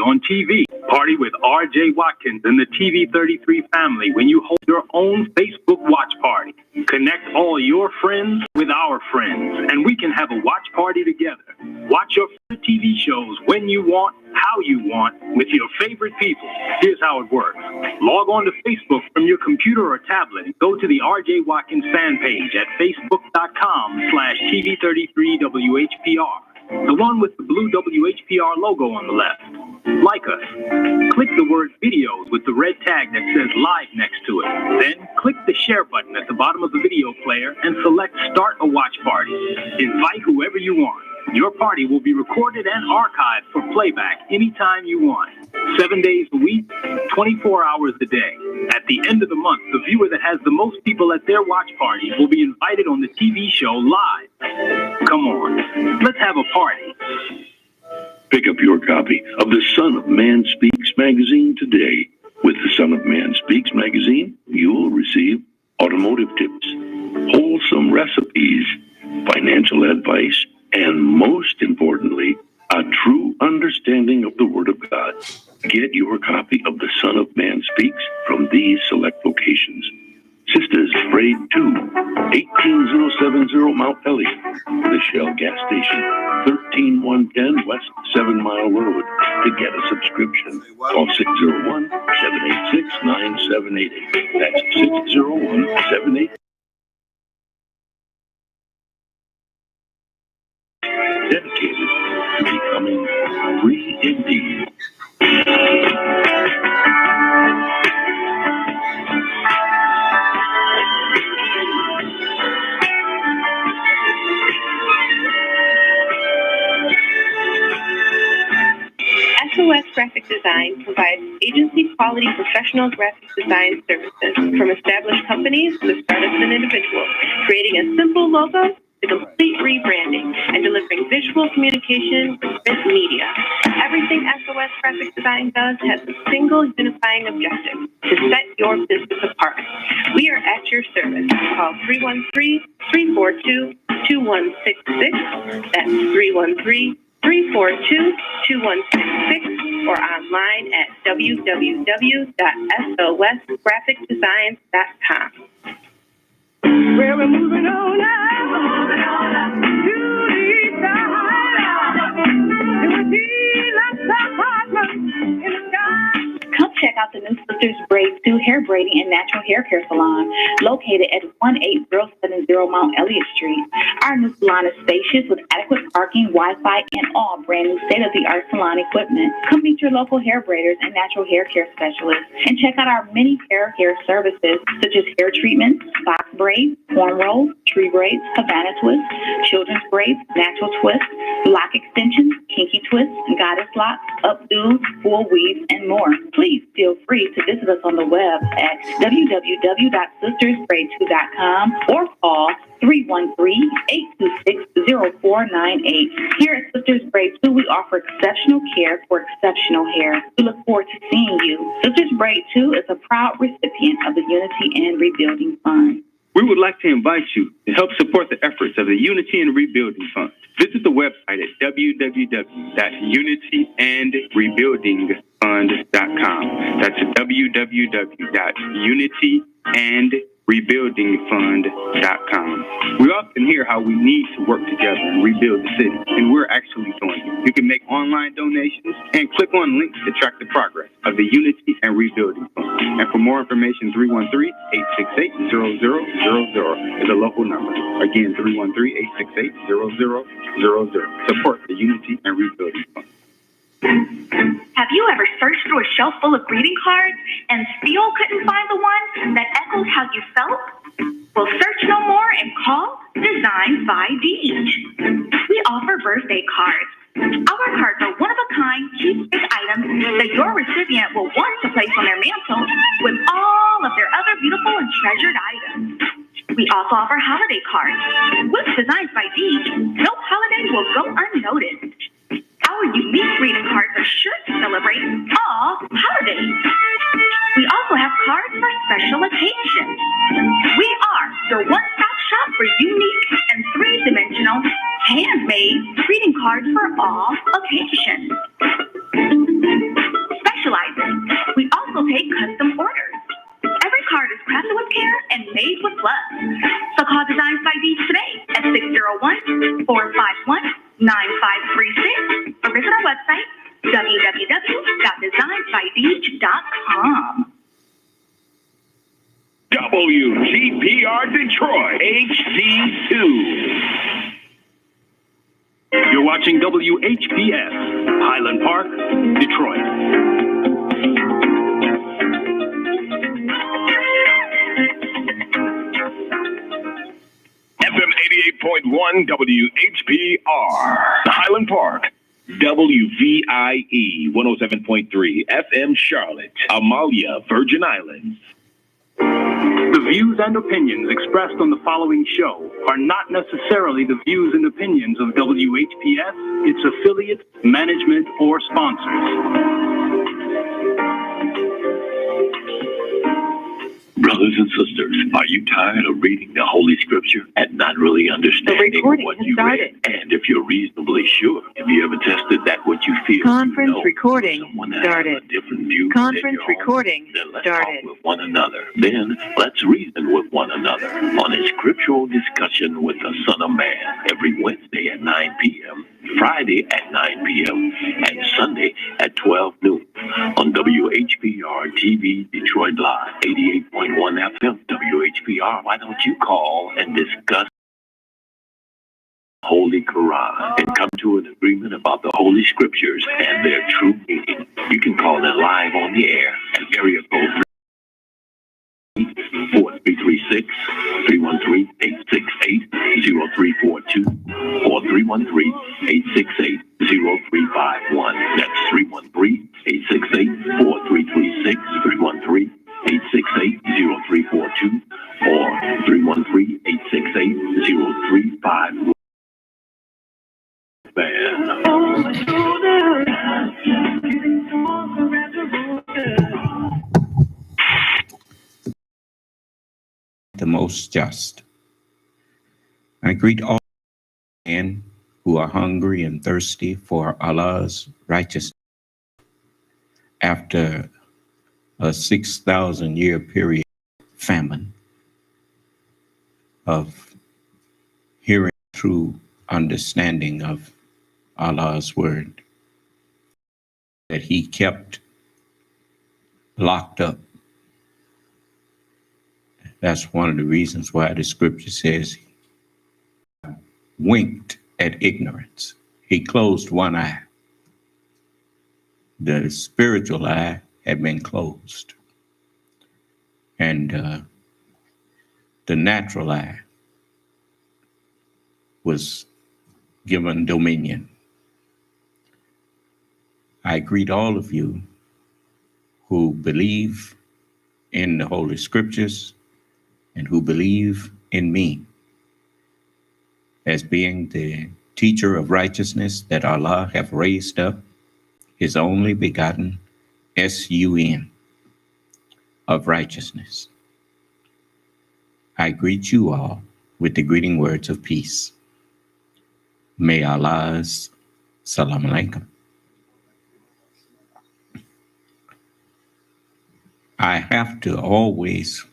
on TV. Party with R.J. Watkins and the TV33 family when you hold your own Facebook watch party. Connect all your friends with our friends, and we can have a watch party together. Watch your favorite TV shows when you want, how you want, with your favorite people. Here's how it works. Log on to Facebook from your computer or tablet and go to the R.J. Watkins fan page at facebook.com/TV33WHPR. The one with the blue WHPR logo on the left. Like us. Click the word videos with the red tag that says live next to it. Then click the share button at the bottom of the video player and select start a watch party. Invite whoever you want. Your party will be recorded and archived for playback anytime you want. 7 days a week, 24 hours a day. At the end of the month, the viewer that has the most people at their watch party will be invited on the TV show live. Come on, let's have a party. Pick up your copy of the Son of Man Speaks magazine today. With the Son of Man Speaks magazine, you'll receive automotive tips, wholesome recipes, financial advice, and most importantly, a true understanding of the Word of God. Get your copy of The Son of Man Speaks from these select locations. Sisters Braid 2, 18070 Mount Elliott, the Shell Gas Station, 13110 West 7 Mile Road. To get a subscription, call 601-786-9788. That's 601-786. Dedicated to becoming free indeed. SOS Graphic Design provides agency-quality professional graphic design services from established companies to startups and individuals, creating a simple logo, the complete rebranding, and delivering visual communication with print media. Everything SOS Graphic Design does has a single unifying objective: to set your business apart. We are at your service. Call 313-342-2166. That's 313-342-2166, or online at www.sosgraphicdesigns.com. Well, we're moving on now to the east side. It would be like the apartment in the sky. Come check out the new Sisters Braid 2 Hair Braiding and Natural Hair Care Salon, located at 18070 Mount Elliott Street. Our new salon is spacious with adequate parking, Wi-Fi, and all brand new state-of-the-art salon equipment. Come meet your local hair braiders and natural hair care specialists, and check out our many hair care services, such as hair treatments, box braids, cornrows, tree braids, Havana twists, children's braids, natural twists, lock extensions, kinky twists, goddess locks, updos, full weaves, and more. Please feel free to visit us on the web at www.sistersbraid2.com or call 313-826-0498. Here at Sisters Braid 2, we offer exceptional care for exceptional hair. We look forward to seeing you. Sisters Braid 2 is a proud recipient of the Unity and Rebuilding Fund. We would like to invite you to help support the efforts of the Unity and Rebuilding Fund. Visit the website at www.unityandrebuildingfund.com. That's www.unityandrebuildingfund.com. We often hear how we need to work together and rebuild the city, and we're actually doing it. You can make online donations and click on links to track the progress of the Unity and Rebuilding Fund. And for more information, 313-868-0000 is a local number. Again, 313-868-0000. Support the Unity and Rebuilding Fund. Have you ever searched through a shelf full of greeting cards and still couldn't find the one that echoes how you felt? Well, search no more and call Design by Deej. We offer birthday cards. Our cards are one-of-a-kind, keepsake items that your recipient will want to place on their mantle with all of their other beautiful and treasured items. We also offer holiday cards. With Designs by Deej, no holiday will go unnoticed. Our unique greeting cards are sure to celebrate all holidays. We also have cards for special occasions. We are your one-stop shop for unique and three-dimensional, handmade greeting cards for all occasions. So call Designs by Deej today at 601-451-9536 or visit our website, www.designsbydeej.com. WGPR Detroit, HD2. You're watching WHPS, Highland Park, Detroit. FM 88.1 WHPR, Highland Park. WVIE 107.3 FM Charlotte, Amalia, Virgin Islands. The views and opinions expressed on the following show are not necessarily the views and opinions of WHPS, its affiliates, management, or sponsors. Brothers and sisters, are you tired of reading the Holy Scripture and not really understanding what you read? And if you're reasonably sure, have you ever tested that what you feel Conference you know, recording someone has started. a different view Conference than your own? recording Then let's started. talk with one another. Then let's reason with one another on a Scriptural Discussion with the Son of Man every Wednesday at 9 p.m., Friday at 9 p.m., and Sunday at 12 noon on WHPR TV Detroit Live 88.1 FM WHPR. Why don't you call and discuss Holy Quran and come to an agreement about the Holy Scriptures and their true meaning? You can call in live on the air at area code 4336-313-868-0342 or 313-868-0351. That's 313-868-4336, 313-868-0342 or 313-868-0351. The most just. I greet all men who are hungry and thirsty for Allah's righteousness. After a 6,000-year period of famine, of hearing true understanding of Allah's word, that he kept locked up. That's one of the reasons why the scripture says winked at ignorance. He closed one eye. The spiritual eye had been closed. And the natural eye was given dominion. I greet all of you who believe in the Holy Scriptures and who believe in me as being the teacher of righteousness that Allah have raised up, his only begotten S-U-N of righteousness. I greet you all with the greeting words of peace. May Allah's salam alaikum. I have to always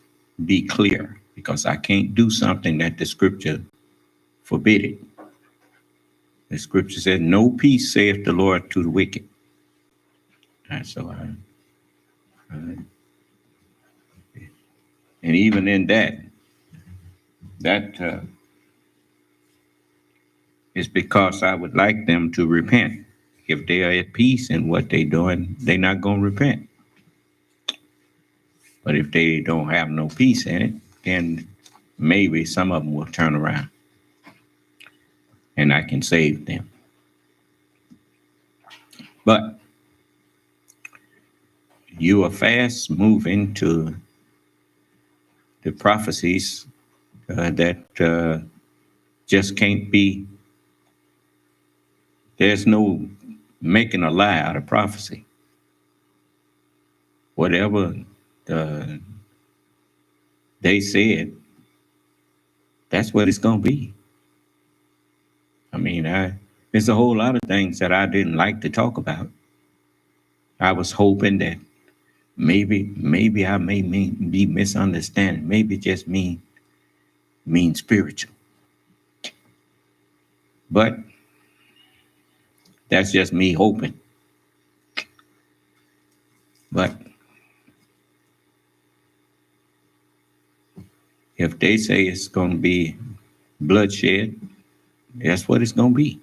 be clear because I can't do something that the scripture forbid it. The scripture says, no peace saith the Lord to the wicked. And so and even in that is because I would like them to repent. If they are at peace in what they're doing, they're not going to repent. But if they don't have no peace in it, then maybe some of them will turn around and I can save them. But you are fast moving to the prophecies that just can't be. There's no making a lie out of prophecy. Whatever they said, that's what it's going to be. I mean, there's a whole lot of things that I didn't like to talk about. I was hoping that maybe I may be misunderstanding. Maybe just me means spiritual. But that's just me hoping. But if they say it's going to be bloodshed, that's what it's going to be.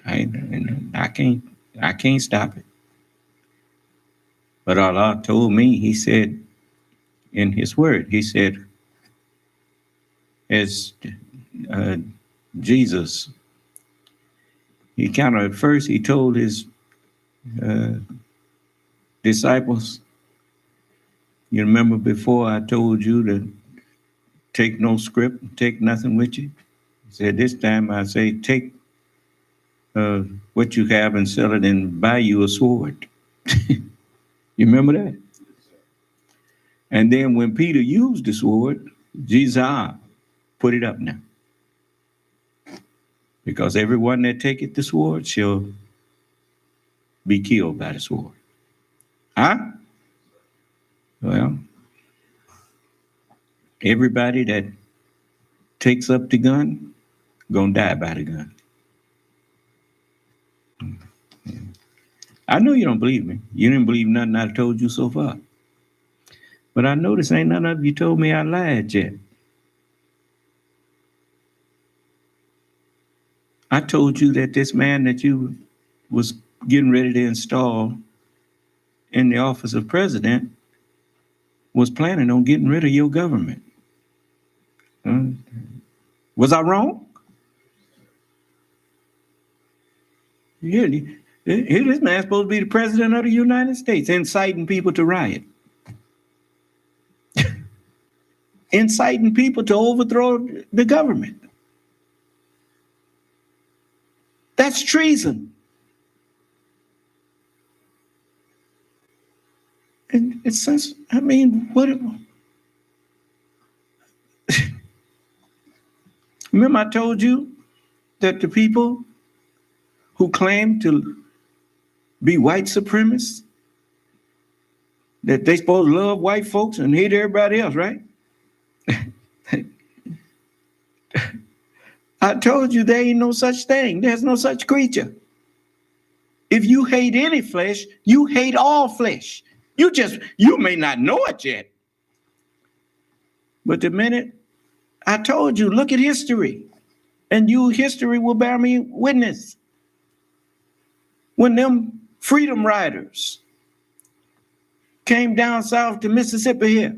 I can't stop it. But Allah told me, he said in his word, he said, as Jesus, he kind of at first, he told his disciples, you remember before I told you to take no script, take nothing with you? He said, this time I say, take what you have and sell it and buy you a sword. You remember that? And then when Peter used the sword, Jesus put it up now. Because everyone that taketh the sword shall be killed by the sword. Huh? Well, everybody that takes up the gun, gonna die by the gun. I know you don't believe me. You didn't believe nothing I told you so far. But I notice ain't none of you told me I lied yet. I told you that this man that you was getting ready to install in the office of president was planning on getting rid of your government. Was I wrong? Yeah, this man's supposed to be the president of the United States, inciting people to riot. Inciting people to overthrow the government. That's treason. And it's since, I mean, what? Remember I told you that the people who claim to be white supremacists, that they supposed to love white folks and hate everybody else, right? I told you there ain't no such thing. There's no such creature. If you hate any flesh, you hate all flesh. You may not know it yet. But the minute I told you, look at history, and history will bear me witness. When them freedom riders came down south to Mississippi here,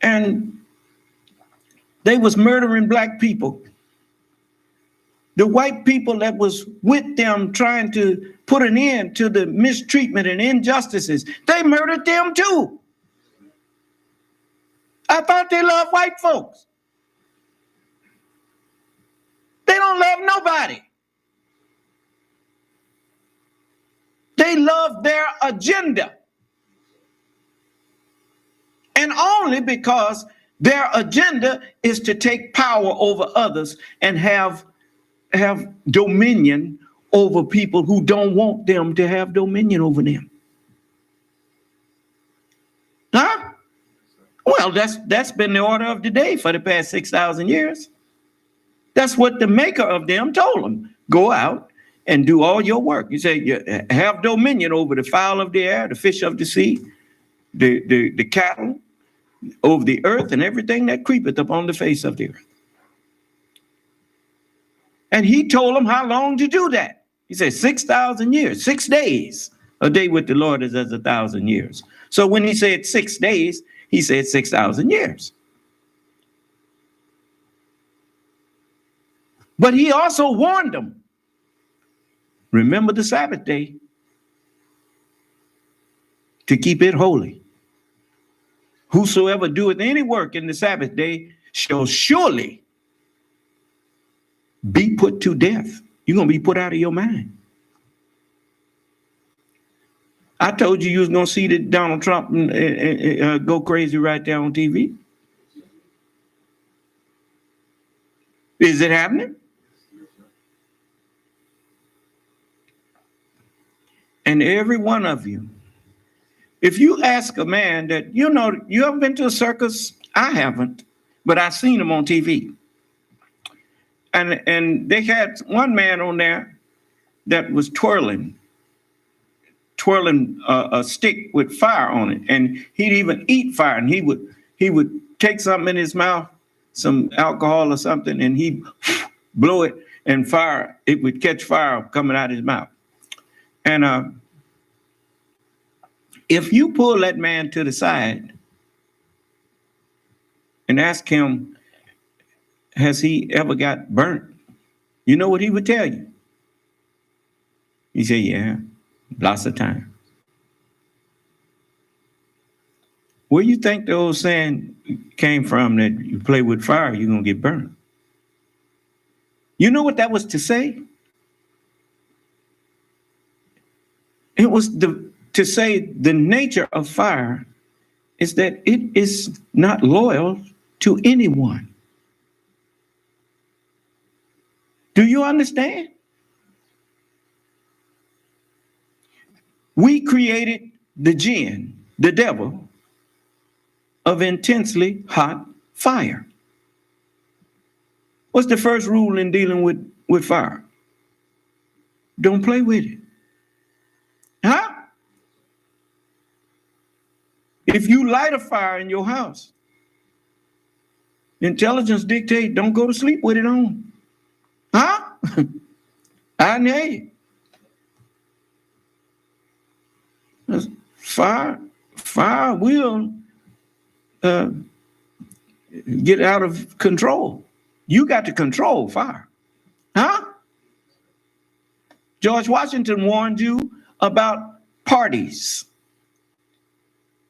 and they was murdering black people. The white people that was with them trying to put an end to the mistreatment and injustices, they murdered them too. I thought they loved white folks. They don't love nobody. They love their agenda. And only because their agenda is to take power over others and have dominion over people who don't want them to have dominion over them. Huh? Well, that's been the order of the day for the past 6,000 years. That's what the maker of them told them. Go out and do all your work. You say, you have dominion over the fowl of the air, the fish of the sea, the cattle, over the earth, and everything that creepeth upon the face of the earth. And he told them how long to do that. He said 6,000 years, 6 days. A day with the Lord is as 1,000 years. So when he said 6 days, he said 6,000 years. But he also warned them. Remember the Sabbath day to keep it holy. Whosoever doeth any work in the Sabbath day shall surely be put to death. You're going to be put out of your mind. I told you was going to see that Donald Trump go crazy right there on TV. Is it happening? And every one of you, if you ask a man that, you ever been to a circus? I haven't. but I seen them on TV. And they had one man on there that was twirling a stick with fire on it, and he'd even eat fire, and he would take something in his mouth, some alcohol or something, and he'd blow it, and it would catch fire coming out of his mouth. And if you pull that man to the side and ask him, has he ever got burnt? You know what he would tell you? He said, yeah, lots of time. Where you think the old saying came from that you play with fire, you're going to get burned? You know what that was to say? It was to say the nature of fire is that it is not loyal to anyone. Do you understand? We created the jinn, the devil, of intensely hot fire. What's the first rule in dealing with fire? Don't play with it. Huh? If you light a fire in your house, intelligence dictates don't go to sleep with it on. Huh? I know. Fire will get out of control. You got to control fire. Huh? George Washington warned you about parties.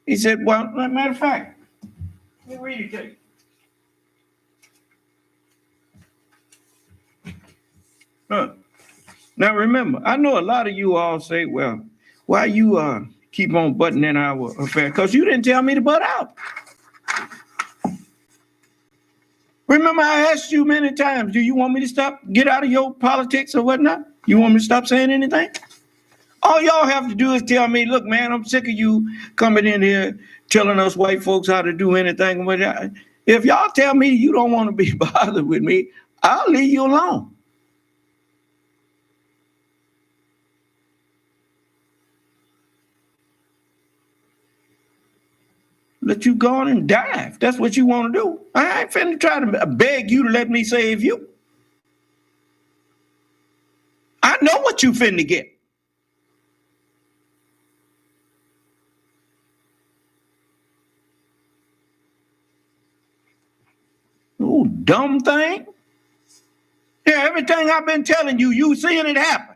He said, well, matter of fact, let me read it to you. Now remember, I know a lot of you all say, well, why you keep on butting in our affair? Because you didn't tell me to butt out. Remember, I asked you many times, do you want me to get out of your politics or whatnot? You want me to stop saying anything? All y'all have to do is tell me, look, man, I'm sick of you coming in here telling us white folks how to do anything. If y'all tell me you don't want to be bothered with me, I'll leave you alone. Let you go on and die if that's what you want to do. I ain't finna try to beg you to let me save you. I know what you finna get. Oh, dumb thing. Yeah, everything I've been telling you, you seeing it happen.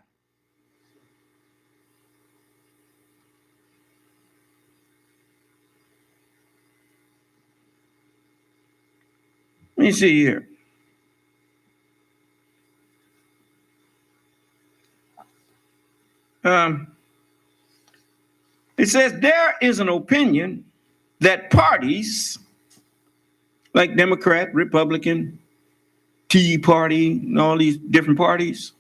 Let me see here. It says there is an opinion that parties like Democrat, Republican, Tea Party, and all these different parties,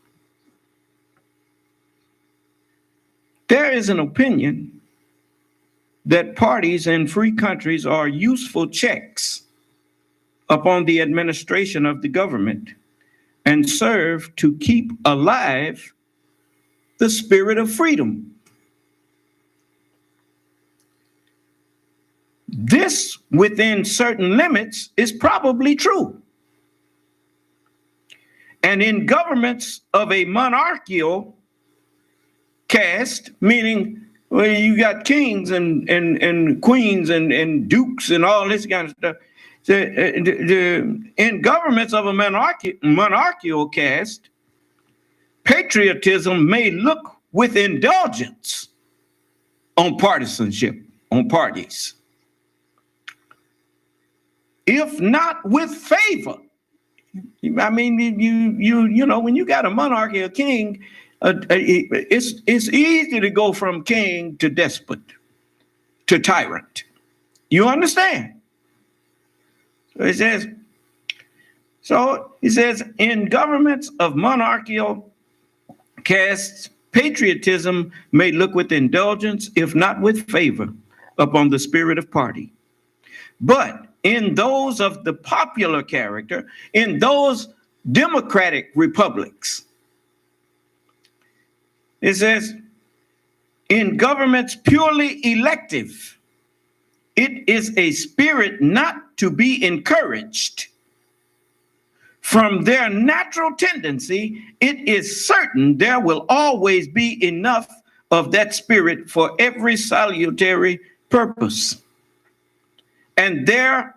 there is an opinion that parties in free countries are useful checks upon the administration of the government and serve to keep alive the spirit of freedom. This, within certain limits, is probably true. And in governments of a monarchical caste, meaning where you got kings and queens and dukes and all this kind of stuff, in governments of a monarchical caste, patriotism may look with indulgence on partisanship, on parties, if not with favor. I mean, you know, when you got a monarchy, a king, it's easy to go from king to despot to tyrant. You understand? So it says, in governments of monarchical castes, patriotism may look with indulgence, if not with favor, upon the spirit of party. But in those of the popular character, in those democratic republics. It says, in governments purely elective, it is a spirit not to be encouraged. From their natural tendency, it is certain there will always be enough of that spirit for every salutary purpose. And there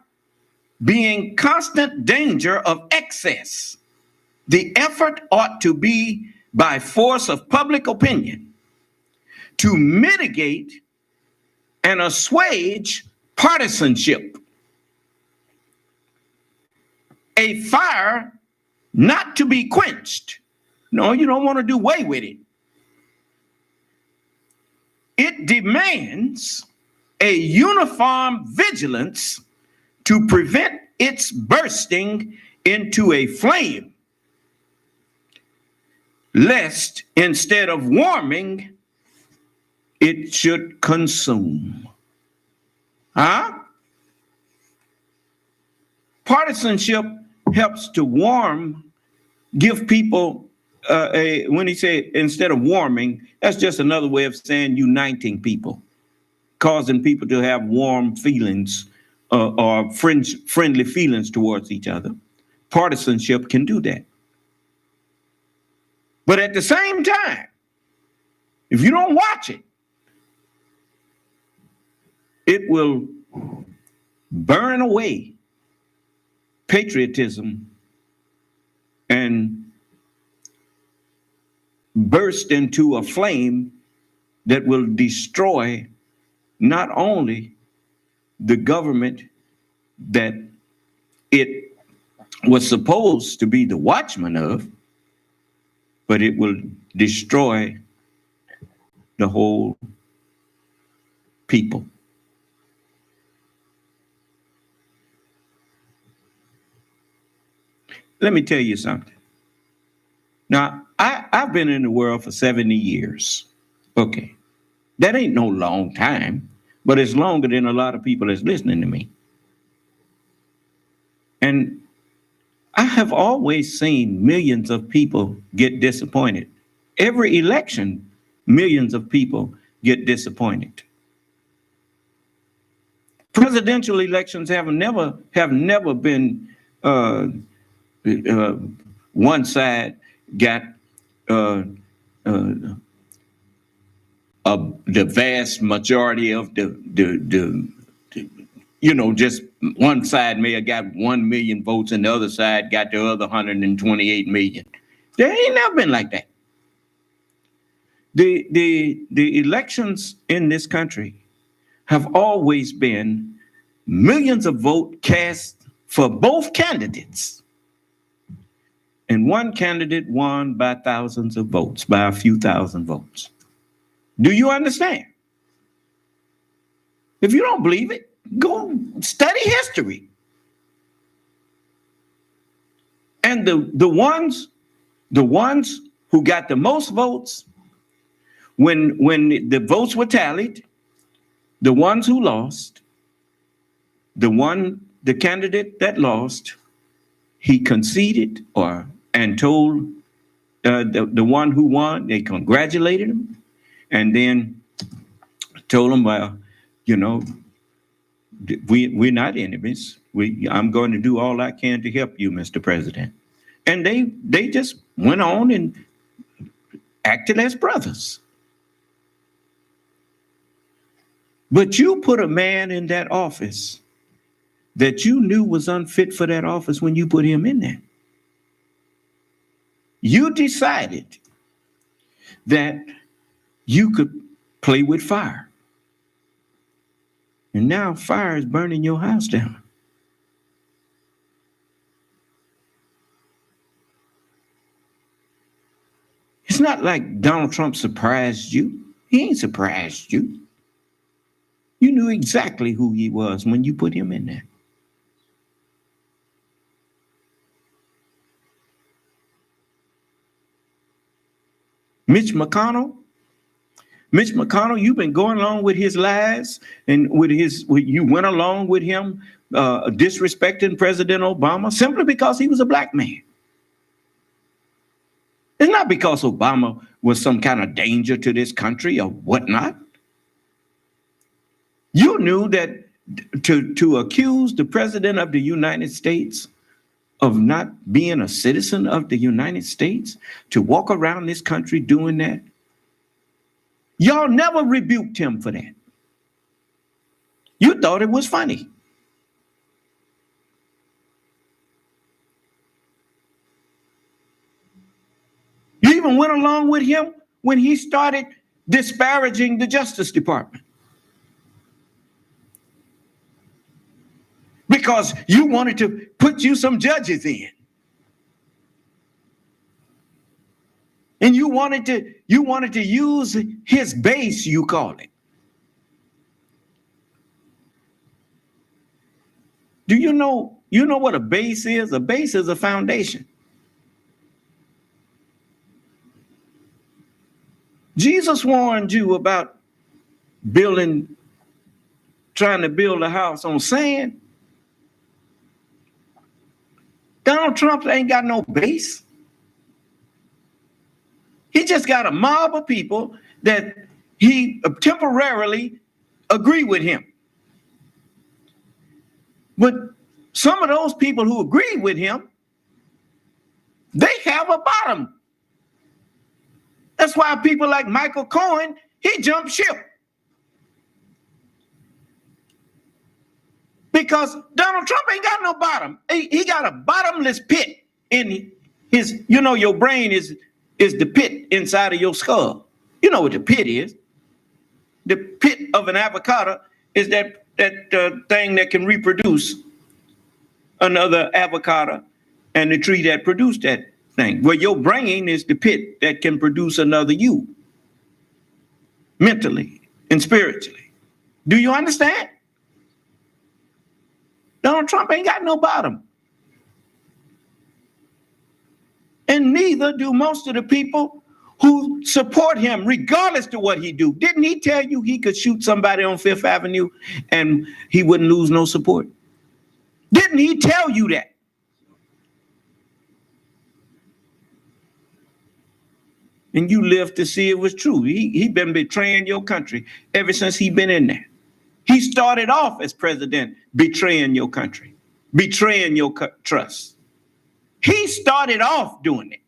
being constant danger of excess, the effort ought to be by force of public opinion to mitigate and assuage partisanship. A fire not to be quenched. No, you don't want to do away with it. It demands a uniform vigilance to prevent its bursting into a flame, lest instead of warming, it should consume. Partisanship helps to warm, give people when he said instead of warming, that's just another way of saying uniting people, causing people to have warm feelings or friendly feelings towards each other. Partisanship can do that. But at the same time, if you don't watch it, it will burn away patriotism and burst into a flame that will destroy not only the government that it was supposed to be the watchman of, but it will destroy the whole people. Let me tell you something. Now, I've been in the world for 70 years. Okay. That ain't no long time, but it's longer than a lot of people that's listening to me. And I have always seen millions of people get disappointed. Every election, millions of people get disappointed. Presidential elections have never been one side got the vast majority of just one side may have got 1 million votes and the other side got the other 128 million. There ain't never been like that. The elections in this country have always been millions of votes cast for both candidates. And one candidate won by thousands of votes, by a few thousand votes. Do you understand? If you don't believe it, go study history. And the ones who got the most votes, when the votes were tallied, the ones who lost, the candidate that lost, he conceded and told the one who won, they congratulated him, and then told him, well, we're not enemies. I'm going to do all I can to help you, Mr. President. And they just went on and acted as brothers. But you put a man in that office that you knew was unfit for that office when you put him in there. You decided that you could play with fire. And now fire is burning your house down. It's not like Donald Trump surprised you. He ain't surprised you. You knew exactly who he was when you put him in there. Mitch McConnell, Mitch McConnell, you've been going along with his lies, and you went along with him disrespecting President Obama simply because he was a black man. It's not because Obama was some kind of danger to this country or whatnot. You knew that to accuse the President of the United States of not being a citizen of the United States, to walk around this country doing that, y'all never rebuked him for that. You thought it was funny. You even went along with him when he started disparaging the Justice Department. Because you wanted to put you some judges in. And you wanted to use his base, you call it. Do you know what a base is? A base is a foundation. Jesus warned you about trying to build a house on sand. Donald Trump ain't got no base. He just got a mob of people that he temporarily agree with him. But some of those people who agree with him, they have a bottom. That's why people like Michael Cohen, he jumped ship. Because Donald Trump ain't got no bottom. He got a bottomless pit in his, your brain is the pit inside of your skull. You know what the pit is. The pit of an avocado is that thing that can reproduce another avocado and the tree that produced that thing. Well, your brain is the pit that can produce another you, mentally and spiritually. Do you understand? Donald Trump ain't got no bottom. And neither do most of the people who support him, regardless to what he do. Didn't he tell you he could shoot somebody on Fifth Avenue and he wouldn't lose no support? Didn't he tell you that? And you lived to see it was true. He been betraying your country ever since he been in there. He started off as president betraying your country, betraying your trust. He started off doing it.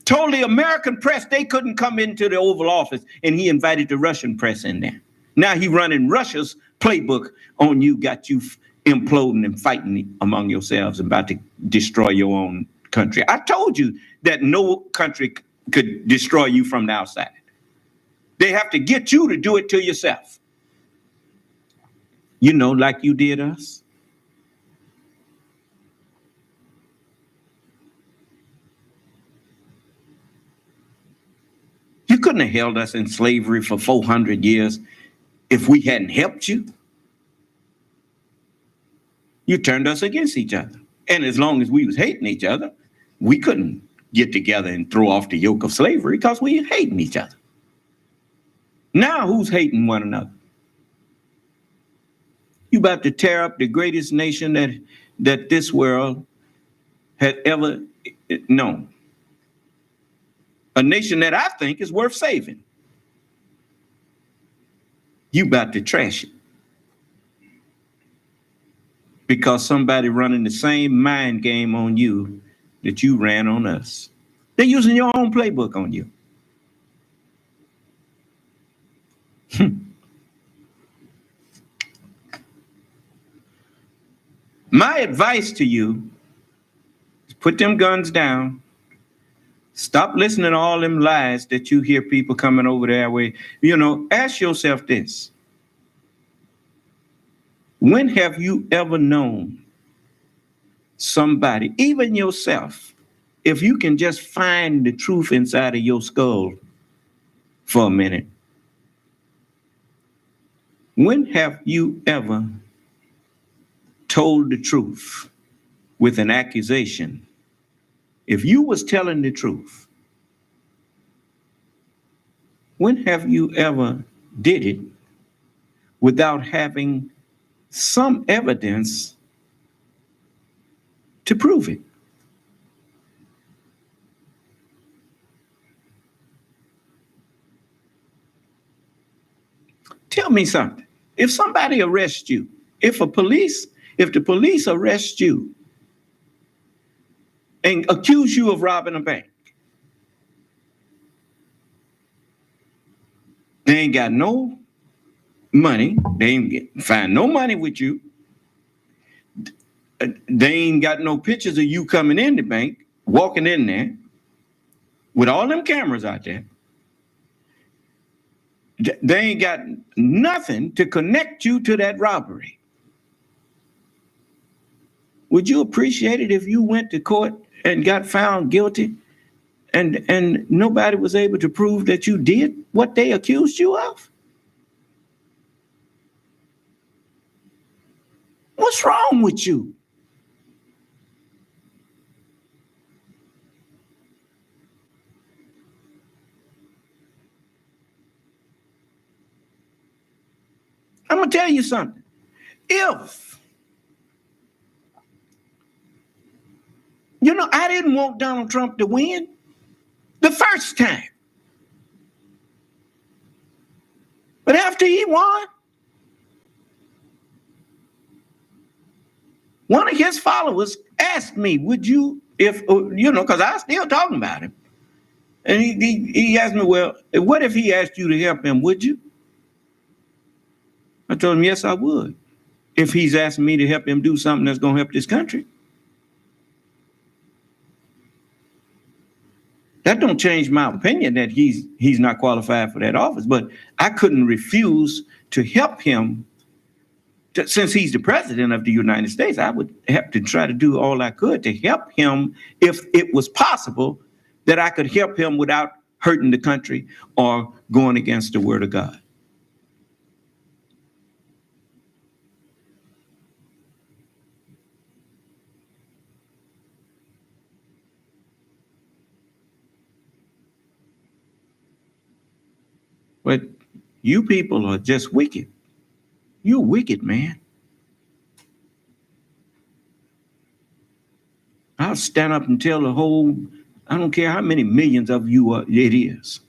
Told the American press they couldn't come into the Oval Office, and he invited the Russian press in there. Now he running Russia's playbook on you, got you imploding and fighting among yourselves and about to destroy your own country. I told you that no country could destroy you from the outside. They have to get you to do it to yourself. Like you did us. You couldn't have held us in slavery for 400 years if we hadn't helped you. You turned us against each other. And as long as we was hating each other, we couldn't get together and throw off the yoke of slavery because we hating each other. Now who's hating one another? You about to tear up the greatest nation that this world had ever known. A nation that I think is worth saving. You about to trash it. Because somebody running the same mind game on you that you ran on us. They're using your own playbook on you. My advice to you is put them guns down. Stop listening to all them lies that you hear people coming over their way. Ask yourself this. When have you ever known somebody, even yourself, if you can just find the truth inside of your skull for a minute? When have you ever told the truth with an accusation? If you was telling the truth When have you ever did it without having some evidence to prove it? Tell me something. If somebody arrests you, if the police arrest you and accuse you of robbing a bank, they ain't got no money. They ain't find no money with you. They ain't got no pictures of you coming in the bank, walking in there with all them cameras out there. They ain't got nothing to connect you to that robbery. Would you appreciate it if you went to court and got found guilty and nobody was able to prove that you did what they accused you of? What's wrong with you? I'm going to tell you something. If, I didn't want Donald Trump to win the first time. But after he won, one of his followers asked me, would you, because I was still talking about him. And he asked me, well, what if he asked you to help him, would you? I told him, yes, I would. If he's asking me to help him do something that's going to help this country. That don't change my opinion that he's not qualified for that office, but I couldn't refuse to help him. Since he's the president of the United States, I would have to try to do all I could to help him if it was possible that I could help him without hurting the country or going against the word of God. But you people are just wicked. You're wicked, man. I'll stand up and tell the whole, I don't care how many millions of you it is.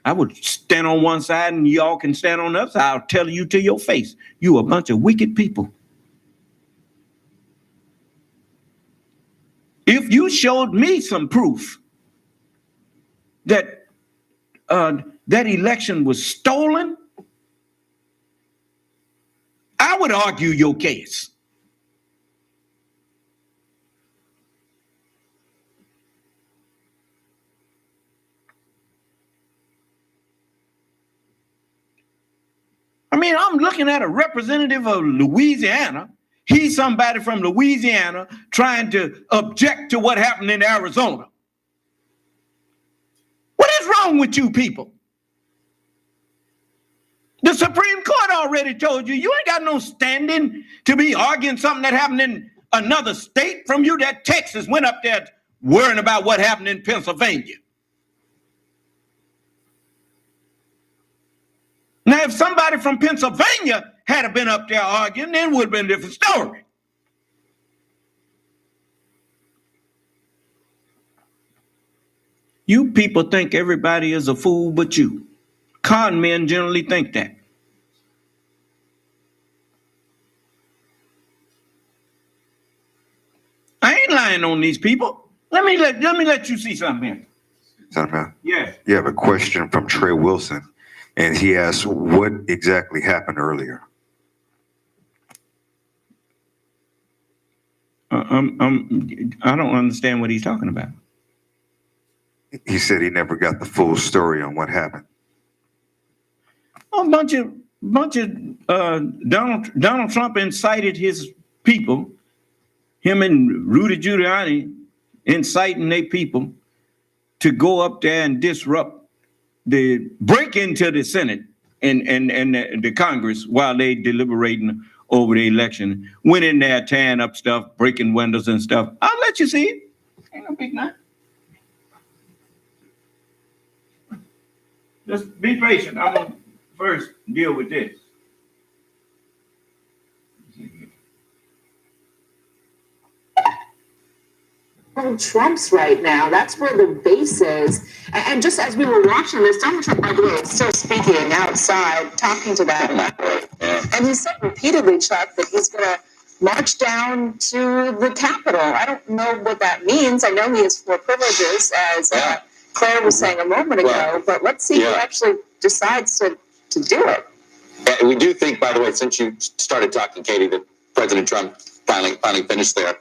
I would stand on one side and y'all can stand on the other side. I'll tell you to your face, you a bunch of wicked people. If you showed me some proof that that election was stolen, I would argue your case. I mean, I'm looking at a representative of Louisiana. He's somebody from Louisiana trying to object to what happened in Arizona. What is wrong with you people? The Supreme Court already told you, you ain't got no standing to be arguing something that happened in another state from you that Texas went up there worrying about what happened in Pennsylvania. Now, if somebody from Pennsylvania had been up there arguing, then it would have been a different story. You people think everybody is a fool but you. Con men generally think that. I ain't lying on these people. Let me let you see something here. Senator, Yes. you have a question from Trey Wilson, and he asks, what exactly happened earlier? I don't understand what he's talking about. He said he never got the full story on what happened. A bunch of Donald Trump incited his people, him and Rudy Giuliani inciting their people to go up there and break into the Senate and the Congress while they deliberating over the election. Went in there tearing up stuff, breaking windows and stuff. I'll let you see it. Ain't no big night. Just be patient. I'm going to first deal with this. Donald Trump's right now. That's where the base is. And just as we were watching this, Donald Trump, by the way, is still speaking outside, talking to that. And he said repeatedly, Chuck, that he's going to march down to the Capitol. I don't know what that means. I know he has 4 privileges, as Claire was saying a moment ago, but let's see who actually decides to do it. And we do think, by the way, since you started talking, Katie, that President Trump finally finished there.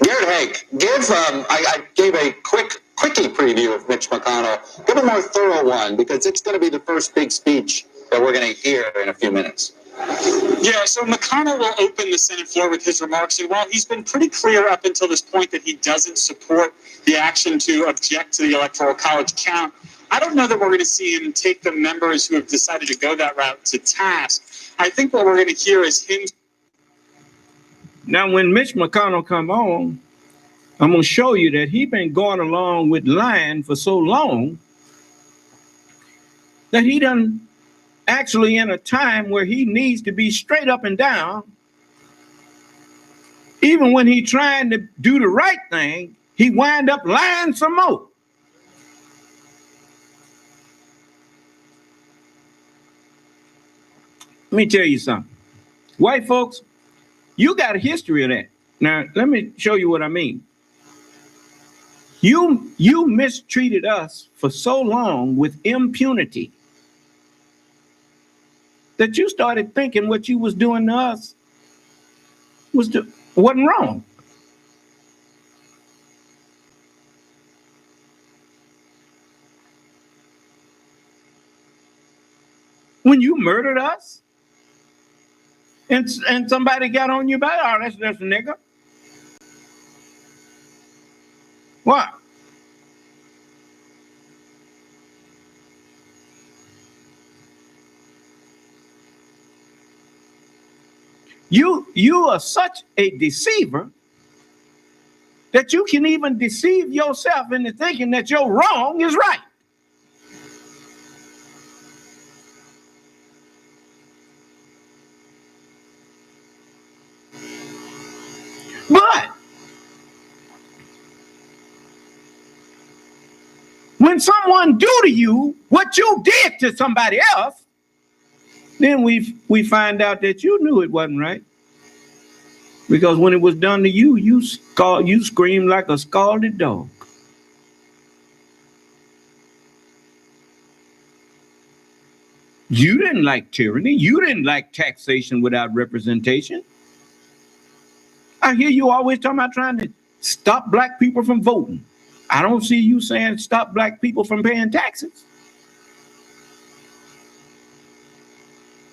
Garrett Hank, I gave a quickie preview of Mitch McConnell. Give a more thorough one, because it's going to be the first big speech that we're going to hear in a few minutes. Yeah, so McConnell will open the Senate floor with his remarks, and while he's been pretty clear up until this point that he doesn't support the action to object to the Electoral College count, I don't know that we're going to see him take the members who have decided to go that route to task. I think what we're going to hear is him. Now, when Mitch McConnell come on, I'm going to show you that he's been going along with lying for so long that he done actually in a time where he needs to be straight up and down. Even when he trying to do the right thing, he wind up lying some more. Let me tell you something. White folks, you got a history of that. Now, let me show you what I mean. You mistreated us for so long with impunity that you started thinking what you was doing to us wasn't wrong. When you murdered us, and somebody got on you about, oh, that's a nigga. What? You are such a deceiver that you can even deceive yourself into thinking that your wrong is right. But when someone do to you what you did to somebody else, then we find out that you knew it wasn't right. Because when it was done to you, you screamed like a scalded dog. You didn't like tyranny. You didn't like taxation without representation. I hear you always talking about trying to stop black people from voting. I don't see you saying stop black people from paying taxes.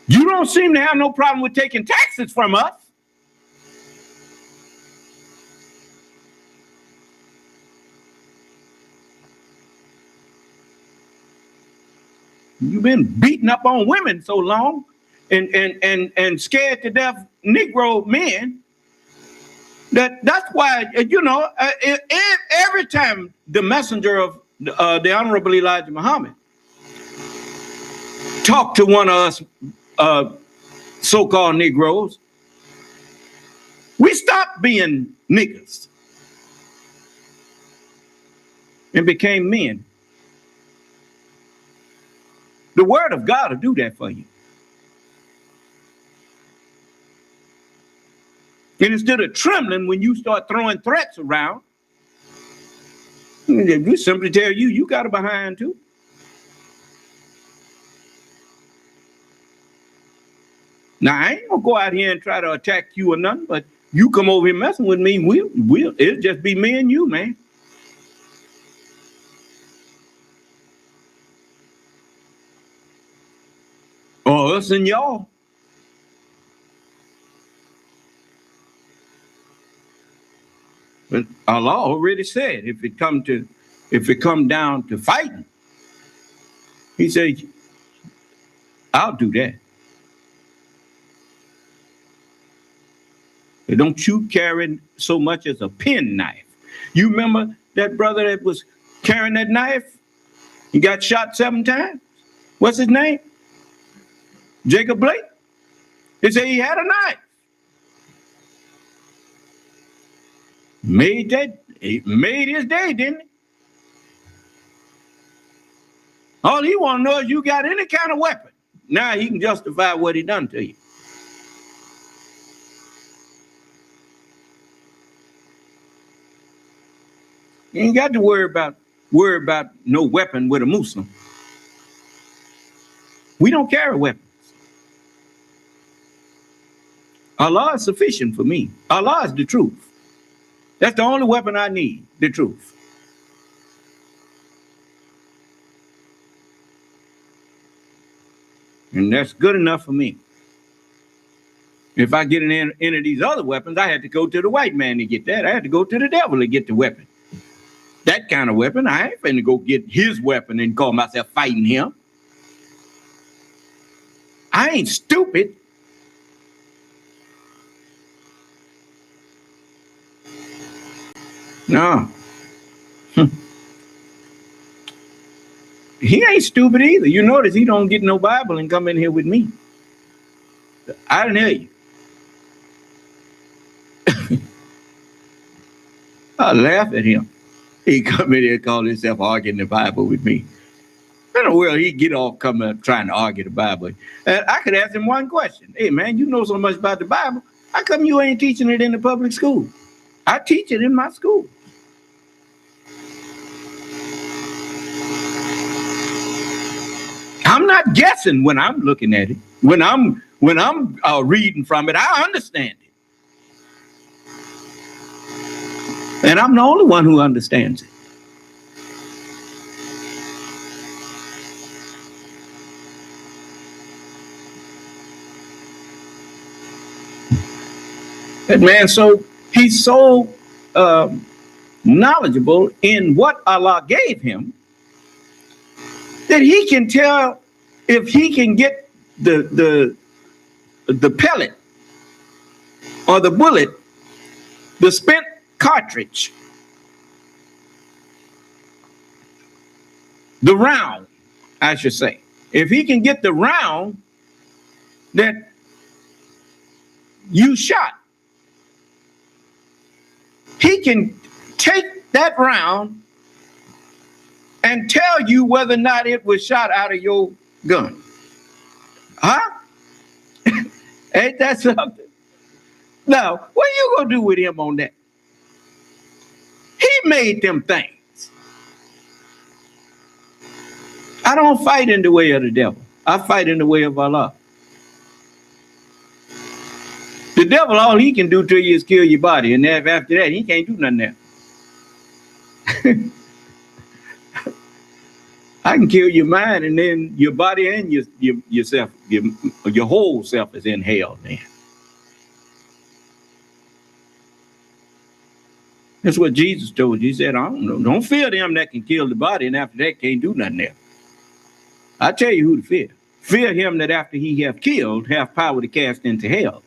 You don't seem to have no problem with taking taxes from us. You've been beating up on women so long and scared to death Negro men that's why, every time the messenger of the Honorable Elijah Muhammad talked to one of us so-called Negroes, we stopped being niggas and became men. The word of God will do that for you. And instead of trembling when you start throwing threats around, we simply tell you, you got a behind too. Now, I ain't gonna go out here and try to attack you or nothing, but you come over here messing with me, it'll just be me and you, man. Or us and y'all. But Allah already said, if it come down to fighting, he said, I'll do that. But don't you carry so much as a penknife. You remember that brother that was carrying that knife? He got shot 7 times. What's his name? Jacob Blake. They say he had a knife. He made his day, didn't he? All he want to know is you got any kind of weapon. Now he can justify what he done to you. You ain't got to worry about no weapon with a Muslim. We don't carry weapons. Allah is sufficient for me. Allah is the truth. That's the only weapon I need, the truth. And that's good enough for me. If I get any of these other weapons, I had to go to the white man to get that. I had to go to the devil to get the weapon. That kind of weapon, I ain't finna go get his weapon and call myself fighting him. I ain't stupid. No. He ain't stupid either. You notice he don't get no Bible and come in here with me. I didn't hear you. I laugh at him. He come in here and call himself arguing the Bible with me. In the world, he get off coming up trying to argue the Bible. And I could ask him one question. Hey, man, you know so much about the Bible. How come you ain't teaching it in the public school? I teach it in my school. I'm not guessing when I'm looking at it. When I'm reading from it, I understand it. And I'm the only one who understands it. That man, he's so knowledgeable in what Allah gave him that he can tell if he can get the pellet or the bullet, the spent cartridge, the round, I should say. If he can get the round that you shot, he can take that round and tell you whether or not it was shot out of your gun. Huh? Ain't that something? Now, what are you going to do with him on that? He made them things. I don't fight in the way of the devil. I fight in the way of Allah. The devil, all he can do to you is kill your body. And after that, he can't do nothing else. I can kill your mind, and then your body and yourself, your whole self is in hell then. That's what Jesus told you. He said, don't fear them that can kill the body, and after that can't do nothing else. I tell you who to fear. Fear him that after he have killed, have power to cast into hell.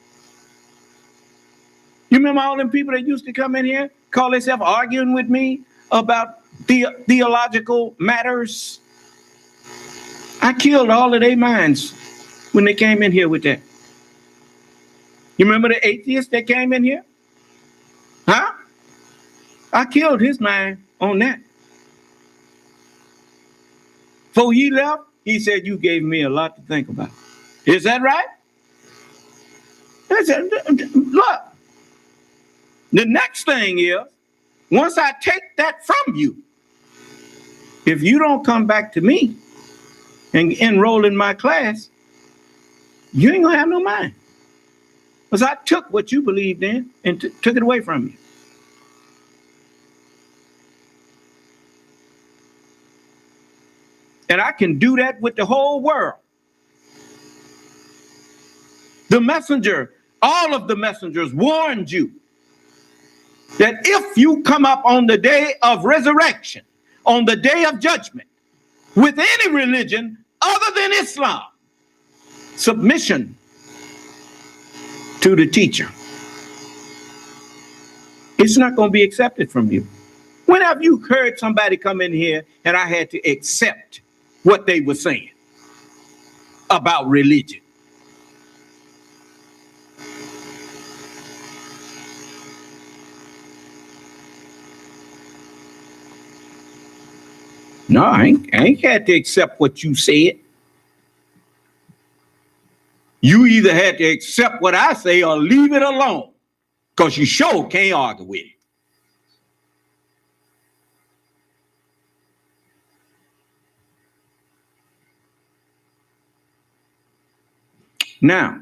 You remember all them people that used to come in here, call themselves arguing with me about theological matters? I killed all of their minds when they came in here with that. You remember the atheist that came in here? Huh? I killed his mind on that. Before he left, he said, you gave me a lot to think about. Is that right? I said, look, the next thing is, once I take that from you, if you don't come back to me and enroll in my class, you ain't gonna have no mind. Because I took what you believed in and took it away from you. And I can do that with the whole world. The messenger, all of the messengers warned you that if you come up on the day of resurrection, on the day of judgment, with any religion other than Islam, submission to the teacher, it's not going to be accepted from you. When have you heard somebody come in here and I had to accept what they were saying about religion? No, I ain't had to accept what you said. You either had to accept what I say or leave it alone, because you sure can't argue with it. Now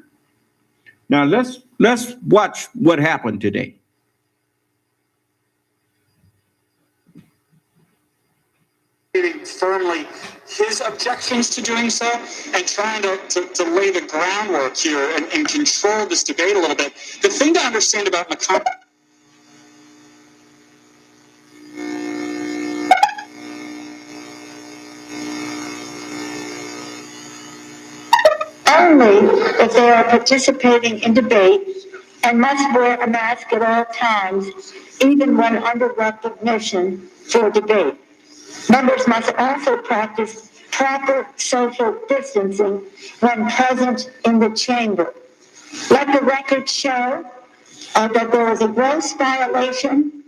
let's watch what happened today. Firmly his objections to doing so and trying to lay the groundwork here and control this debate a little bit. The thing to understand about McConnell. Only if they are participating in debate and must wear a mask at all times, even when under recognition for debate. Members must also practice proper social distancing when present in the chamber. Let the record show that there is a gross violation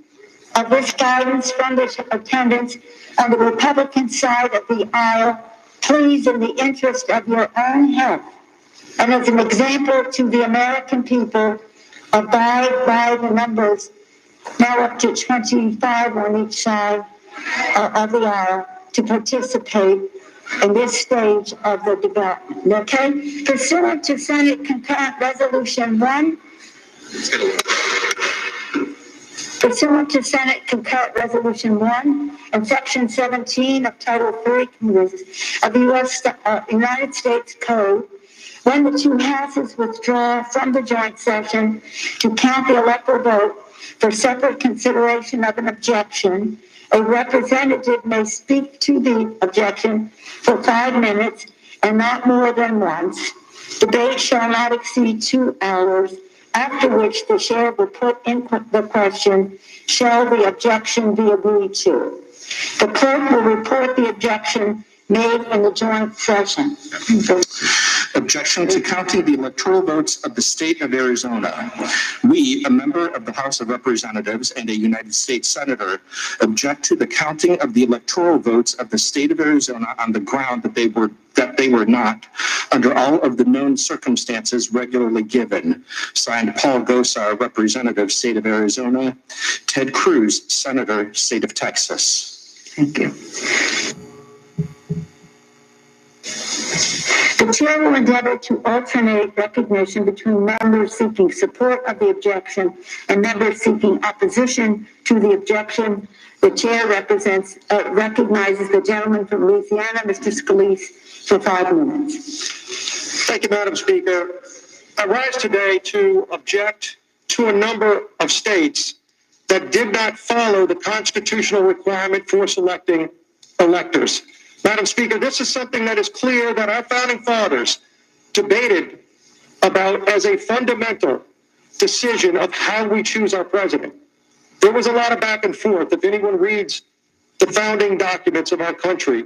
of this guidance from the attendants on the Republican side of the aisle. Please, in the interest of your own health and as an example to the American people, abide by the numbers, now up to 25 on each side of the aisle, to participate in this stage of the development. Okay? Pursuant to Senate Concurrent Resolution 1, Pursuant to Senate Concurrent Resolution 1 and Section 17 of Title 3 of the United States Code, when the two houses withdraw from the joint session to count the electoral vote for separate consideration of an objection, a representative may speak to the objection for 5 minutes and not more than once. Debate shall not exceed 2 hours, after which the chair will put in the question, shall the objection be agreed to? The clerk will report the objection made in the joint session. Objection to counting the electoral votes of the state of Arizona. We, a member of the House of Representatives and a United States Senator, object to the counting of the electoral votes of the state of Arizona on the ground that they were not, under all of the known circumstances regularly given. Signed, Paul Gosar, Representative, State of Arizona. Ted Cruz, Senator, State of Texas. Thank you. The chair will endeavor to alternate recognition between members seeking support of the objection and members seeking opposition to the objection. The chair recognizes the gentleman from Louisiana, Mr. Scalise, for 5 minutes. Thank you, Madam Speaker. I rise today to object to a number of states that did not follow the constitutional requirement for selecting electors. Madam Speaker, this is something that is clear that our founding fathers debated about as a fundamental decision of how we choose our president. There was a lot of back and forth. If anyone reads the founding documents of our country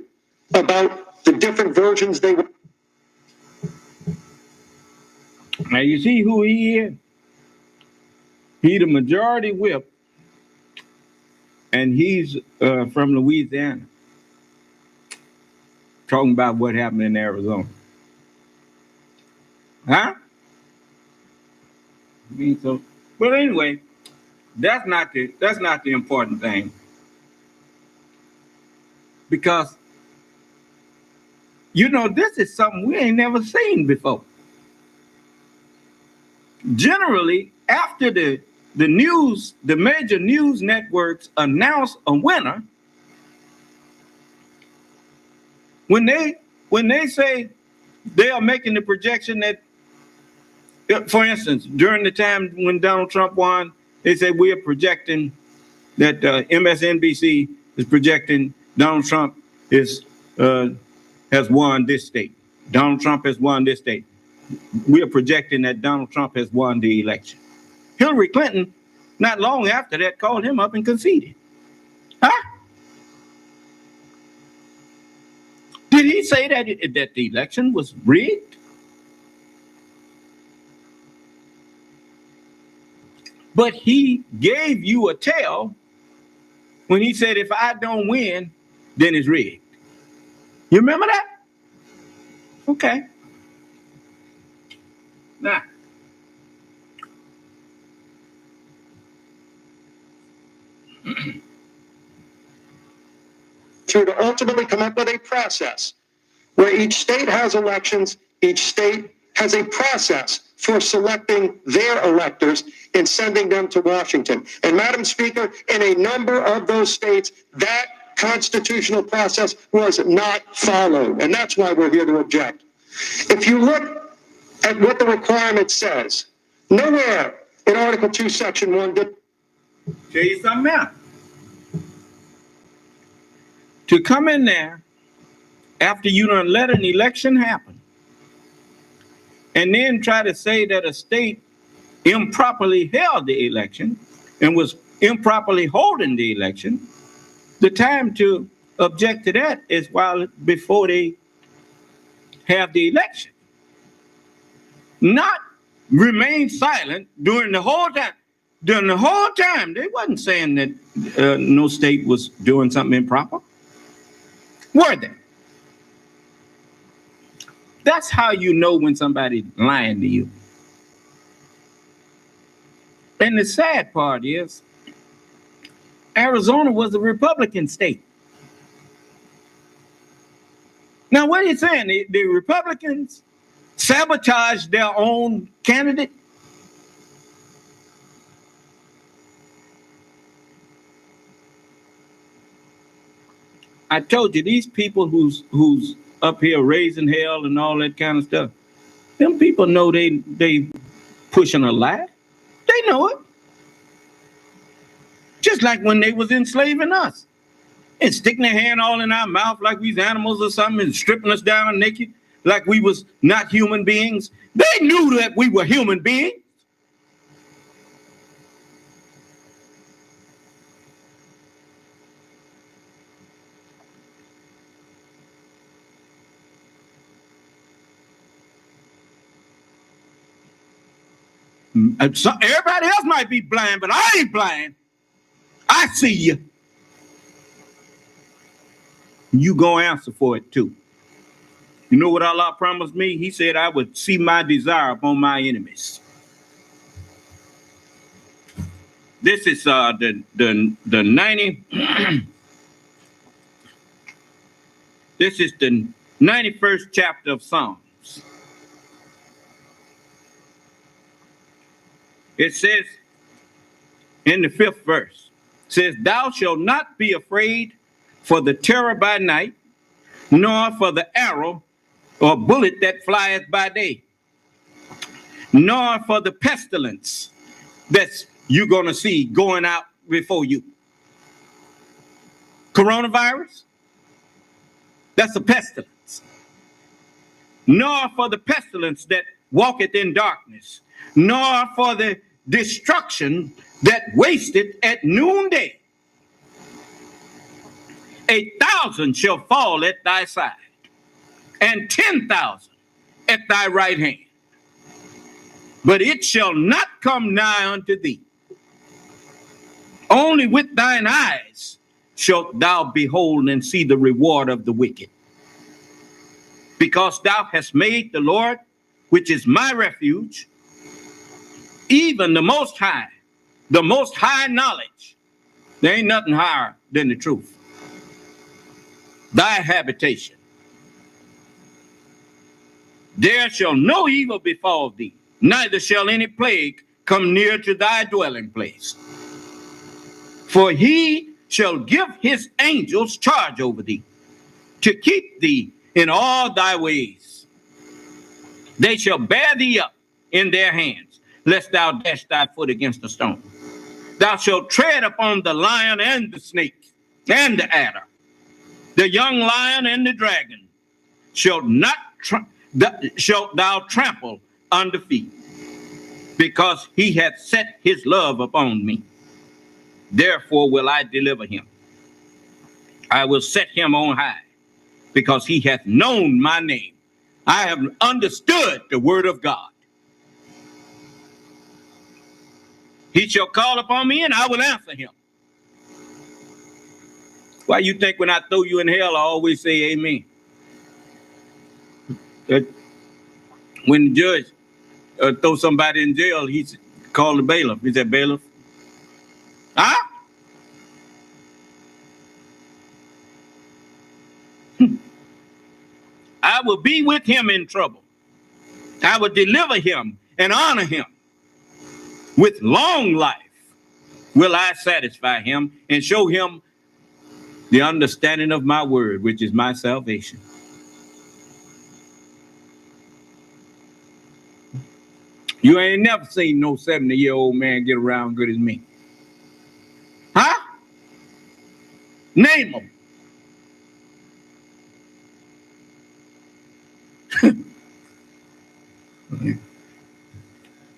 about the different versions they were. Now you see who he is? He's the majority whip, and he's from Louisiana. Talking about what happened in Arizona. Huh? But anyway, that's not the important thing. Because, this is something we ain't never seen before. Generally, after the major news networks announce a winner, when they say they are making the projection that, for instance, during the time when Donald Trump won, they said we are projecting that MSNBC is projecting Donald Trump has won this state. Donald Trump has won this state. We are projecting that Donald Trump has won the election. Hillary Clinton, not long after that, called him up and conceded. Huh? Did he say that the election was rigged? But he gave you a tell when he said, if I don't win, then it's rigged. You remember that? Okay. Now, to ultimately come up with a process where each state has elections, each state has a process for selecting their electors and sending them to Washington. And Madam Speaker, in a number of those states, that constitutional process was not followed. And that's why we're here to object. If you look at what the requirement says, nowhere in Article 2, Section 1 did. Tell you something else. To come in there after you done let an election happen and then try to say that a state improperly held the election and was improperly holding the election, the time to object to that is while before they have the election. Not remain silent during the whole time. During the whole time, they wasn't saying that no state was doing something improper. Were they? That's how you know when somebody's lying to you. And the sad part is, Arizona was a Republican state. Now, what are you saying? The Republicans sabotaged their own candidate? I told you, these people who's up here raising hell and all that kind of stuff, them people know they pushing a lie. They know it. Just like when they was enslaving us and sticking their hand all in our mouth like we's animals or something and stripping us down naked like we was not human beings. They knew that we were human beings. So everybody else might be blind, but I ain't blind. I see you. You gonna answer for it too. You know what Allah promised me? He said I would see my desire upon my enemies. This is the 90. This is the 91st chapter of Psalms. It says in the 5th verse, says, "Thou shalt not be afraid for the terror by night, nor for the arrow or bullet that flieth by day, nor for the pestilence that's you're going to see going out before you." Coronavirus, that's a pestilence. Nor for the pestilence that walketh in darkness, nor for the destruction that wasteth at noonday. 1,000 shall fall at thy side, and 10,000 at thy right hand, but it shall not come nigh unto thee. Only with thine eyes shalt thou behold and see the reward of the wicked. Because thou hast made the Lord, which is my refuge, even the Most High knowledge. There ain't nothing higher than the truth. Thy habitation. There shall no evil befall thee, neither shall any plague come near to thy dwelling place. For he shall give his angels charge over thee, to keep thee in all thy ways. They shall bear thee up in their hands, lest thou dash thy foot against a stone. Thou shalt tread upon the lion and the snake and the adder, the young lion and the dragon shalt thou trample under feet, because he hath set his love upon me. Therefore will I deliver him. I will set him on high, because he hath known my name. I have understood the word of God. He shall call upon me and I will answer him. Why you think when I throw you in hell, I always say amen? When the judge throw somebody in jail, he called the bailiff. He said, bailiff, huh? I will be with him in trouble. I will deliver him and honor him. With long life will I satisfy him and show him the understanding of my word, which is my salvation. You ain't never seen no 70-year-old man get around good as me. Huh? Name them.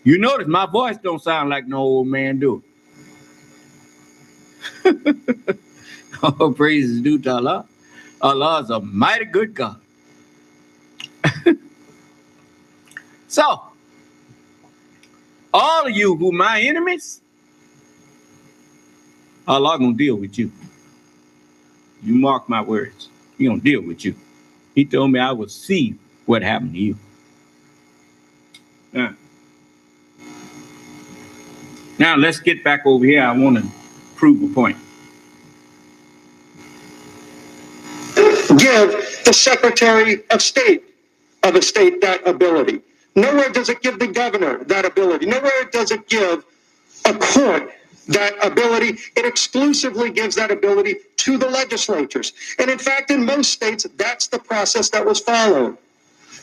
You notice my voice don't sound like no old man, do it? All praises due to Allah. Allah is a mighty good God. So, all of you who my enemies, Allah gonna deal with you. You mark my words. He gonna deal with you. He told me I will see what happened to you. Now let's get back over here. I want to prove a point. Give the Secretary of State of a state that ability. Nowhere does it give the governor that ability. Nowhere does it give a court that ability. It exclusively gives that ability to the legislatures. And in fact, in most states, that's the process that was followed.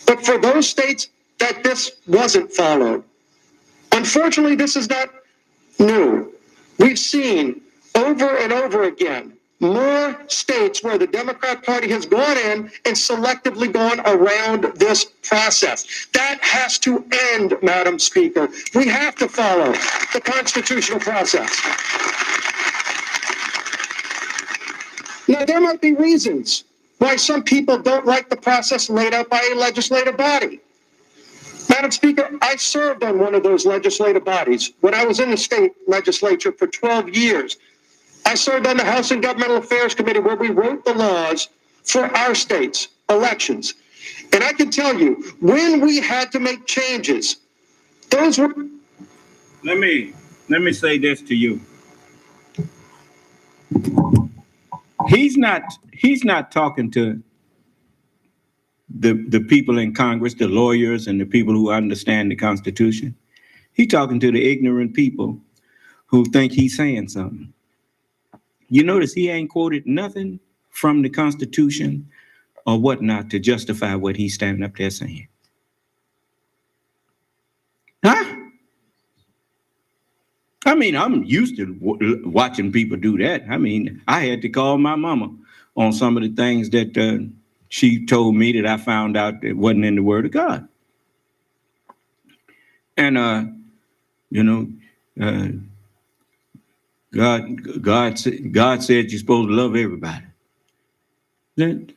But for those states that this wasn't followed, unfortunately, this is not new. We've seen over and over again more states where the Democrat Party has gone in and selectively gone around this process. That has to end, Madam Speaker. We have to follow the constitutional process. Now, there might be reasons why some people don't like the process laid out by a legislative body. Madam Speaker, I served on one of those legislative bodies when I was in the state legislature for 12 years. I served on the House and Governmental Affairs Committee where we wrote the laws for our state's elections. And I can tell you, when we had to make changes, those were... Let me say this to you. He's not talking to the people in Congress, the lawyers and the people who understand the Constitution. He's talking to the ignorant people who think he's saying something. You notice he ain't quoted nothing from the Constitution or whatnot to justify what he's standing up there saying. Huh? I mean, I'm used to watching people do that. I mean, I had to call my mama on some of the things that she told me that I found out that wasn't in the Word of God. And, God said you're supposed to love everybody. Then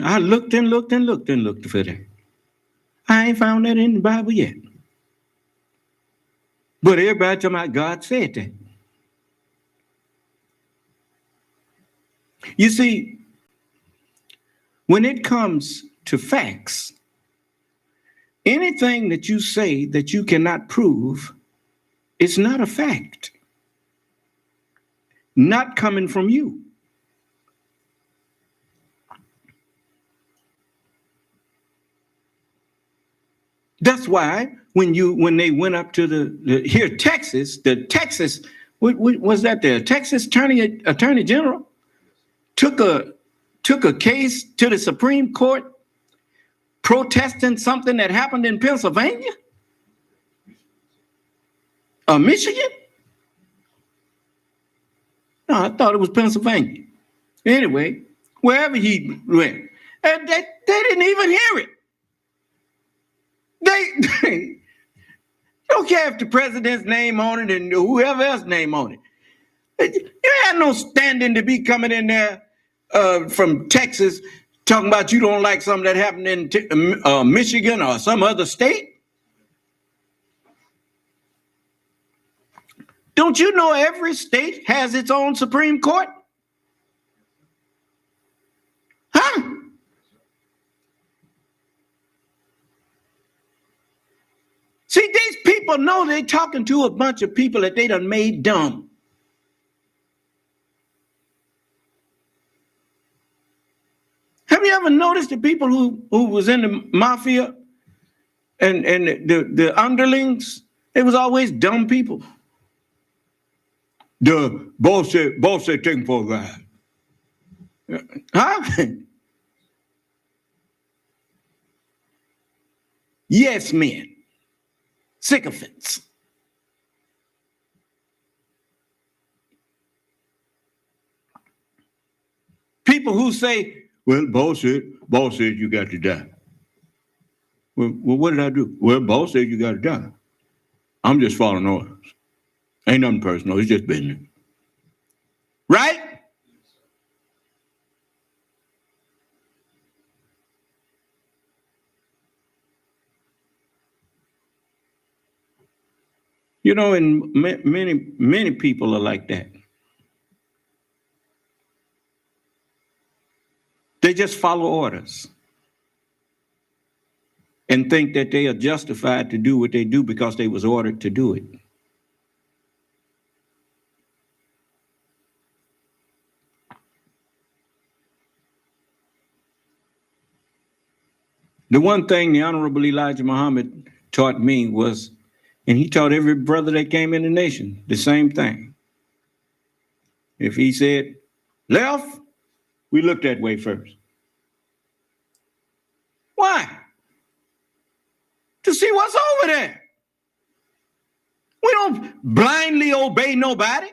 I looked and looked and looked and looked for that. I ain't found that in the Bible yet. But everybody talking about God said that. You see, when it comes to facts, anything that you say that you cannot prove, it's not a fact. Not coming from you. That's why when they went up to the Texas, what was that? The Texas Attorney General took a case to the Supreme Court protesting something that happened in Pennsylvania or Michigan. No, I thought it was Pennsylvania. Anyway, wherever he went, they didn't even hear it. They don't care if the president's name on it and whoever else's name on it. You had no standing to be coming in there from Texas Talking about you don't like something that happened in Michigan or some other state? Don't you know every state has its own Supreme Court? Huh? See, these people know they're talking to a bunch of people that they done made dumb. Have you ever noticed the people who was in the mafia and the underlings? They was always dumb people. The boss said take him for a ride. Huh? Yes, men. Sycophants. People who say, well, boss said you got to die. Well, what did I do? Well, boss said you got to die. I'm just following orders. Ain't nothing personal. It's just business. Right? You know, and many people are like that. They just follow orders and think that they are justified to do what they do because they was ordered to do it. The one thing the Honorable Elijah Muhammad taught me was, and he taught every brother that came in the nation, the same thing. If he said left, we look that way first. Why? To see what's over there. We don't blindly obey nobody.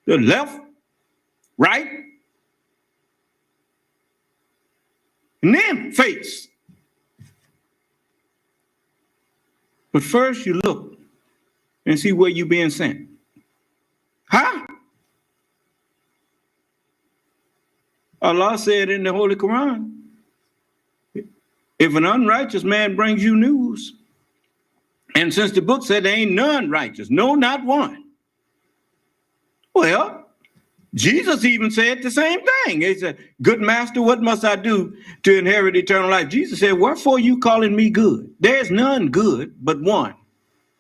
The left, right, and then face. But first you look and see where you're being sent. Huh? Allah said in the Holy Quran, if an unrighteous man brings you news, and since the book said there ain't none righteous, no, not one. Well, Jesus even said the same thing. He said, good master, what must I do to inherit eternal life? Jesus said, wherefore you calling me good? There's none good but one,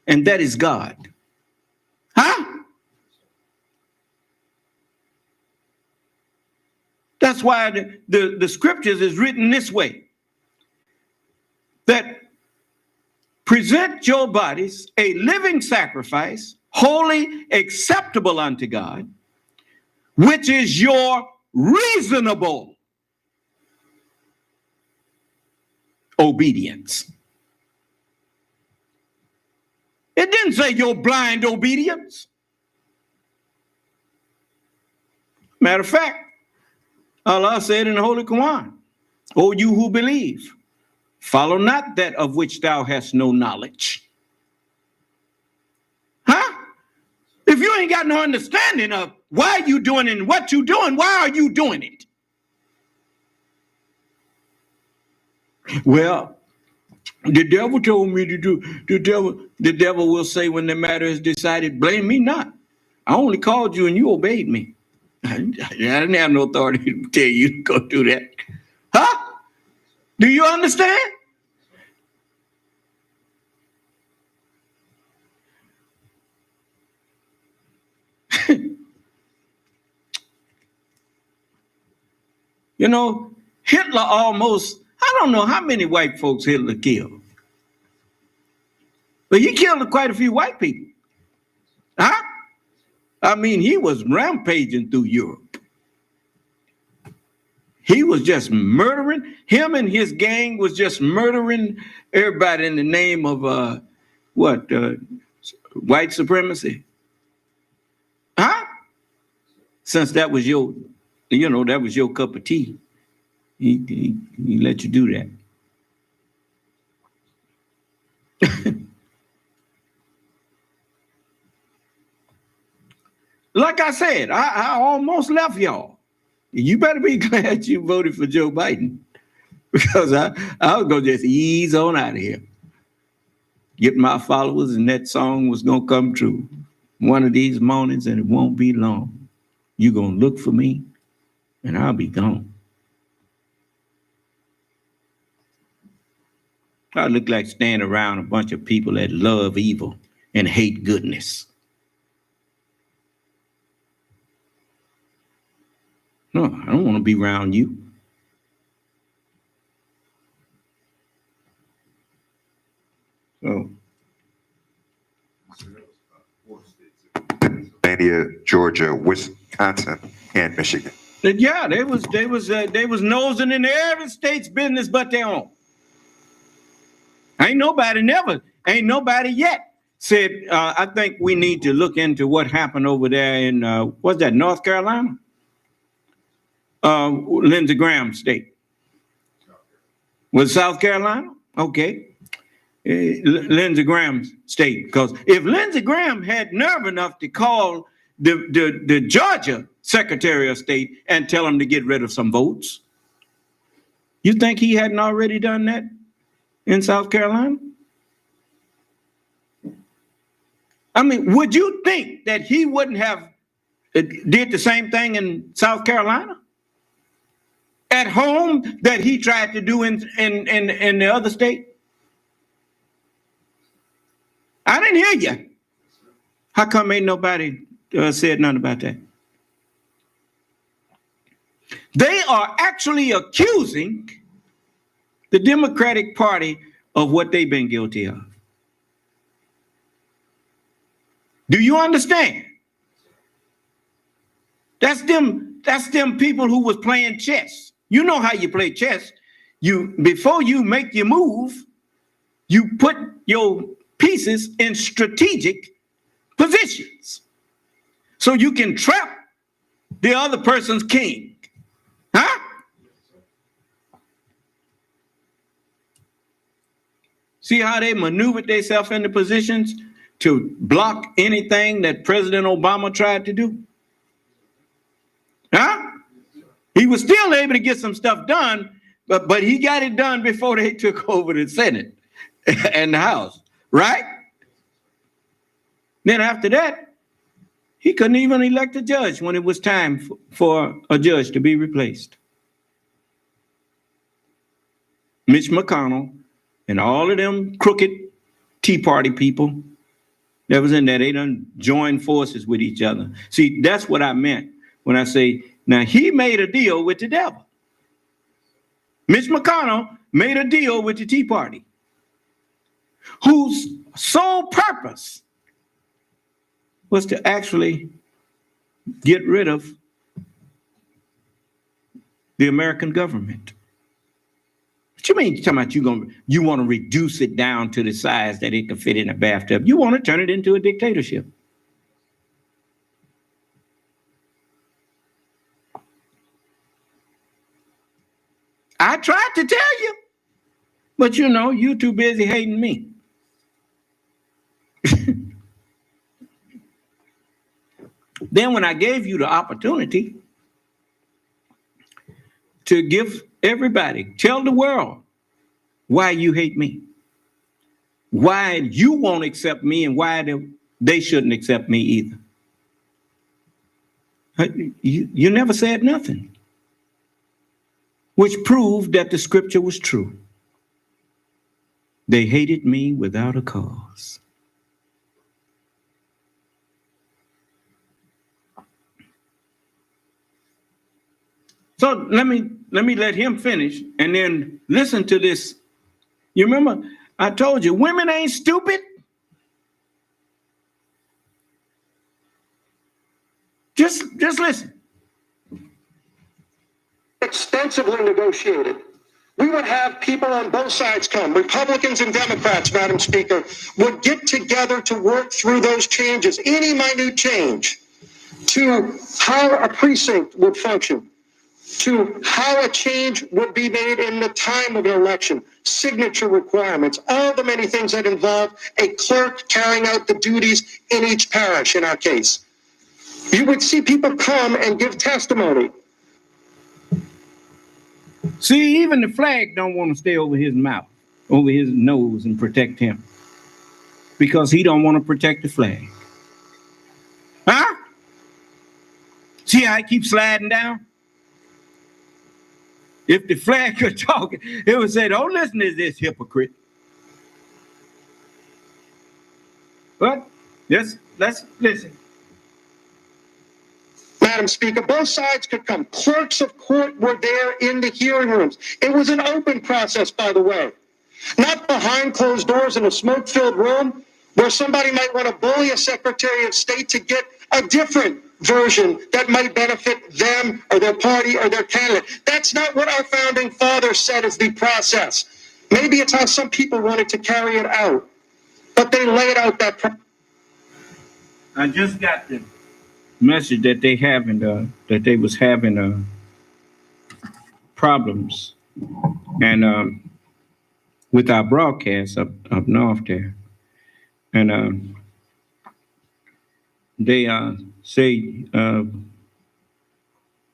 and that is God. Huh? That's why the scriptures is written this way, that present your bodies a living sacrifice, holy, acceptable unto God, which is your reasonable obedience. It didn't say your blind obedience. Matter of fact, Allah said in the Holy Quran, O you who believe, follow not that of which thou hast no knowledge. Huh? If you ain't got no understanding of why you doing it and what you doing, why are you doing it? Well, the devil told me to do. The devil will say when the matter is decided, blame me not. I only called you and you obeyed me. I didn't have no authority to tell you to go do that. Huh? Do you understand? You know, Hitler almost, I don't know how many white folks Hitler killed. But he killed quite a few white people. Huh? I mean, he was rampaging through Europe. He was just murdering. Him and his gang was just murdering everybody in the name of white supremacy. Huh? Since that was your, that was your cup of tea. He let you do that. like I said, I almost left y'all. You better be glad you voted for Joe Biden, because I was going to just ease on out of here. Get my followers, and that song was going to come true. One of these mornings, and it won't be long. You're going to look for me, and I'll be gone. I look like standing around a bunch of people that love evil and hate goodness. No, I don't want to be around you. So, Pennsylvania, Georgia, Wisconsin, and Michigan. Yeah, they was nosing in every state's business but their own. Ain't nobody yet said, I think we need to look into what happened over there in, what's that, North Carolina? Lindsey Graham state. Was South Carolina? Okay. Lindsey Graham's state. Because if Lindsey Graham had nerve enough to call the Georgia Secretary of State and tell him to get rid of some votes, you think he hadn't already done that in South Carolina? I mean, would you think that he wouldn't have did the same thing in South Carolina? At home that he tried to do in the other state? I didn't hear you. How come ain't nobody said nothing about that? They are actually accusing the Democratic Party of what they've been guilty of. Do you understand? That's them people who was playing chess. You know how you play chess. Before you make your move, you put your pieces in strategic positions so you can trap the other person's king. Huh? See how they maneuvered themselves into positions to block anything that President Obama tried to do? Huh? He was still able to get some stuff done, but he got it done before they took over the Senate and the House, right? Then after that, he couldn't even elect a judge when it was time for a judge to be replaced. Mitch McConnell and all of them crooked Tea Party people that was in there, they done joined forces with each other. See, that's what I meant when I say, now he made a deal with the devil. Mitch McConnell made a deal with the Tea Party, whose sole purpose was to actually get rid of the American government. What you mean you're talking about you want to reduce it down to the size that it can fit in a bathtub? You want to turn it into a dictatorship. I tried to tell you, but you too busy hating me. Then when I gave you the opportunity to give everybody, tell the world why you hate me, why you won't accept me, and why they shouldn't accept me either. You never said nothing, which proved that the scripture was true. They hated me without a cause. So let me let him finish and then listen to this. You remember I told you women ain't stupid. Just listen. Extensively negotiated. We would have people on both sides come, Republicans and Democrats, Madam Speaker, would get together to work through those changes, any minute change, to how a precinct would function, to how a change would be made in the time of an election, signature requirements, all the many things that involve a clerk carrying out the duties in each parish, in our case. You would see people come and give testimony. See, even the flag don't want to stay over his mouth, over his nose and protect him. Because he don't want to protect the flag. Huh? See how I keep sliding down? If the flag could talk, it would say, don't listen to this hypocrite. But let's listen. Madam Speaker, both sides could come. Clerks of court were there in the hearing rooms. It was an open process, by the way. Not behind closed doors in a smoke-filled room where somebody might want to bully a Secretary of State to get a different version that might benefit them or their party or their candidate. That's not what our founding fathers said is the process. Maybe it's how some people wanted to carry it out, but they laid out that process. I just got the message that they was having problems and with our broadcast up north there, and they say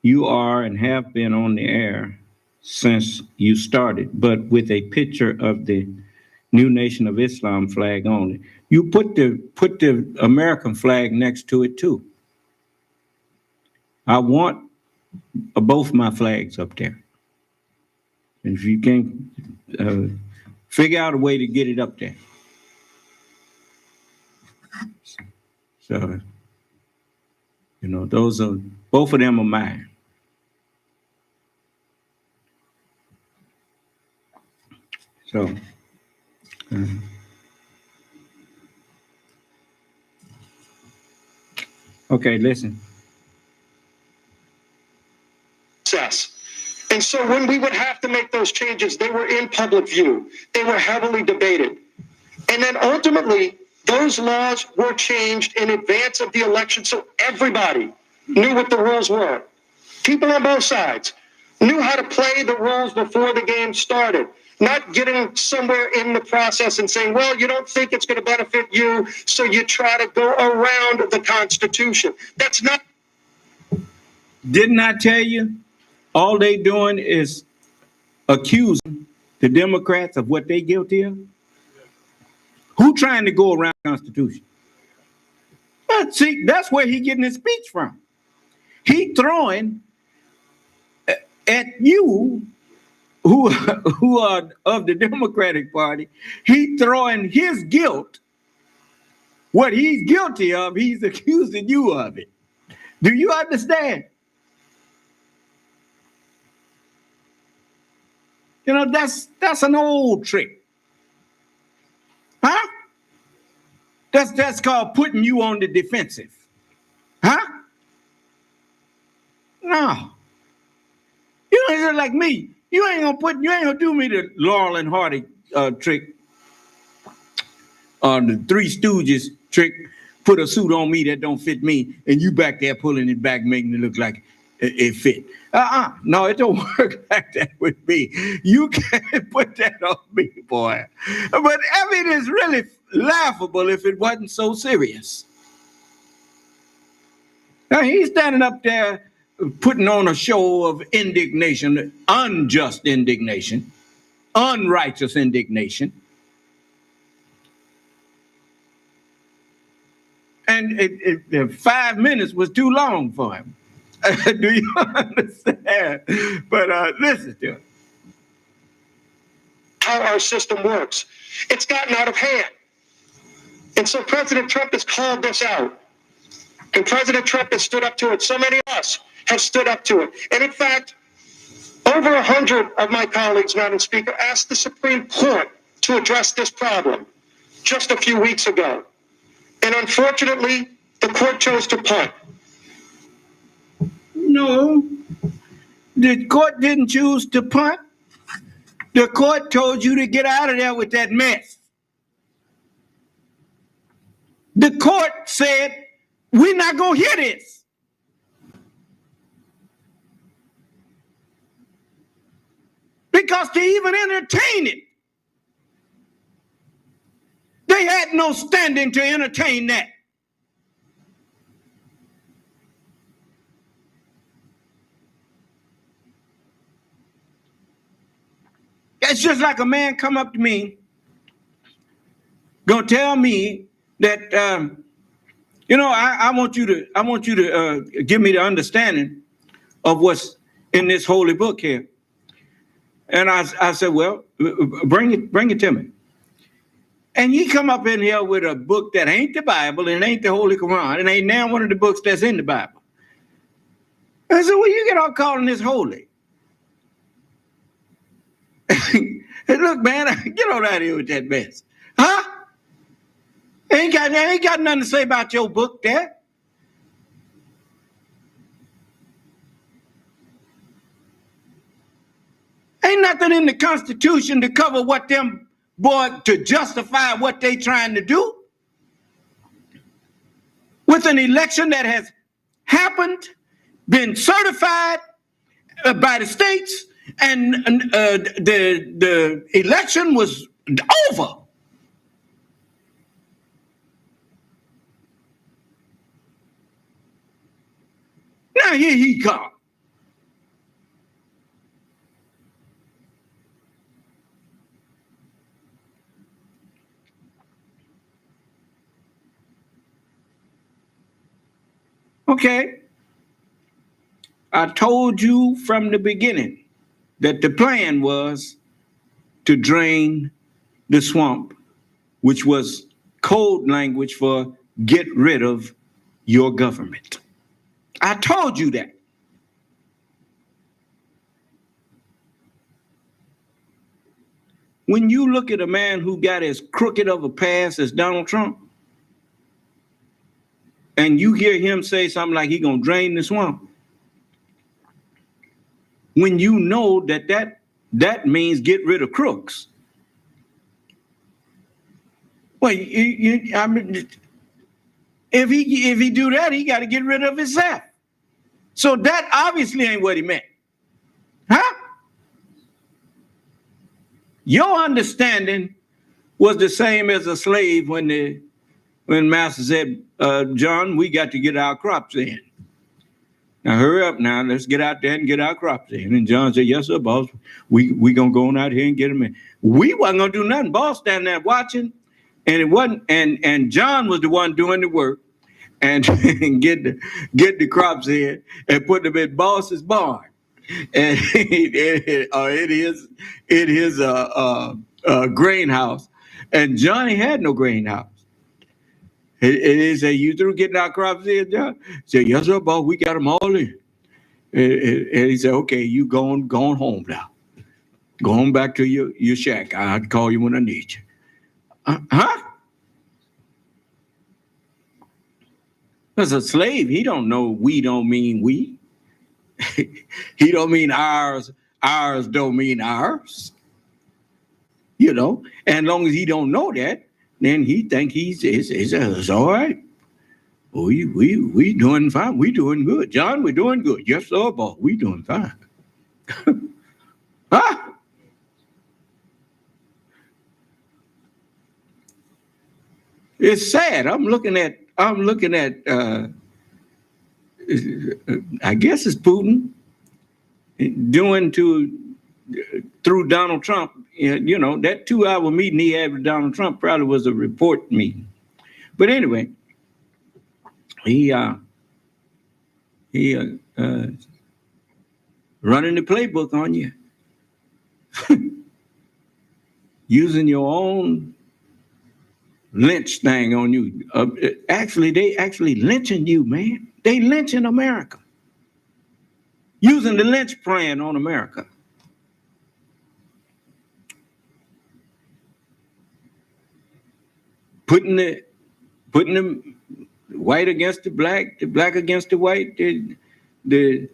you are and have been on the air since you started, but with a picture of the New Nation of Islam flag on it. You put the American flag next to it too. I want both my flags up there. And if you can figure out a way to get it up there. So, you know, both of them are mine. So, okay, listen. And so when we would have to make those changes, they were in public view. They were heavily debated. And then ultimately, those laws were changed in advance of the election so everybody knew what the rules were. People on both sides knew how to play the rules before the game started, not getting somewhere in the process and saying, well, you don't think it's going to benefit you, so you try to go around the Constitution. That's not. Didn't I tell you? All they doing is accusing the Democrats of what they guilty of. Who trying to go around the Constitution? See, that's where he getting his speech from. He throwing at you who are of the Democratic Party. He throwing his guilt, what he's guilty of, he's accusing you of it. Do you understand? You know, that's an old trick. Huh? That's called putting you on the defensive. Huh? No. You know, you're like me. You ain't gonna do me the Laurel and Hardy trick. The Three Stooges trick. Put a suit on me that don't fit me, and you back there pulling it back, making it look like it fit. No, it don't work like that with me. You can't put that on me, boy. But I mean, it's really laughable if it wasn't so serious. Now, he's standing up there putting on a show of indignation, unjust indignation, unrighteous indignation. And 5 minutes was too long for him. Do you understand? But listen to it. How our system works. It's gotten out of hand. And so President Trump has called this out. And President Trump has stood up to it. So many of us have stood up to it. And in fact, over 100 of my colleagues, Madam Speaker, asked the Supreme Court to address this problem just a few weeks ago. And unfortunately, the court chose to punt. No, the court didn't choose to punt. The court told you to get out of there with that mess. The court said, we're not going to hear this. Because to even entertain it, they had no standing to entertain that. It's just like a man come up to me, gonna tell me that I want you to give me the understanding of what's in this holy book here. And I said, well, bring it to me. And he come up in here with a book that ain't the Bible and ain't the Holy Quran and ain't now one of the books that's in the Bible. I said, well, you get all calling this holy. Hey, look, man, get on out of here with that mess. Huh? Ain't got nothing to say about your book there. Ain't nothing in the Constitution to cover what them boy to justify what they trying to do. With an election that has happened, been certified by the states, and the election was over. Now here he comes. Okay. I told you from the beginning that the plan was to drain the swamp, which was code language for get rid of your government. I told you that. When you look at a man who got as crooked of a past as Donald Trump, and you hear him say something like he gonna drain the swamp, when you know that means get rid of crooks. Well, I mean, if he do that, he got to get rid of himself. So that obviously ain't what he meant, huh? Your understanding was the same as a slave when master said, John, we got to get our crops in. Now hurry up now, let's get out there and get our crops in. And John said, yes, sir, boss. We gonna go on out here and get them in. We wasn't gonna do nothing. Boss standing there watching, and it wasn't, and John was the one doing the work and get the crops in and put them in boss's barn. And in his grain house. And Johnny had no grain house. And he said, you through getting our crops in, John? He said, yes, sir, boss, we got them all in. And he said, okay, you going home now. Go on back to your shack. I'll call you when I need you. Huh? As a slave, he don't know we don't mean we. He don't mean ours. Ours don't mean ours. You know, and as long as he don't know that, then he think it's all right. We doing fine. We doing good. John, we doing good. Yes, sir, boss. We doing fine. Huh? It's sad. I'm looking at I guess it's Putin doing through Donald Trump. You know, that 2-hour meeting he had with Donald Trump probably was a report meeting. But anyway, he running the playbook on you. Using your own lynch thing on you. They actually lynching you, man. They lynching America. Using the lynch plan on America. Putting the white against the black against the white, the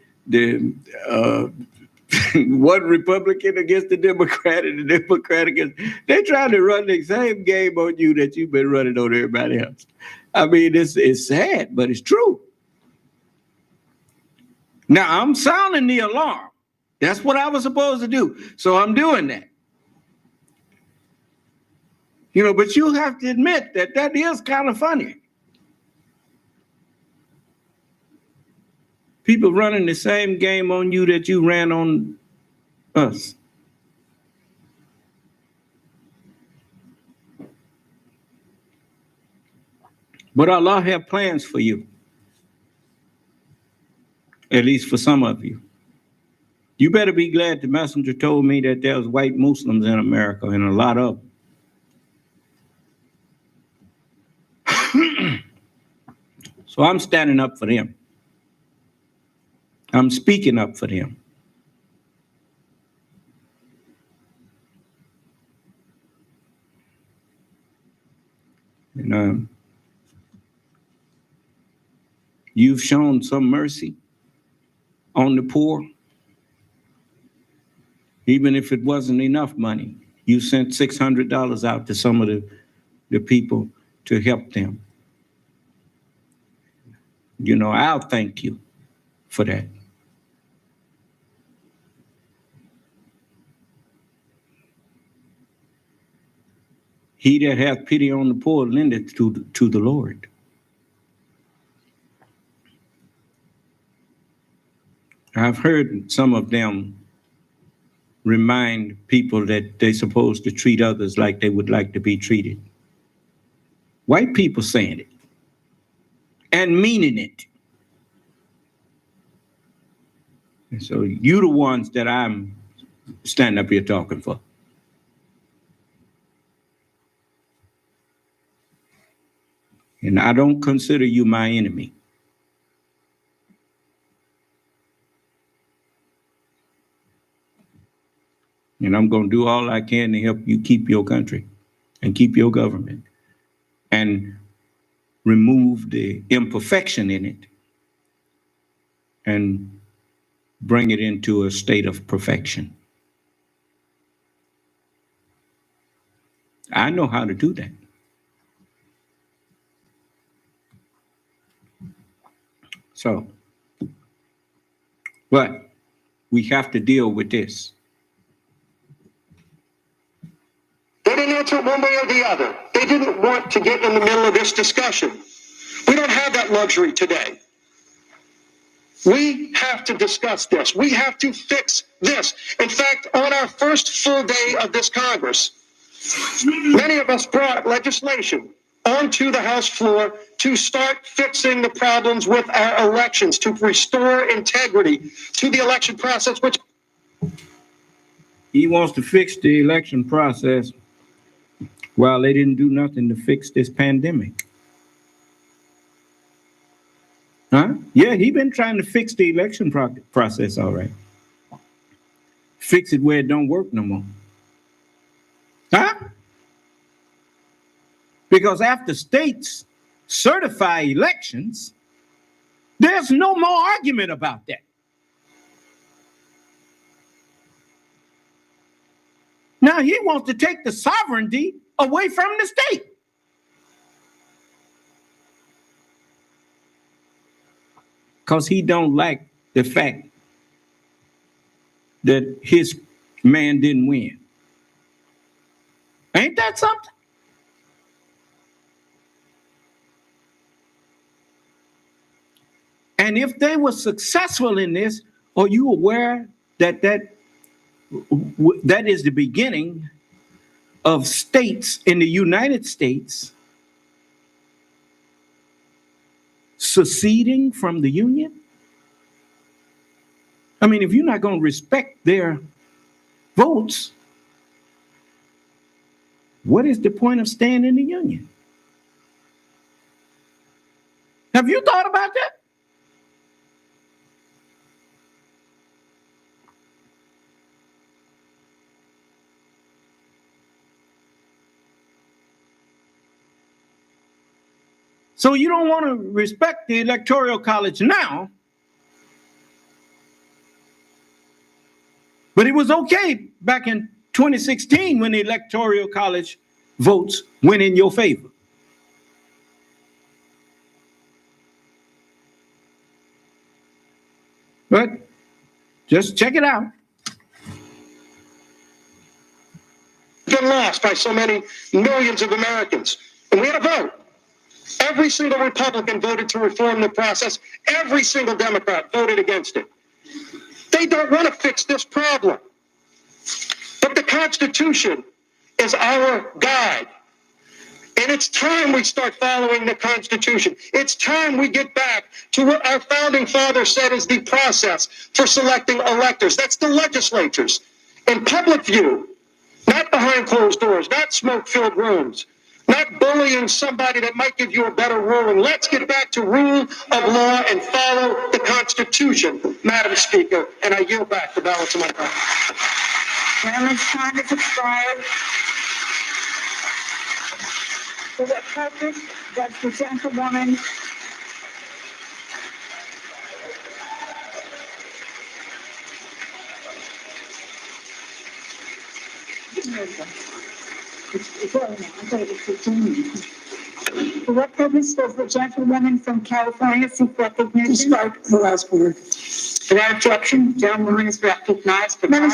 one Republican against the Democrat and the Democrat against. They're trying to run the same game on you that you've been running on everybody else. I mean, it's sad, but it's true. Now I'm sounding the alarm. That's what I was supposed to do. So I'm doing that. You know, but you have to admit that is kind of funny. People running the same game on you that you ran on us. But Allah have plans for you. At least for some of you. You better be glad the messenger told me that there's white Muslims in America, and a lot of them. So I'm standing up for them. I'm speaking up for them. And you've shown some mercy on the poor. Even if it wasn't enough money, you sent $600 out to some of the people to help them. You know, I'll thank you for that. He that hath pity on the poor lendeth to the Lord. I've heard some of them remind people that they're supposed to treat others like they would like to be treated. White people saying it and meaning it. And so you the ones that I'm standing up here talking for. And I don't consider you my enemy. And I'm going to do all I can to help you keep your country and keep your government and remove the imperfection in it and bring it into a state of perfection. I know how to do that. So, but we have to deal with this. They didn't answer one way or the other. They didn't want to get in the middle of this discussion. We don't have that luxury today. We have to discuss this. We have to fix this. In fact, on our first full day of this Congress, many of us brought legislation onto the House floor to start fixing the problems with our elections, to restore integrity to the election process, which he wants to fix the election process while they didn't do nothing to fix this pandemic. Huh? Yeah, he been trying to fix the election process, all right. Fix it where it don't work no more. Huh? Because after states certify elections, there's no more argument about that. Now he wants to take the sovereignty away from the state. Because he don't like the fact that his man didn't win. Ain't that something? And if they were successful in this, are you aware that that is the beginning of states in the United States seceding from the Union? I mean, if you're not going to respect their votes, what is the point of staying in the Union? Have you thought about that? So you don't want to respect the Electoral College now, but it was okay back in 2016 when the Electoral College votes went in your favor. But just check it out. been lost by so many millions of Americans. And we had a vote. Every single Republican voted to reform the process. Every single Democrat voted against it. They don't want to fix this problem. But the Constitution is our guide. And it's time we start following the Constitution. It's time we get back to what our founding fathers said is the process for selecting electors. That's the legislatures. In public view, not behind closed doors, not smoke-filled rooms, not bullying somebody that might give you a better ruling. Let's get back to rule of law and follow the Constitution, Madam Speaker. And I yield back the balance of my time. Gentleman's time has expired. For what purpose does the gentlewoman For what purpose does the gentlewoman from California seek recognition? Strike the last word. Without objection, the gentlewoman is recognized. Madam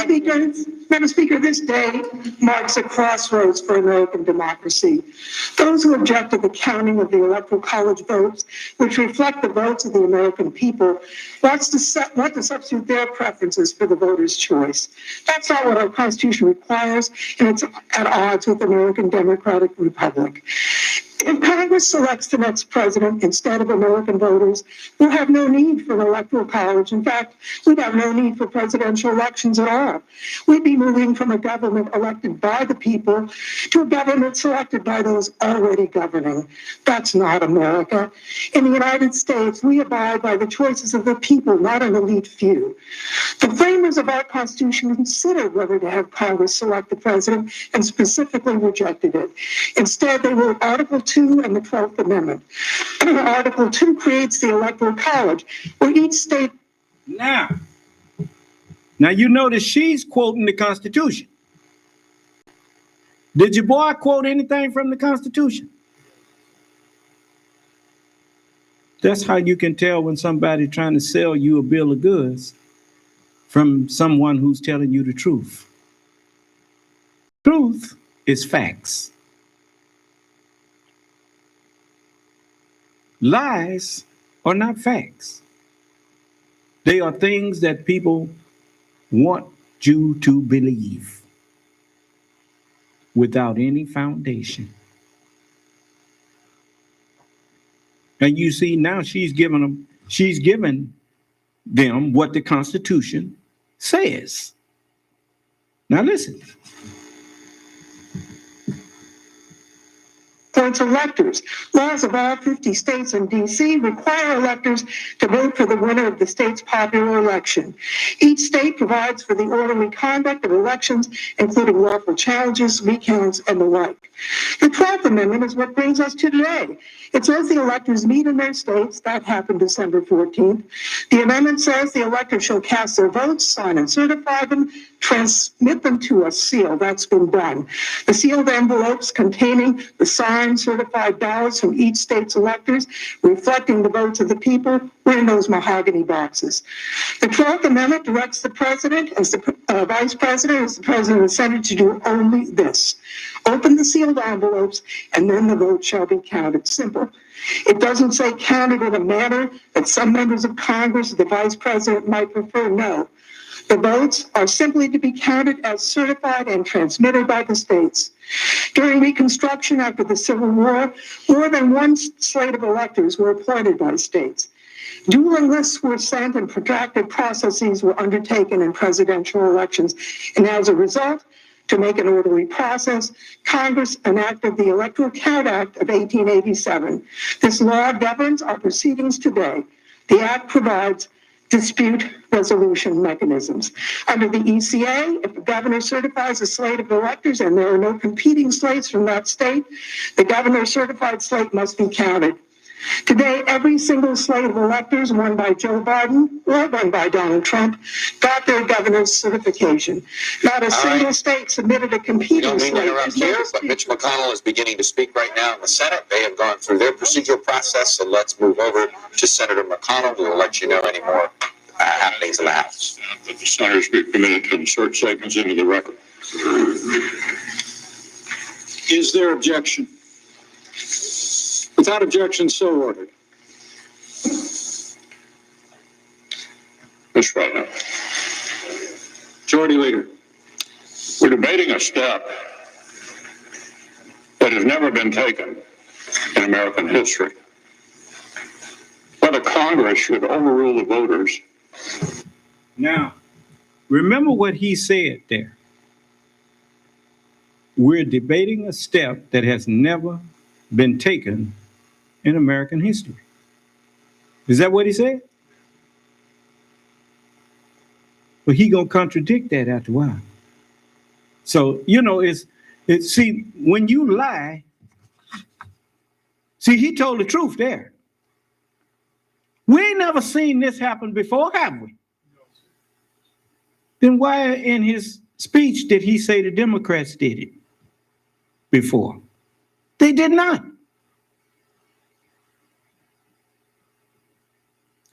Speaker, this day marks a crossroads for American democracy. Those who object to the counting of the Electoral College votes, which reflect the votes of the American people, want to substitute their preferences for the voters' choice. That's not what our Constitution requires, and it's at odds with the American Democratic Republic. If Congress selects the next president instead of American voters, we'll have no need for an electoral college. In fact, we'd have no need for presidential elections at all. We'd be moving from a government elected by the people to a government selected by those already governing. That's not America. In the United States, we abide by the choices of the people, not an elite few. The framers of our Constitution considered whether to have Congress select the president and specifically rejected it. Instead, they wrote Article 2 and the 12th Amendment. Article 2 creates the Electoral College, where each state... Now you notice she's quoting the Constitution. Did your boy quote anything from the Constitution? That's how you can tell when somebody's trying to sell you a bill of goods from someone who's telling you the truth. Truth is facts. Lies are not facts. They are things that people want you to believe without any foundation. And you see now she's given them what the Constitution says. Now listen. Appoints electors. Laws of all 50 states and D.C. require electors to vote for the winner of the state's popular election. Each state provides for the orderly conduct of elections, including lawful challenges, recounts, and the like. The 12th Amendment is what brings us to today. It says the electors meet in their states. That happened December 14th. The amendment says the electors shall cast their votes, sign and certify them, transmit them to a seal. That's been done. The sealed envelopes containing the signed certified ballots from each state's electors, reflecting the votes of the people, were in those mahogany boxes. The 12th Amendment directs the president as the vice president as the president of the Senate to do only this: open the sealed envelopes, and then the vote shall be counted. Simple. It doesn't say counted in a manner that some members of Congress or the vice president might prefer. No. The votes are simply to be counted as certified and transmitted by the states. During Reconstruction after the Civil War, more than one slate of electors were appointed by states. Dueling lists were sent and protracted processes were undertaken in presidential elections. And as a result, to make an orderly process, Congress enacted the Electoral Count Act of 1887. This law governs our proceedings today. The act provides dispute resolution mechanisms. Under the ECA, if the governor certifies a slate of electors and there are no competing slates from that state, the governor's certified slate must be counted. Today, every single slate of electors, won by Joe Biden or won by Donald Trump, got their governor's certification. Not a single state submitted a competing slate. We don't mean to interrupt here, but Mitch McConnell is beginning to speak right now in the Senate. They have gone through their procedural process, so let's move over to Senator McConnell, who will let you know any more happenings in the House. That the senators be permitted to insert statements into the record. Is there objection? Without objection, so ordered. Mr. President. Majority Leader. We're debating a step that has never been taken in American history. Whether Congress should overrule the voters. Now, remember what he said there. We're debating a step that has never been taken in American history. Is that what he said? But he gonna contradict that after a while. So, you know, see, when you lie, see, he told the truth there. We ain't never seen this happen before, have we? Then why in his speech did he say the Democrats did it before? They did not.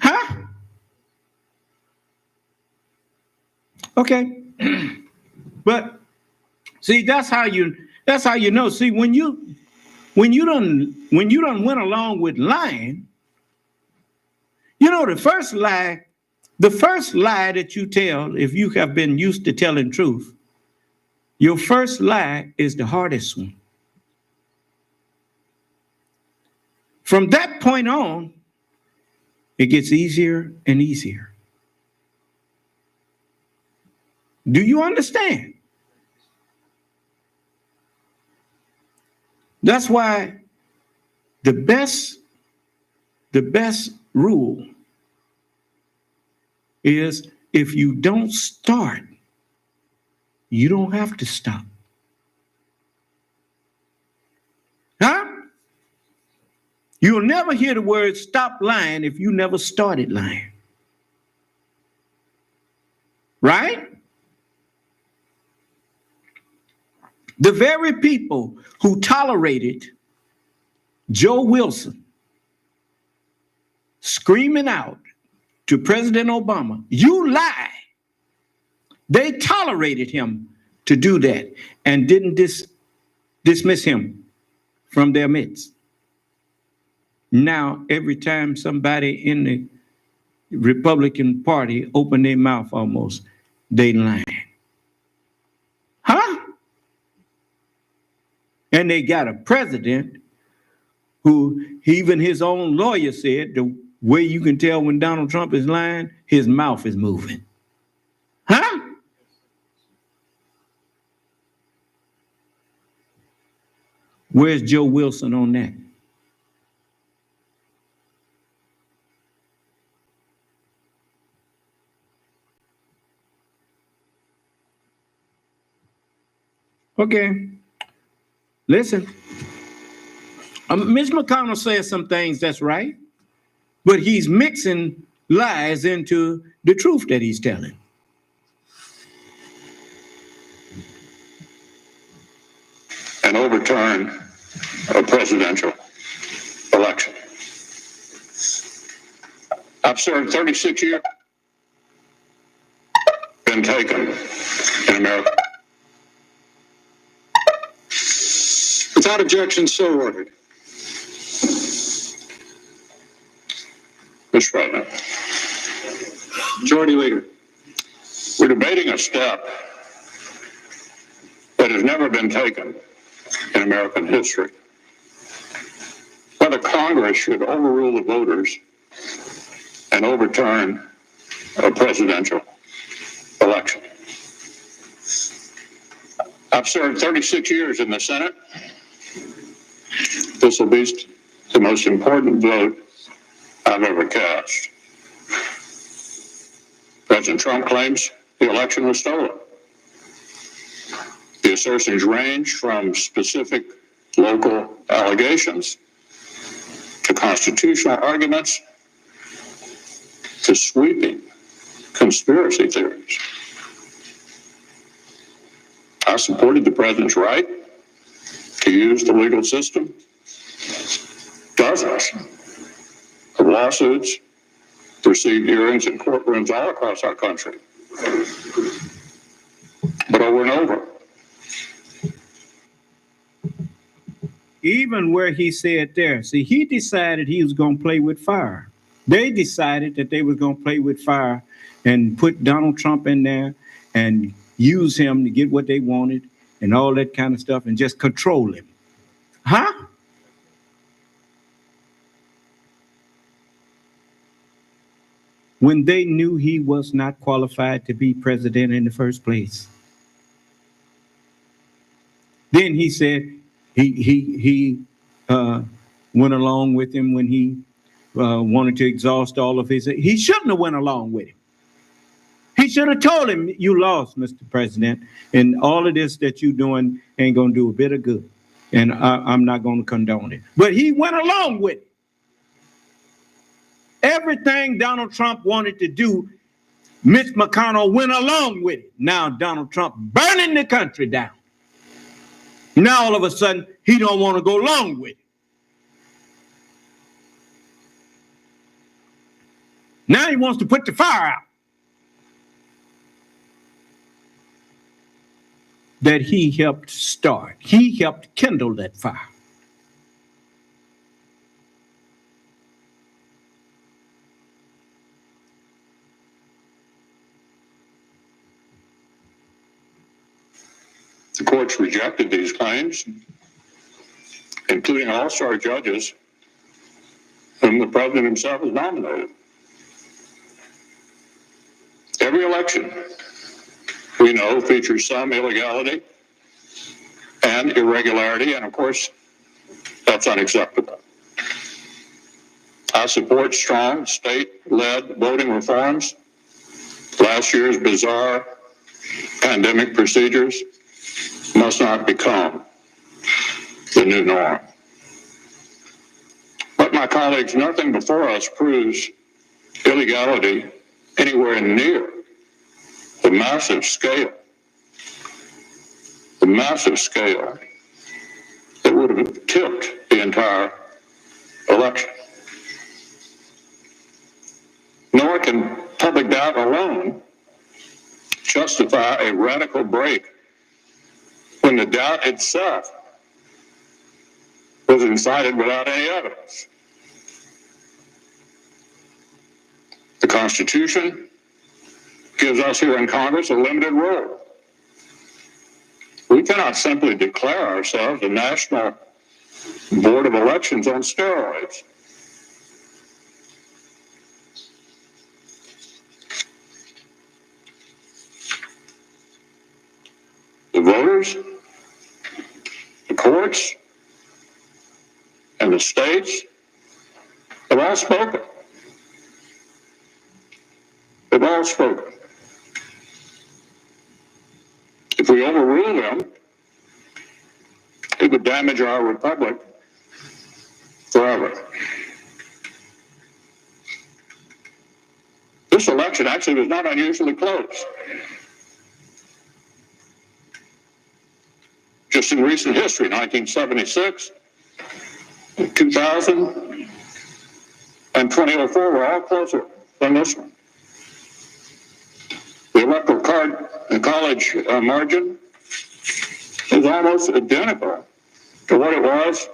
Huh? Okay. But see, that's how you know. See, when you done went along with lying, you know, the first lie that you tell, if you have been used to telling truth, your first lie is the hardest one. From that point on, it gets easier and easier. Do you understand? That's why the best rule is if you don't start, you don't have to stop. Huh? You'll never hear the word stop lying if you never started lying. Right? The very people who tolerated Joe Wilson screaming out to President Obama, "You lie," they tolerated him to do that and didn't dismiss him from their midst. Now, every time somebody in the Republican Party open their mouth almost, they lying. Huh? And they got a president who even his own lawyer said the way you can tell when Donald Trump is lying, his mouth is moving. Huh? Where's Joe Wilson on that? Okay. Listen, Mitch McConnell says some things that's right, but he's mixing lies into the truth that he's telling. And overturn a presidential election. I've served 36 years, been taken in America. Without objection, so ordered. Mr. President. Majority Leader. We're debating a step that has never been taken in American history. Whether Congress should overrule the voters and overturn a presidential election. I've served 36 years in the Senate. This will be the most important vote I've ever cast. President Trump claims the election was stolen. The assertions range from specific local allegations to constitutional arguments to sweeping conspiracy theories. I supported the president's right to use the legal system. Dozens of lawsuits received hearings in courtrooms all across our country. But over and over. Even where he said there, see, he decided he was going to play with fire. They decided that they were going to play with fire and put Donald Trump in there and use him to get what they wanted and all that kind of stuff and just control him. Huh? When they knew he was not qualified to be president in the first place. Then he said he went along with him when he wanted to exhaust all of his. He shouldn't have went along with him. He should have told him, "You lost, Mr. President, and all of this that you're doing ain't gonna do a bit of good, and I'm not gonna condone it." But he went along with it. Everything Donald Trump wanted to do, Mitch McConnell went along with it. Now Donald Trump burning the country down. Now all of a sudden he don't want to go along with it. Now he wants to put the fire out that he helped start. He helped kindle that fire. The courts rejected these claims, including all-star judges whom the president himself has nominated. Every election, we know, features some illegality and irregularity, and of course, that's unacceptable. I support strong state-led voting reforms. Last year's bizarre pandemic procedures must not become the new norm. But my colleagues, nothing before us proves illegality anywhere near the massive scale that would have tipped the entire election. Nor can public doubt alone justify a radical break when the doubt itself was incited without any evidence. The Constitution gives us here in Congress a limited role. We cannot simply declare ourselves a national board of elections on steroids. The voters, the courts, and the states have all spoken. They've all spoken. If we overrule them, it would damage our republic forever. This election actually was not unusually close. Just in recent history, 1976, 2000, and 2004 were all closer than this one. The electoral college margin is almost identical to what it was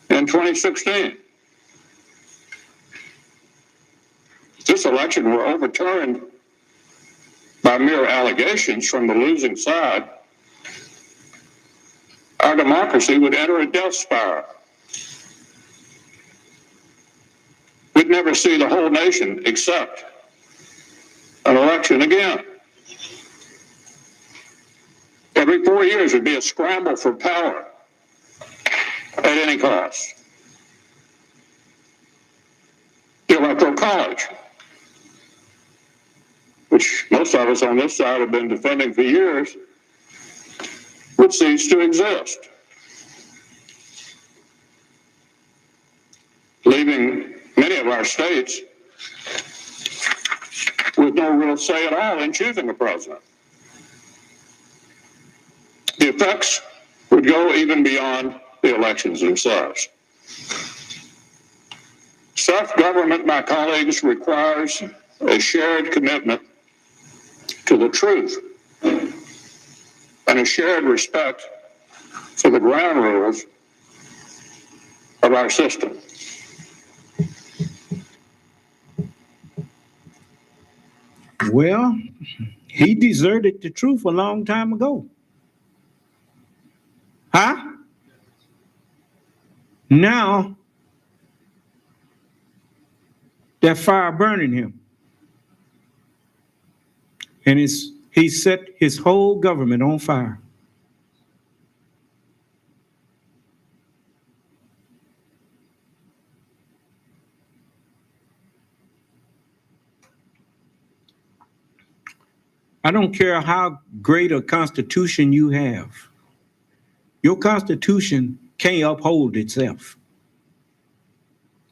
in 2016. If this election were overturned by mere allegations from the losing side, our democracy would enter a death spiral. We'd never see the whole nation accept an election again. Every 4 years would be a scramble for power at any cost. The Electoral College, which most of us on this side have been defending for years, would cease to exist, leaving many of our states with no real say at all in choosing a president. The effects would go even beyond the elections themselves. Self-government, my colleagues, requires a shared commitment to the truth and a shared respect for the ground rules of our system. Well, he deserted the truth a long time ago. Huh? Now, that fire burning him. And he set his whole government on fire. I don't care how great a constitution you have. Your constitution can't uphold itself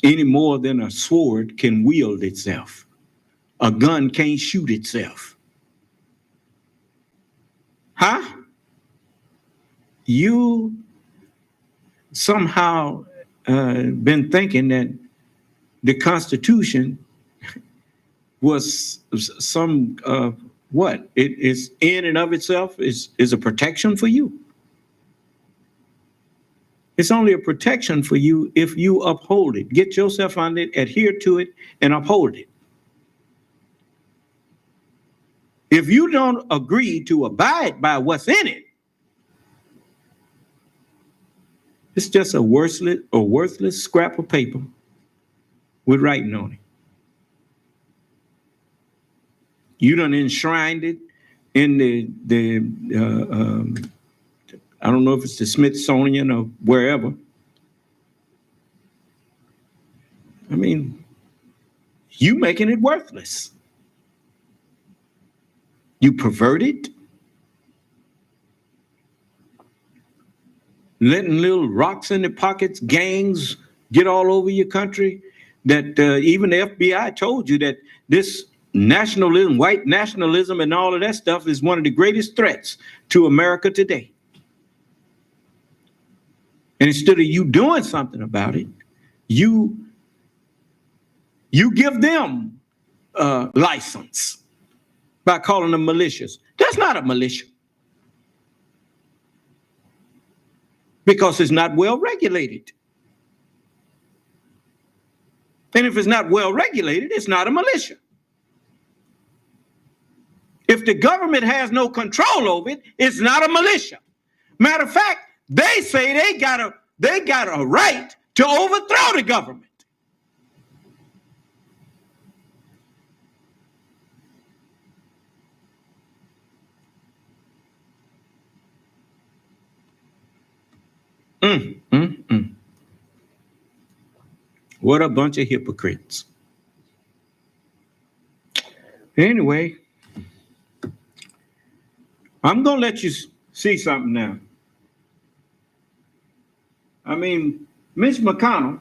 any more than a sword can wield itself. A gun can't shoot itself. Huh? You somehow been thinking that the Constitution was some what? It is in and of itself is a protection for you. It's only a protection for you if you uphold it. Get yourself on it, adhere to it, and uphold it. If you don't agree to abide by what's in it, it's just a worthless scrap of paper with writing on it. You done enshrined it in the I don't know if it's the Smithsonian or wherever. I mean, you making it worthless. You pervert it. Letting little rocks in the pockets, gangs get all over your country. That even the FBI told you that this nationalism, white nationalism and all of that stuff is one of the greatest threats to America today. And instead of you doing something about it, you give them license by calling them militias. That's not a militia. Because it's not well regulated. And if it's not well regulated, it's not a militia. If the government has no control over it, it's not a militia. Matter of fact, they say they got a right to overthrow the government. What a bunch of hypocrites. Anyway, I'm going to let you see something now. I mean, Mitch McConnell,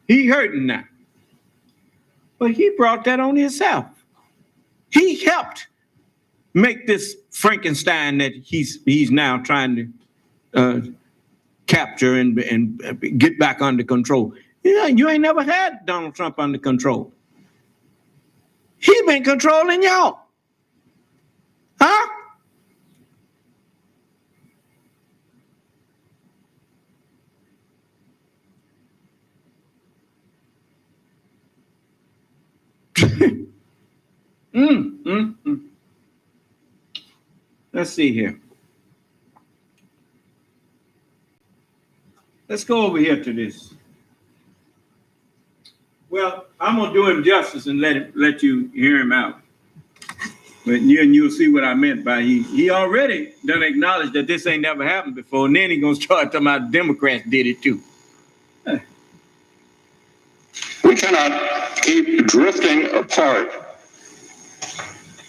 he hurting now. But he brought that on himself. He helped make this Frankenstein that he's now trying to capture and get back under control. You ain't never had Donald Trump under control. He been controlling y'all. Huh? Let's see here. Let's go over here to this. Well, I'm gonna do him justice and let you hear him out. But you'll see what I meant by he already done acknowledged that this ain't never happened before, and then he gonna start talking about Democrats did it too. We cannot keep drifting apart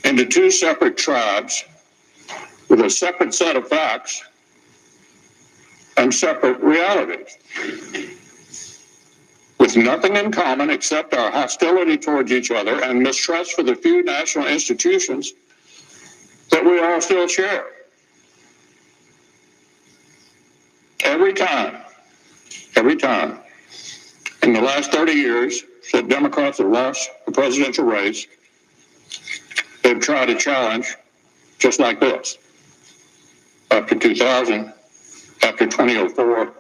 into two separate tribes with a separate set of facts and separate realities, with nothing in common except our hostility towards each other and mistrust for the few national institutions that we all still share. Every time, in the last 30 years that Democrats have lost the presidential race, they've tried a challenge just like this. After 2000, after 2004,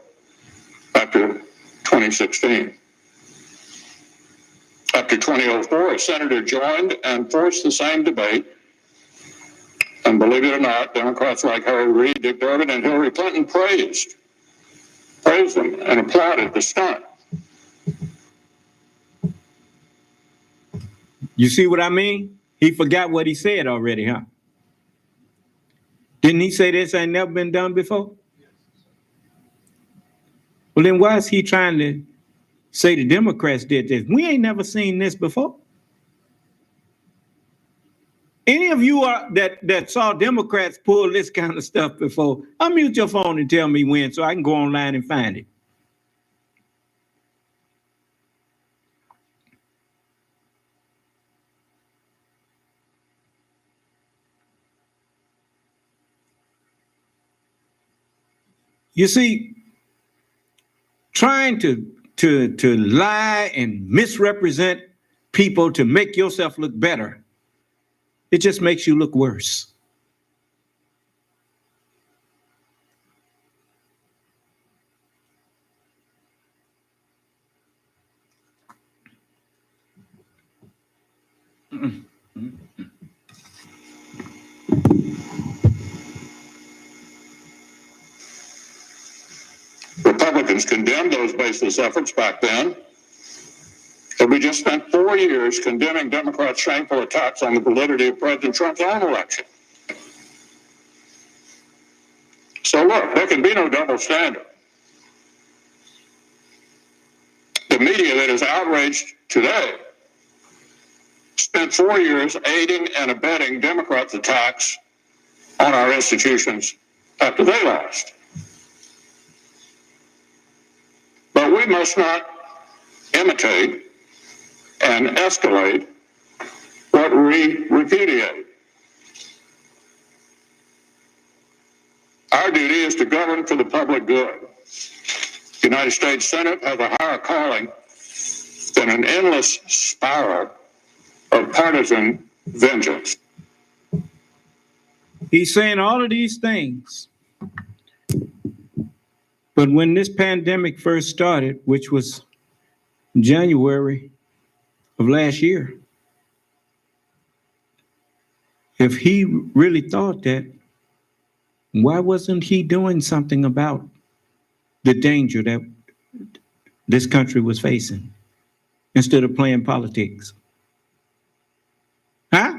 after 2016. After 2004, a senator joined and forced the same debate. And believe it or not, Democrats like Harry Reid, Dick Durbin, and Hillary Clinton praised praised them and applauded the stunt. You see what I mean? He forgot what he said already, huh? Didn't he say this ain't never been done before? Well, then why is he trying to say the Democrats did this? We ain't never seen this before. Any of you that saw Democrats pull this kind of stuff before, unmute your phone and tell me when so I can go online and find it. You see, trying to lie and misrepresent people to make yourself look better, it just makes you look worse. Republicans condemned those baseless efforts back then. And we just spent 4 years condemning Democrats' shameful attacks on the validity of President Trump's own election. So look, there can be no double standard. The media that is outraged today spent 4 years aiding and abetting Democrats' attacks on our institutions after they lost. But we must not imitate and escalate what we repudiate. Our duty is to govern for the public good. The United States Senate has a higher calling than an endless spiral of partisan vengeance. He's saying all of these things. But when this pandemic first started, which was January of last year, if he really thought that, why wasn't he doing something about the danger that this country was facing instead of playing politics? Huh?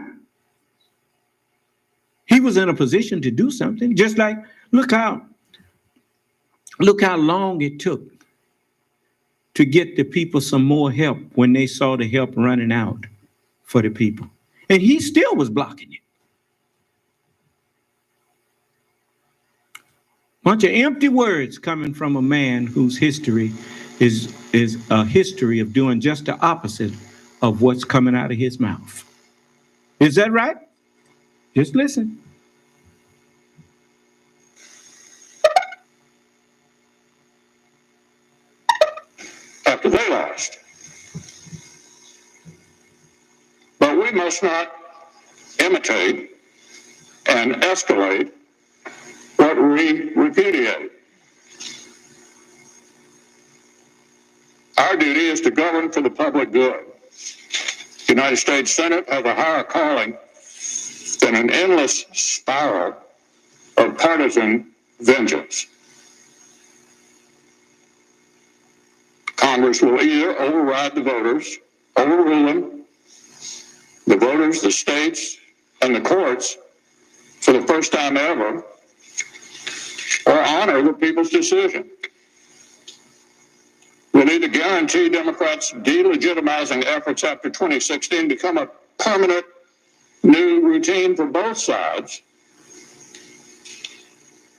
He was in a position to do something. Just like, look how long it took to get the people some more help when they saw the help running out for the people. And he still was blocking it. Bunch of empty words coming from a man whose history is a history of doing just the opposite of what's coming out of his mouth. Is that right? Just listen. After they lost. But we must not imitate and escalate what we repudiate. Our duty is to govern for the public good. The United States Senate has a higher calling than an endless spiral of partisan vengeance. Congress will either override the voters, overrule them, the voters, the states, and the courts for the first time ever, or honor the people's decision. We'll either guarantee Democrats' delegitimizing efforts after 2016 become a permanent new routine for both sides,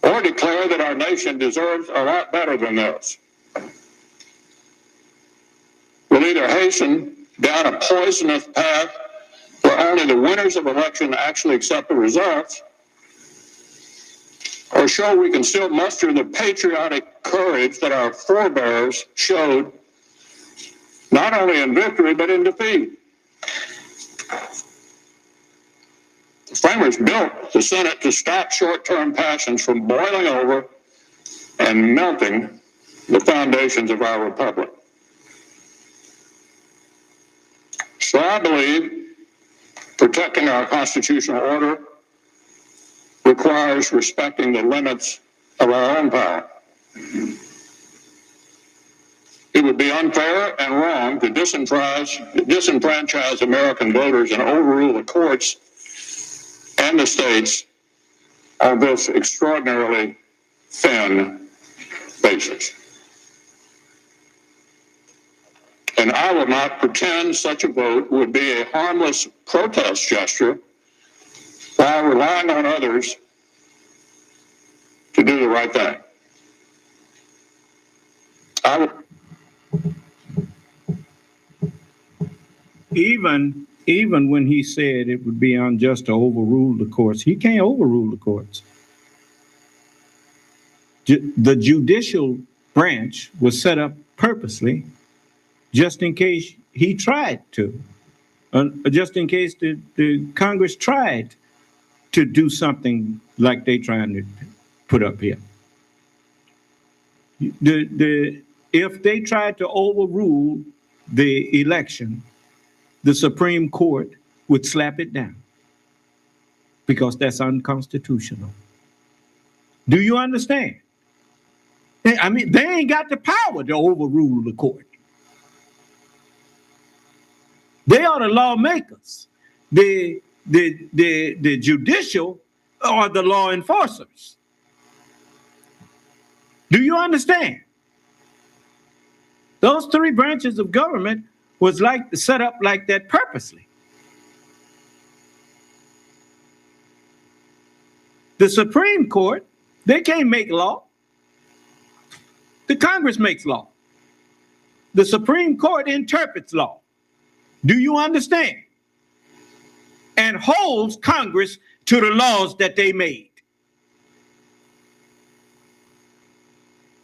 or declare that our nation deserves a lot better than this. We'll either hasten down a poisonous path where only the winners of election actually accept the results, or show we can still muster the patriotic courage that our forebears showed not only in victory but in defeat. The framers built the Senate to stop short-term passions from boiling over and melting the foundations of our republic. So I believe protecting our constitutional order requires respecting the limits of our own power. It would be unfair and wrong to disenfranchise American voters and overrule the courts and the states on this extraordinarily thin basis. And I will not pretend such a vote would be a harmless protest gesture while relying on others to do the right thing. Even when he said it would be unjust to overrule the courts, he can't overrule the courts. The judicial branch was set up purposely just in case he tried to, just in case the Congress tried to do something like they trying to put up here. If they tried to overrule the election, the Supreme Court would slap it down because that's unconstitutional. Do you understand? I mean, they ain't got the power to overrule the court. They are the lawmakers. The judicial are the law enforcers. Do you understand? Those three branches of government was set up like that purposely. The Supreme Court, they can't make law. The Congress makes law. The Supreme Court interprets law. Do you understand? And holds Congress to the laws that they made.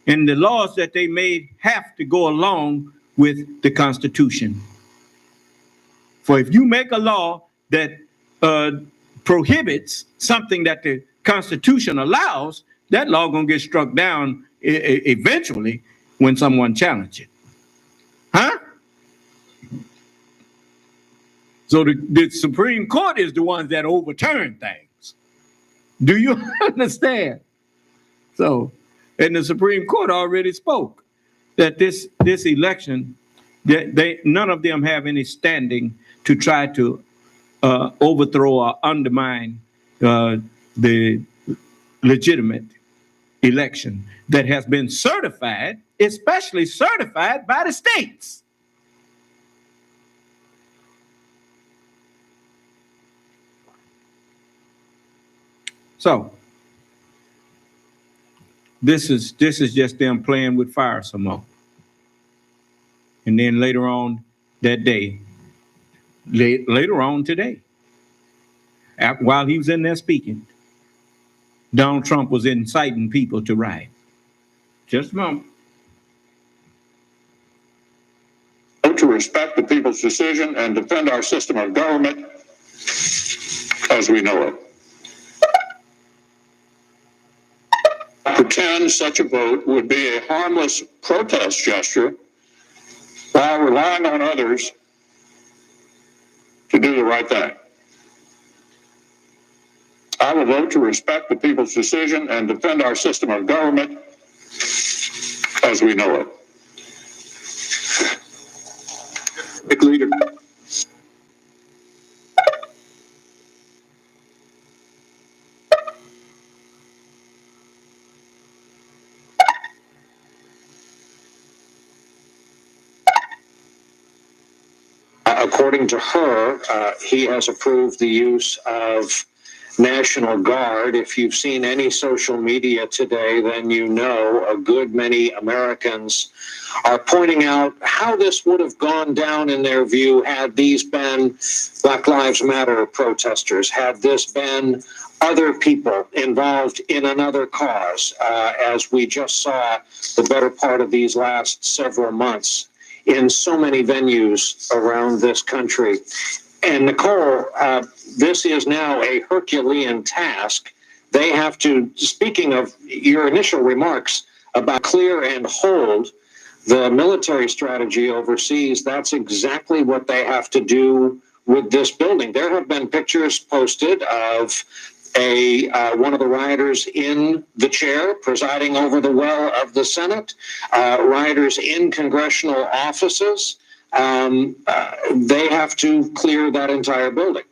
And the laws that they made have to go along with the Constitution. For if you make a law that prohibits something that the Constitution allows, that law gonna get struck down eventually when someone challenges it. Huh? So the Supreme Court is the ones that overturn things. Do you understand? So, and the Supreme Court already spoke that this election, none of them have any standing to try to overthrow or undermine the legitimate election that has been certified, especially certified by the states. So this is just them playing with fire some more. And then later on that day, later on today, while he was in there speaking, Donald Trump was inciting people to riot. Just a moment. To respect the people's decision and defend our system of government as we know it. Pretend such a vote would be a harmless protest gesture while relying on others to do the right thing. I will vote to respect the people's decision and defend our system of government as we know it. Big leader. According to her, he has approved the use of National Guard. If you've seen any social media today, then you know a good many Americans are pointing out how this would have gone down in their view had these been Black Lives Matter protesters, had this been other people involved in another cause, as we just saw the better part of these last several months in so many venues around this country. And Nicole, this is now a Herculean task. They have to, speaking of your initial remarks about clear and hold the military strategy overseas, that's exactly what they have to do with this building. There have been pictures posted of one of the rioters in the chair presiding over the well of the Senate, rioters in congressional offices. They have to clear that entire building.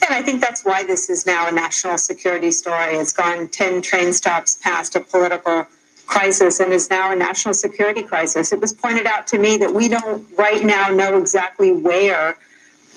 And I think that's why this is now a national security story. It's gone 10 train stops past a political crisis and is now a national security crisis. It was pointed out to me that we don't right now know exactly where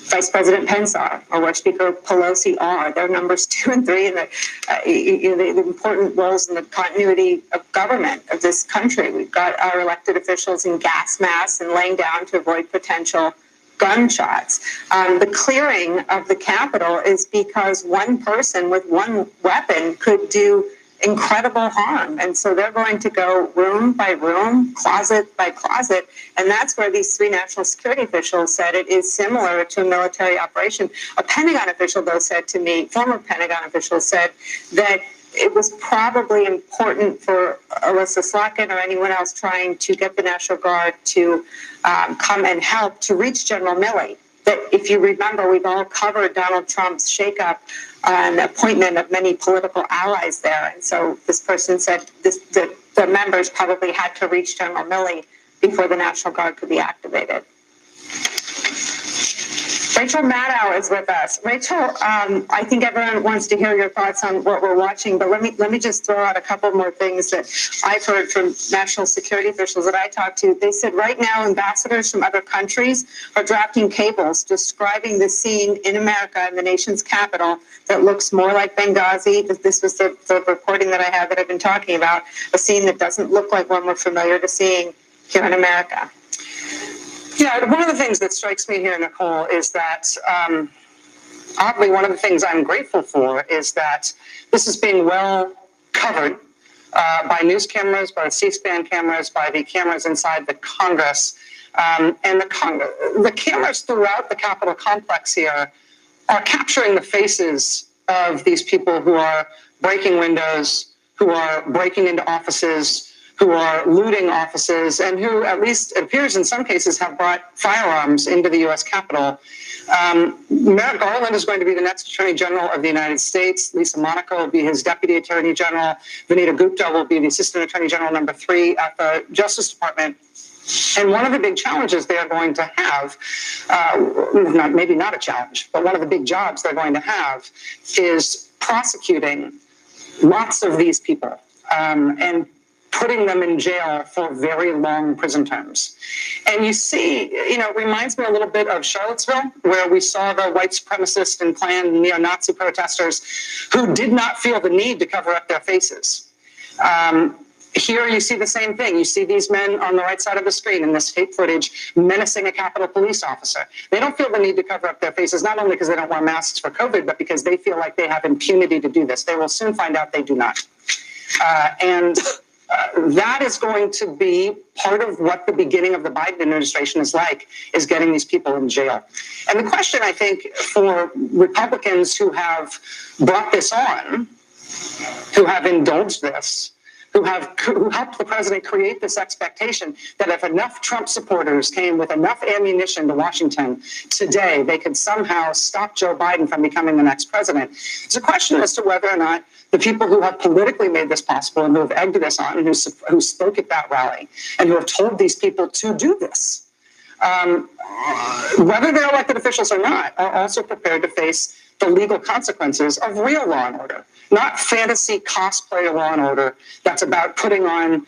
Vice President Pence are or where Speaker Pelosi are. They're numbers 2 and 3 in the important roles in the continuity of government of this country. We've got our elected officials in gas masks and laying down to avoid potential gunshots. The clearing of the Capitol is because one person with one weapon could do incredible harm. And so they're going to go room by room, closet by closet. And that's where these 3 national security officials said it is similar to a military operation. A Pentagon official, though, said to me, former Pentagon official said that it was probably important for Alyssa Slotkin or anyone else trying to get the National Guard to come and help to reach General Milley. That if you remember, we've all covered Donald Trump's shakeup and appointment of many political allies there. And so this person said the members probably had to reach General Milley before the National Guard could be activated. Rachel Maddow is with us. Rachel, I think everyone wants to hear your thoughts on what we're watching, but let me just throw out a couple more things that I've heard from national security officials that I talked to. They said right now ambassadors from other countries are drafting cables describing the scene in America in the nation's capital that looks more like Benghazi. This was the reporting that I have that I've been talking about, a scene that doesn't look like one we're familiar to seeing here in America. Yeah, one of the things that strikes me here, Nicole, is that oddly, one of the things I'm grateful for is that this is being well covered by news cameras, by C-SPAN cameras, by the cameras inside the Congress. And the cameras throughout the Capitol complex here are capturing the faces of these people who are breaking windows, who are breaking into offices, who are looting offices, and who, at least it appears in some cases, have brought firearms into the U.S. Capitol. Merrick Garland is going to be the next Attorney General of the United States. Lisa Monaco will be his Deputy Attorney General. Vanita Gupta will be the Assistant Attorney General number 3 at the Justice Department. And one of the big challenges they are going to have, maybe not a challenge, but one of the big jobs they're going to have is prosecuting lots of these people and putting them in jail for very long prison terms. And you see, it reminds me a little bit of Charlottesville, where we saw the white supremacist and Klan neo-Nazi protesters who did not feel the need to cover up their faces. Here you see the same thing. You see these men on the right side of the screen in this tape footage menacing a Capitol police officer. They don't feel the need to cover up their faces, not only because they don't wear masks for COVID, but because they feel like they have impunity to do this. They will soon find out they do not. That is going to be part of what the beginning of the Biden administration is like, is getting these people in jail. And the question, I think, for Republicans who have brought this on, who have indulged this, who helped the president create this expectation that if enough Trump supporters came with enough ammunition to Washington today, they could somehow stop Joe Biden from becoming the next president. It's a question as to whether or not the people who have politically made this possible and who have egged this on and who spoke at that rally and who have told these people to do this, whether they're elected officials or not, are also prepared to face the legal consequences of real law and order, not fantasy cosplay law and order that's about putting on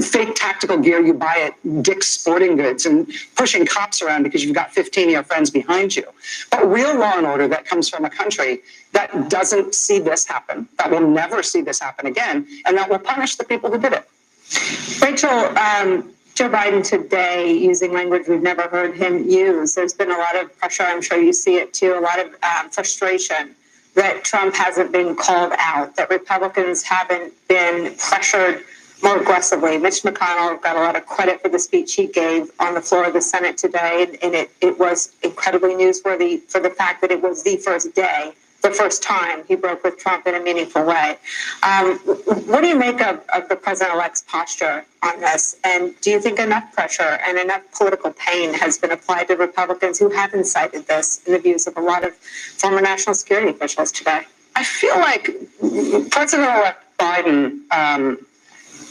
fake tactical gear you buy at Dick's Sporting Goods and pushing cops around because you've got 15 of your friends behind you. But real law and order that comes from a country that doesn't see this happen, that will never see this happen again, and that will punish the people who did it. Rachel, Joe Biden today using language we've never heard him use. There's been a lot of pressure, I'm sure you see it too, a lot of frustration that Trump hasn't been called out, that Republicans haven't been pressured more aggressively. Mitch McConnell got a lot of credit for the speech he gave on the floor of the Senate today, and it was incredibly newsworthy for the fact that it was the first day, the first time he broke with Trump in a meaningful way. What do you make of the president-elect's posture on this? And do you think enough pressure and enough political pain has been applied to Republicans who have incited this in the views of a lot of former national security officials today? I feel like President-elect Biden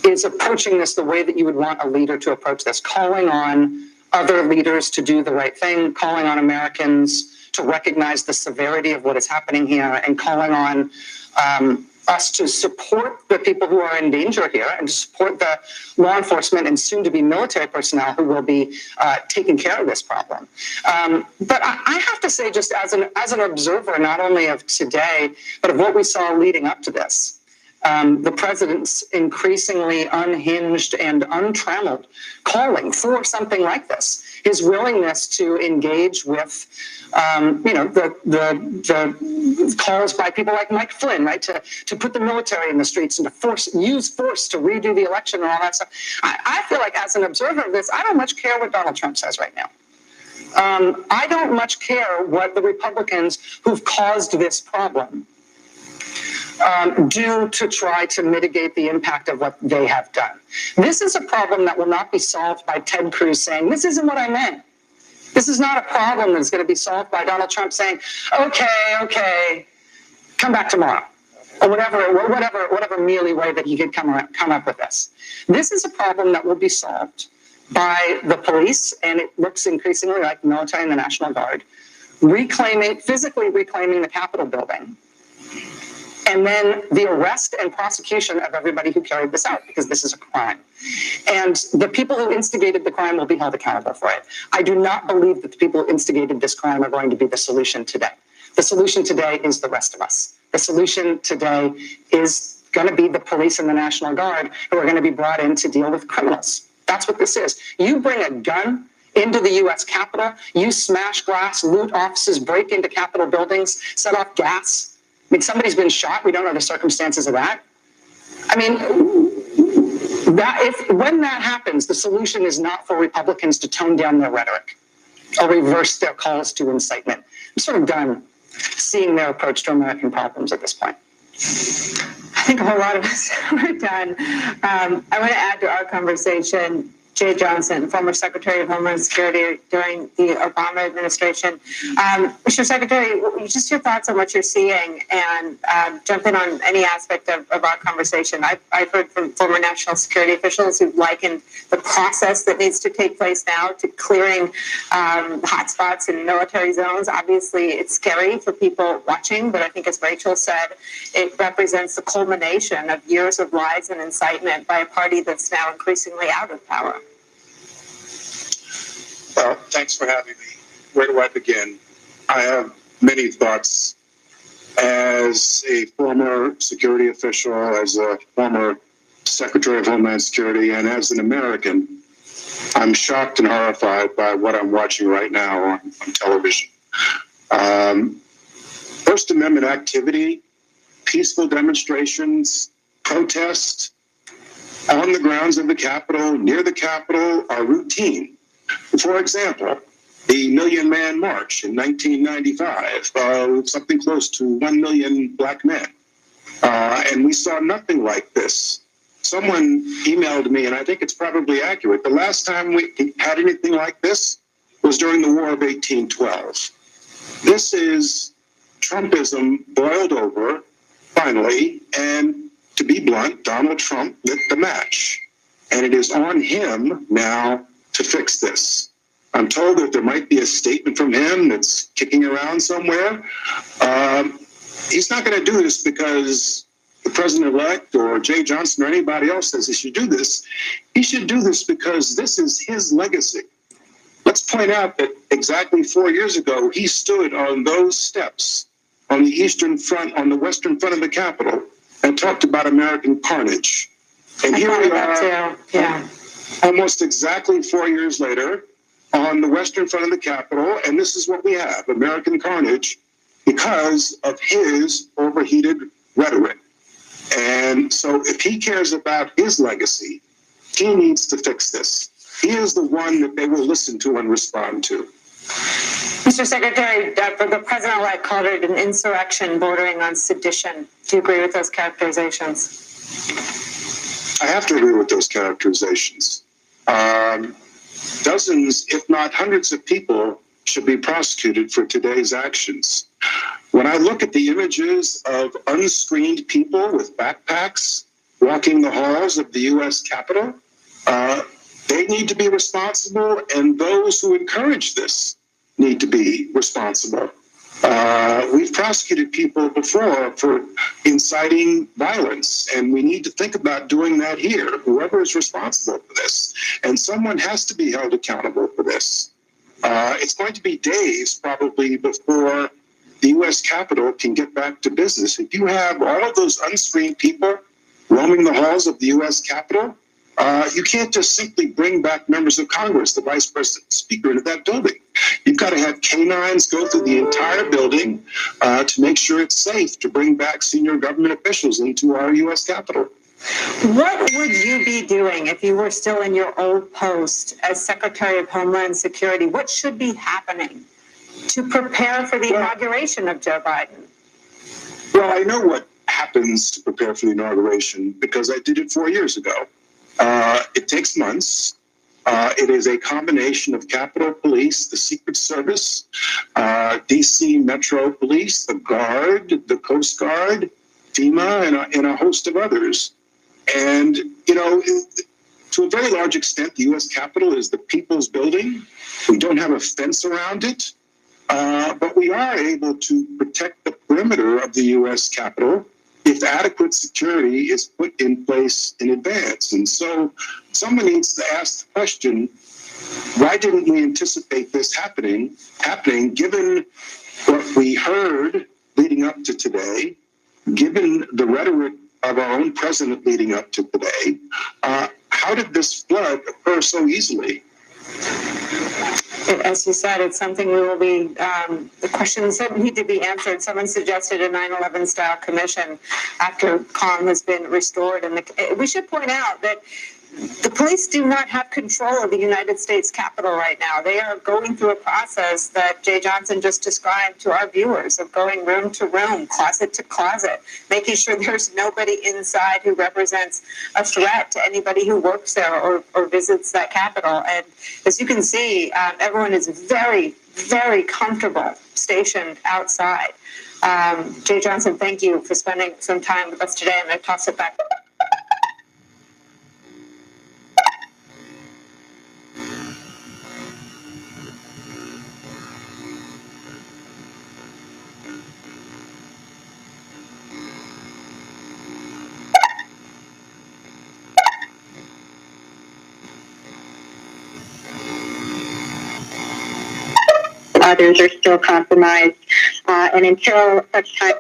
is approaching this the way that you would want a leader to approach this, calling on other leaders to do the right thing, calling on Americans to recognize the severity of what is happening here, and calling on us to support the people who are in danger here and to support the law enforcement and soon-to-be military personnel who will be taking care of this problem. But I have to say, just as an observer, not only of today, but of what we saw leading up to this, the president's increasingly unhinged and untrammeled calling for something like this, his willingness to engage with, the calls by people like Mike Flynn, right, to put the military in the streets and to use force to redo the election and all that stuff. I feel like, as an observer of this, I don't much care what Donald Trump says right now. I don't much care what the Republicans who've caused this problem do to try to mitigate the impact of what they have done. This is a problem that will not be solved by Ted Cruz saying, "This isn't what I meant." This is not a problem that's going to be solved by Donald Trump saying, okay, come back tomorrow, or whatever mealy way that he could come up with this. This is a problem that will be solved by the police, and it looks increasingly like the military and the National Guard, physically reclaiming the Capitol building, and then the arrest and prosecution of everybody who carried this out, because this is a crime. And the people who instigated the crime will be held accountable for it. I do not believe that the people who instigated this crime are going to be the solution today. The solution today is the rest of us. The solution today is going to be the police and the National Guard who are going to be brought in to deal with criminals. That's what this is. You bring a gun into the U.S. Capitol, you smash glass, loot offices, break into Capitol buildings, set off gas. I mean, somebody's been shot. We don't know the circumstances of that. I mean, when that happens, the solution is not for Republicans to tone down their rhetoric or reverse their calls to incitement. I'm sort of done seeing their approach to American problems at this point. I think a whole lot of us are done. I want to add to our conversation Jay Johnson, former Secretary of Homeland Security during the Obama administration. Mr. Secretary, just your thoughts on what you're seeing, and jump in on any aspect of our conversation. I've heard from former national security officials who've likened the process that needs to take place now to clearing hotspots in military zones. Obviously, it's scary for people watching, but I think, as Rachel said, it represents the culmination of years of lies and incitement by a party that's now increasingly out of power. Well, thanks for having me. Where do I begin? I have many thoughts. As a former security official, as a former Secretary of Homeland Security, and as an American, I'm shocked and horrified by what I'm watching right now on television. First Amendment activity, peaceful demonstrations, protests on the grounds of the Capitol, near the Capitol, are routine. For example, the Million Man March in 1995, something close to 1 million black men. And we saw nothing like this. Someone emailed me, and I think it's probably accurate. The last time we had anything like this was during the War of 1812. This is Trumpism boiled over, finally, and to be blunt, Donald Trump lit the match. And it is on him now to fix this. I'm told that there might be a statement from him that's kicking around somewhere. He's not going to do this because the president-elect or Jay Johnson or anybody else says he should do this. He should do this because this is his legacy. Let's point out that exactly 4 years ago, he stood on those steps on the eastern front, on the western front of the Capitol, and talked about American carnage. And here we are, almost exactly 4 years later, on the western front of the Capitol, and this is what we have, American carnage, because of his overheated rhetoric. And so if he cares about his legacy, he needs to fix this. He is the one that they will listen to and respond to. Mr. Secretary, the president-elect called it an insurrection bordering on sedition. Do you agree with those characterizations? I have to agree with those characterizations. Dozens, if not hundreds of people should be prosecuted for today's actions. When I look at the images of unscreened people with backpacks walking the halls of the U.S. Capitol, they need to be responsible, and those who encourage this need to be responsible. We've prosecuted people before for inciting violence, and we need to think about doing that here, whoever is responsible for this. And someone has to be held accountable for this. It's going to be days probably before the U.S. Capitol can get back to business. If you have all of those unscreened people roaming the halls of the U.S. Capitol, you can't just simply bring back members of Congress, the vice president, speaker, into that building. You've got to have canines go through the entire building to make sure it's safe to bring back senior government officials into our U.S. Capitol. What would you be doing if you were still in your old post as Secretary of Homeland Security? What should be happening to prepare for the inauguration of Joe Biden? Well, I know what happens to prepare for the inauguration because I did it 4 years ago. It takes months. It is a combination of Capitol Police, the Secret Service, DC Metro Police, the Guard, the Coast Guard, FEMA, and a host of others. And, you know, to a very large extent, the U.S. Capitol is the people's building. We don't have a fence around it, but we are able to protect the perimeter of the U.S. Capitol if adequate security is put in place in advance. And so someone needs to ask the question, why didn't we anticipate this happening given what we heard leading up to today, given the rhetoric of our own president leading up to today? How did this flood occur so easily? As you said, it's something we will be, the questions that need to be answered. Someone suggested a 9/11 style commission after calm has been restored. And we should point out that the police do not have control of the United States Capitol right now. They are going through a process that Jay Johnson just described to our viewers of going room to room, closet to closet, making sure there's nobody inside who represents a threat to anybody who works there or visits that Capitol. And as you can see, everyone is very, very comfortable stationed outside. Jay Johnson, thank you for spending some time with us today. I'm going to toss it back. Others are still compromised, and until such time.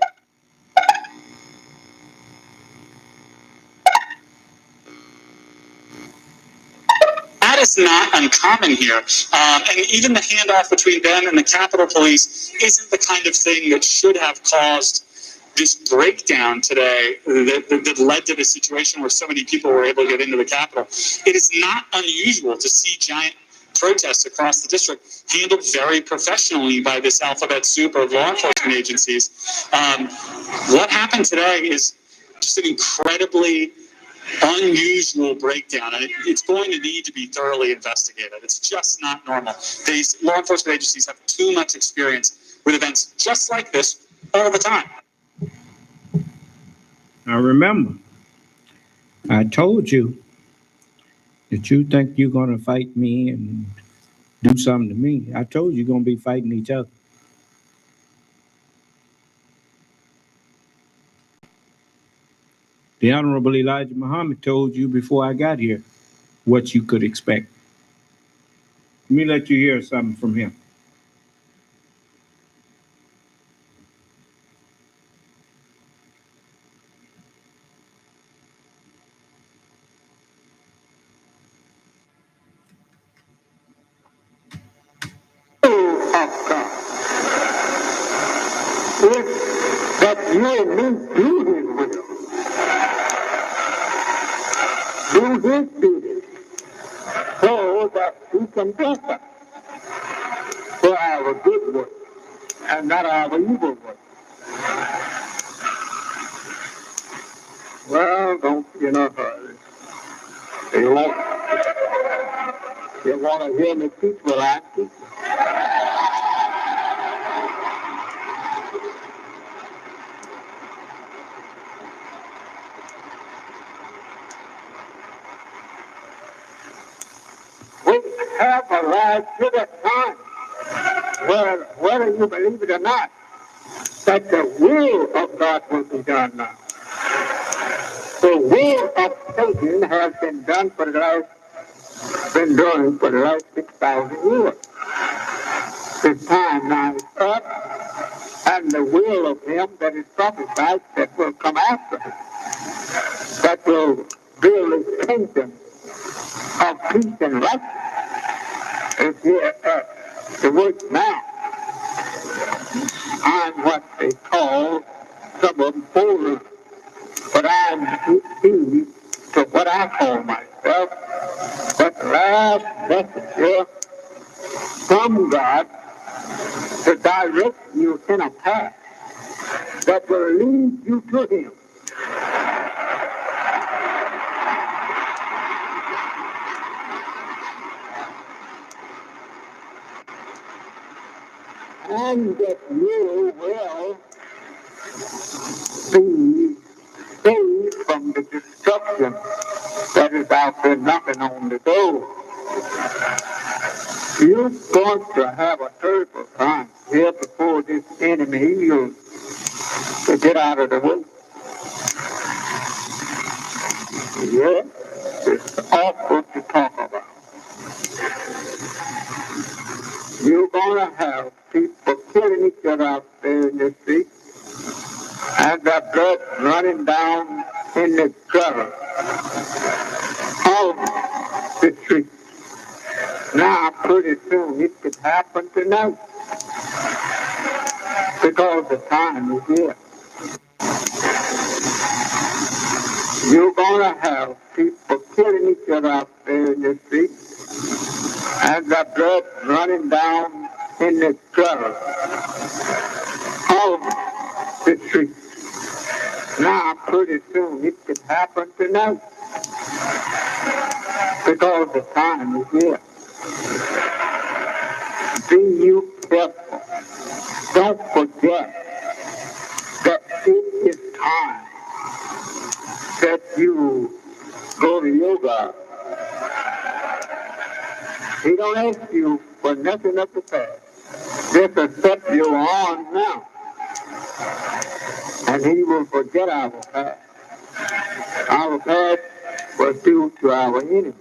That is not uncommon here. And even the handoff between them and the Capitol Police isn't the kind of thing that should have caused this breakdown today that led to the situation where so many people were able to get into the Capitol. It is not unusual to see giant protests across the district handled very professionally by this alphabet soup of law enforcement agencies. What happened today is just an incredibly unusual breakdown, and it's going to need to be thoroughly investigated. It's just not normal. These law enforcement agencies have too much experience with events just like this all the time. Now remember, I told you that you think you're going to fight me and do something to me. I told you you're going to be fighting each other. The Honorable Elijah Muhammad told you before I got here what you could expect. Let me let you hear something from him. That you and me do his will. Do his bidding, so that we can bless us for our good work and not our evil work. Well, don't be in a hurry. You want to hear me teach? Well, I teach. have arrived to the time where, whether you believe it or not, that the will of God will be done now. The will of Satan has been done for the last 6,000 years. The time now is up, and the will of him that is prophesied that will come after him, that will build his kingdom of peace and righteousness, is here to work now. I'm what they call some of them foolish, but I'm he to what I call myself, but last messenger from God to direct you in a path that will lead you to him. And that you will be saved from the destruction that is out there knocking on the door. You're going to have a terrible time here before this enemy heals to get out of the way. Yeah, it's awful to talk about. You're going to have people killing each other out there in the street, and the blood running down in the gutter of the street. Now, pretty soon it could happen tonight, because the time is here. You're going to have people killing each other out there in the street, and the blood running down in the gutter of the street. Now, pretty soon it could happen tonight, because the time is here. Be you careful. Don't forget that it is time that you go to yoga. He don't ask you for nothing of the past. Just accept your on now, and he will forget our past. Our past was due to our enemies.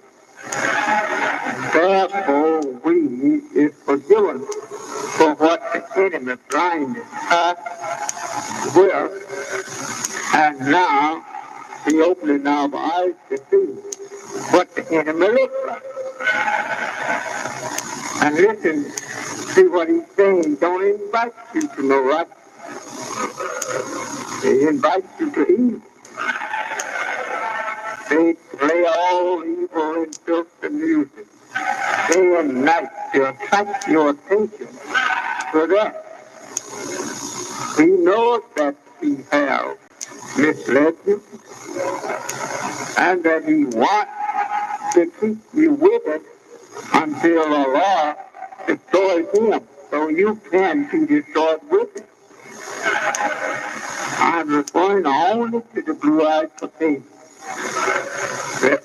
Therefore, we is forgiven for what the enemy blinded us with, and now he opening our eyes to see what the enemy looks like. And listen, see what he's saying. He don't invite you to know right. He invites you to evil. They play all evil and filthy music day and night to attract your attention to that. He knows that he has misled you, and that he wants to keep you with it until the Lord destroys him, so you can be destroyed with it. I'm referring only to the blue-eyed potato. The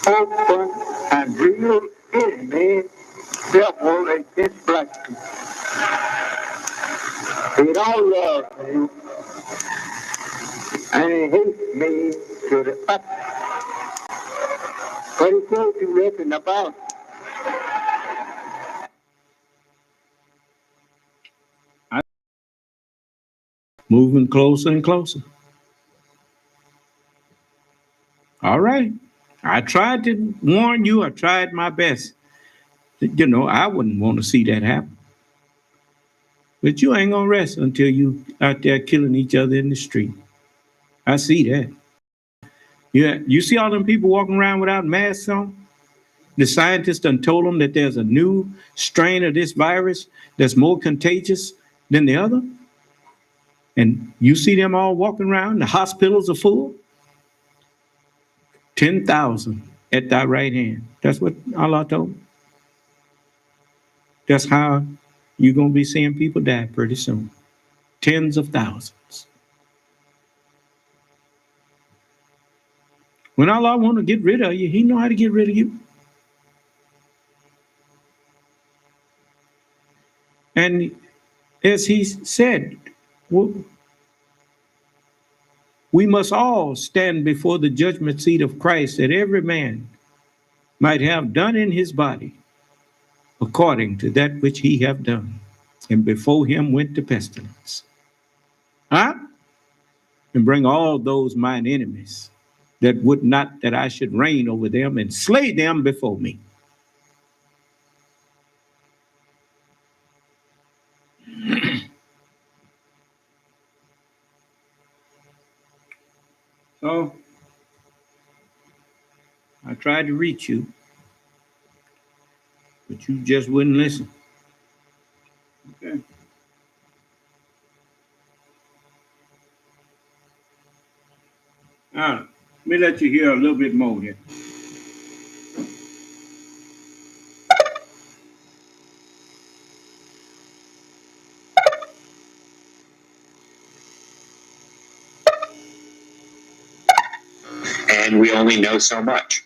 open and real enemy devil against black people. He don't love you, and he hates me to the utmost. But he can't do nothing about it. Moving closer and closer. All right. I tried to warn you. I tried my best. You know, I wouldn't want to see that happen. But you ain't gonna rest until you out there killing each other in the street. I see that. Yeah, you see all them people walking around without masks on? The scientists done told them that there's a new strain of this virus that's more contagious than the other. And you see them all walking around, the hospitals are full. 10,000 at thy right hand. That's what Allah told me. That's how you're going to be seeing people die pretty soon. Tens of thousands. When Allah want to get rid of you, he know how to get rid of you. And as he said, we must all stand before the judgment seat of Christ, that every man might have done in his body according to that which he have done. And before him went the pestilence. Huh? And bring all those mine enemies that would not that I should reign over them, and slay them before me. So I tried to reach you, but you just wouldn't listen. Okay. All right. Let me let you hear a little bit more here. And we only know so much.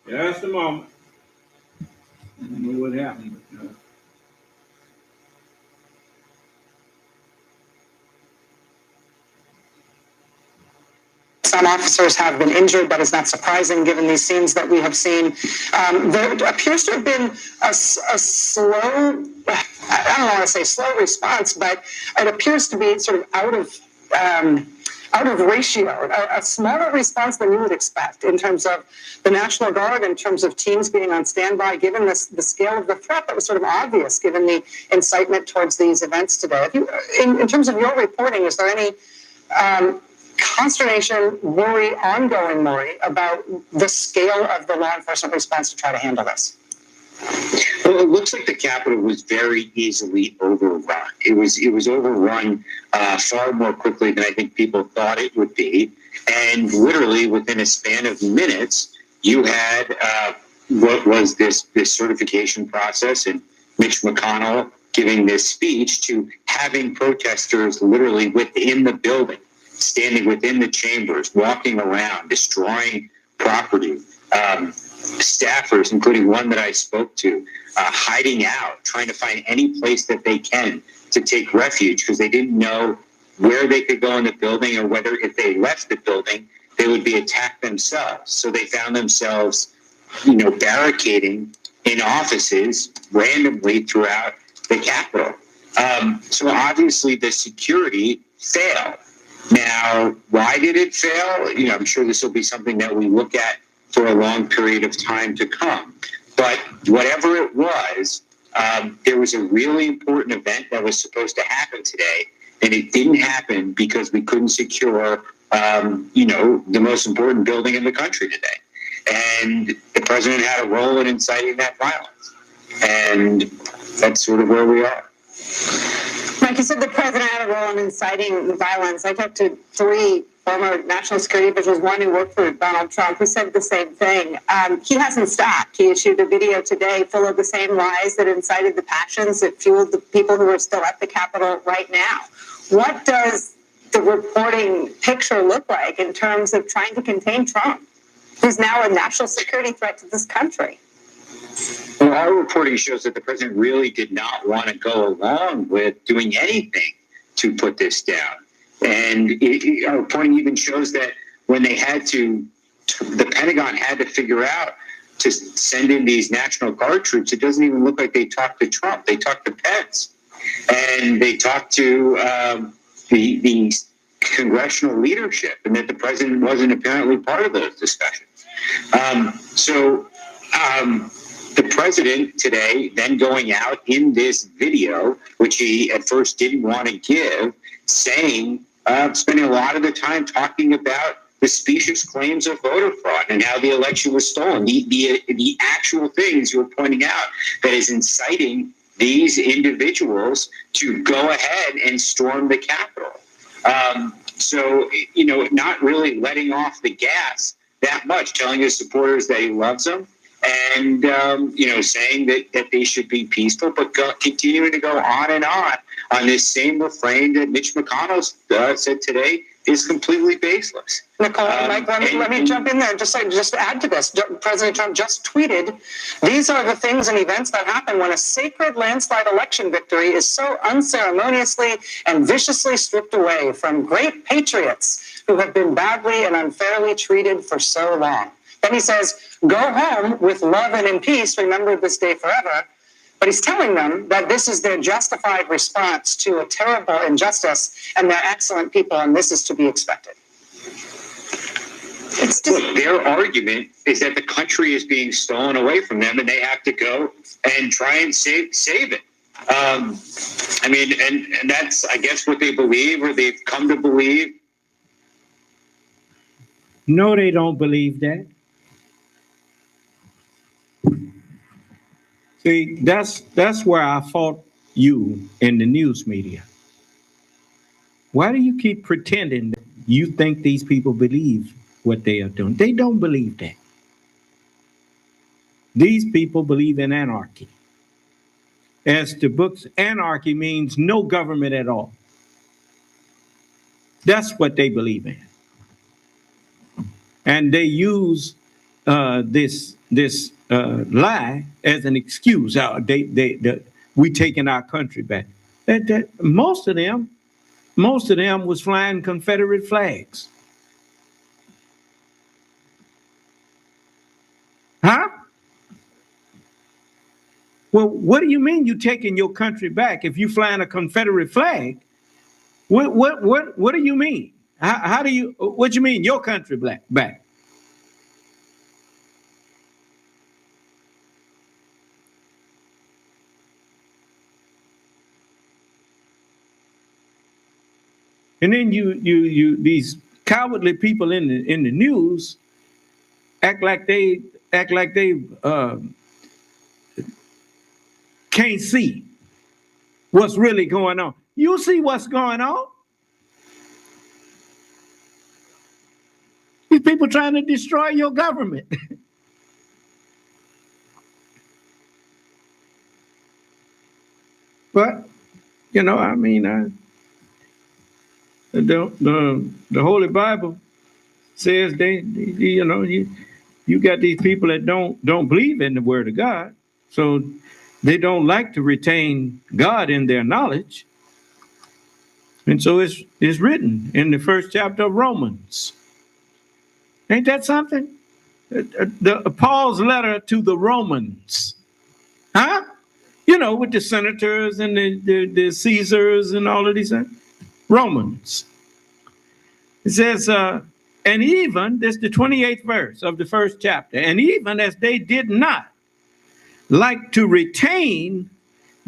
Just a moment. I don't know what happened. But, Some officers have been injured. That is not surprising given these scenes that we have seen. There appears to have been a slow, I don't want to say slow response, but it appears to be sort of out of ratio, a smaller response than you would expect in terms of the National Guard, in terms of teams being on standby, given the scale of the threat that was sort of obvious, given the incitement towards these events today. In terms of your reporting, is there any consternation, worry, ongoing worry about the scale of the law enforcement response to try to handle this? Well, it looks like the Capitol was very easily overrun. It was overrun far more quickly than I think people thought it would be. And literally within a span of minutes, you had what was this certification process, and Mitch McConnell giving this speech, to having protesters literally within the building, standing within the chambers, walking around, destroying property. Staffers, including one that I spoke to, hiding out, trying to find any place that they can to take refuge because they didn't know where they could go in the building, or whether if they left the building, they would be attacked themselves. So they found themselves, barricading in offices randomly throughout the Capitol. So obviously the security failed. Now, why did it fail? I'm sure this will be something that we look at for a long period of time to come. But whatever it was, there was a really important event that was supposed to happen today, and it didn't happen because we couldn't secure, the most important building in the country today. And the president had a role in inciting that violence. And that's sort of where we are. Mike, you said the president had a role in inciting violence. I talked to 3 former national security officials, one who worked for Donald Trump, who said the same thing. He hasn't stopped. He issued a video today full of the same lies that incited the passions that fueled the people who are still at the Capitol right now. What does the reporting picture look like in terms of trying to contain Trump, who's now a national security threat to this country? Well, our reporting shows that the president really did not want to go along with doing anything to put this down. And our reporting even shows that when they had the Pentagon had to figure out to send in these National Guard troops, it doesn't even look like they talked to Trump. They talked to Pence. And they talked to the congressional leadership, and that the president wasn't apparently part of those discussions. The president today then going out in this video, which he at first didn't want to give, saying, spending a lot of the time talking about the specious claims of voter fraud and how the election was stolen, the actual things you're pointing out that is inciting these individuals to go ahead and storm the Capitol. Not really letting off the gas that much, telling his supporters that he loves them, and saying that they should be peaceful, but continuing to go on and on on this same refrain that Mitch McConnell said today is completely baseless. Nicole, Mike, let me jump in there and just add to this. President Trump just tweeted, "These are the things and events that happen when a sacred landslide election victory is so unceremoniously and viciously stripped away from great patriots who have been badly and unfairly treated for so long." Then he says, "Go home with love and in peace, remember this day forever." But he's telling them that this is their justified response to a terrible injustice, and they're excellent people, and this is to be expected. Look, their argument is that the country is being stolen away from them, and they have to go and try and save it. I mean, and that's, I guess, what they believe, or they've come to believe. No, they don't believe that. See, that's where I fault you in the news media. Why do you keep pretending that you think these people believe what they are doing? They don't believe that. These people believe in anarchy. As the book's anarchy means no government at all. That's what they believe in. And they use this lie as an excuse. We taking our country back. Most of them was flying Confederate flags. Huh? Well, what do you mean you taking your country back if you flying a Confederate flag? What do you mean? How do you? What do you mean your country back? And then you these cowardly people in the news act like they can't see what's really going on. You see what's going on. These people trying to destroy your government. But I mean, the Holy Bible says you got these people that don't believe in the Word of God, so they don't like to retain God in their knowledge, and so it's written in the first chapter of Romans. Ain't that something? Paul's letter to the Romans, huh? With the senators and the Caesars and all of these things. Romans. It says, and even, this is the 28th verse of the first chapter, and even as they did not like to retain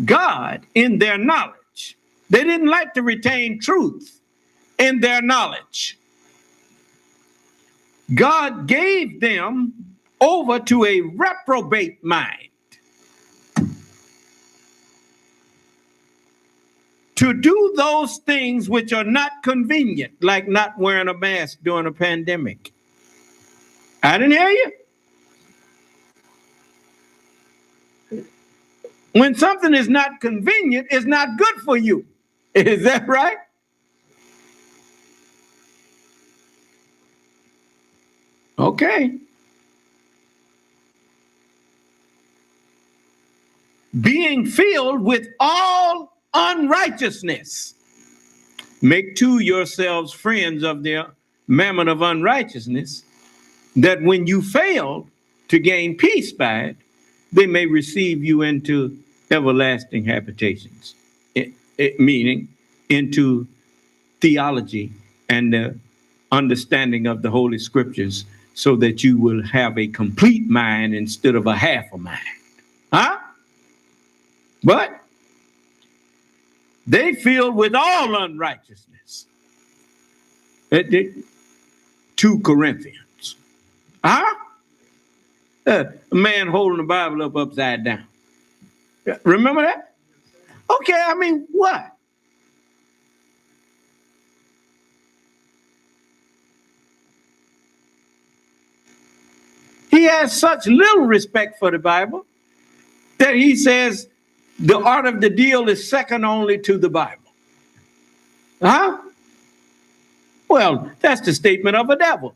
God in their knowledge, they didn't like to retain truth in their knowledge. God gave them over to a reprobate mind to do those things which are not convenient, like not wearing a mask during a pandemic. I didn't hear you. When something is not convenient, it's not good for you. Is that right? Okay. Being filled with all unrighteousness, make to yourselves friends of the mammon of unrighteousness, that when you fail to gain peace by it, they may receive you into everlasting habitations, meaning into theology and the understanding of the Holy Scriptures, so that you will have a complete mind instead of a half a mind. Huh? But they filled with all unrighteousness. 2 Corinthians. Huh? A man holding the Bible up upside down. Remember that? Okay, I mean, what? He has such little respect for the Bible that he says the art of the deal is second only to the Bible. Huh? Well, that's the statement of a devil.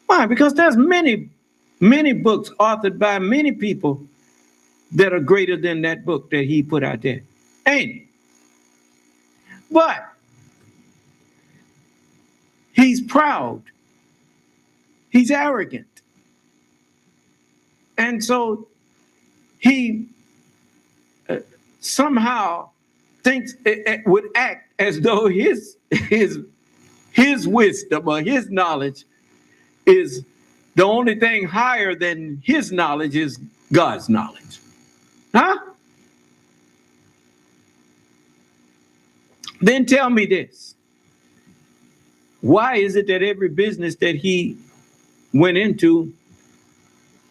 Why? Because there's many books authored by many people that are greater than that book that he put out there. Ain't it? But he's proud. He's arrogant. And so he somehow thinks it would act as though his wisdom or his knowledge is the only thing higher than his knowledge is God's knowledge. Huh? Then tell me this. Why is it that every business that he went into,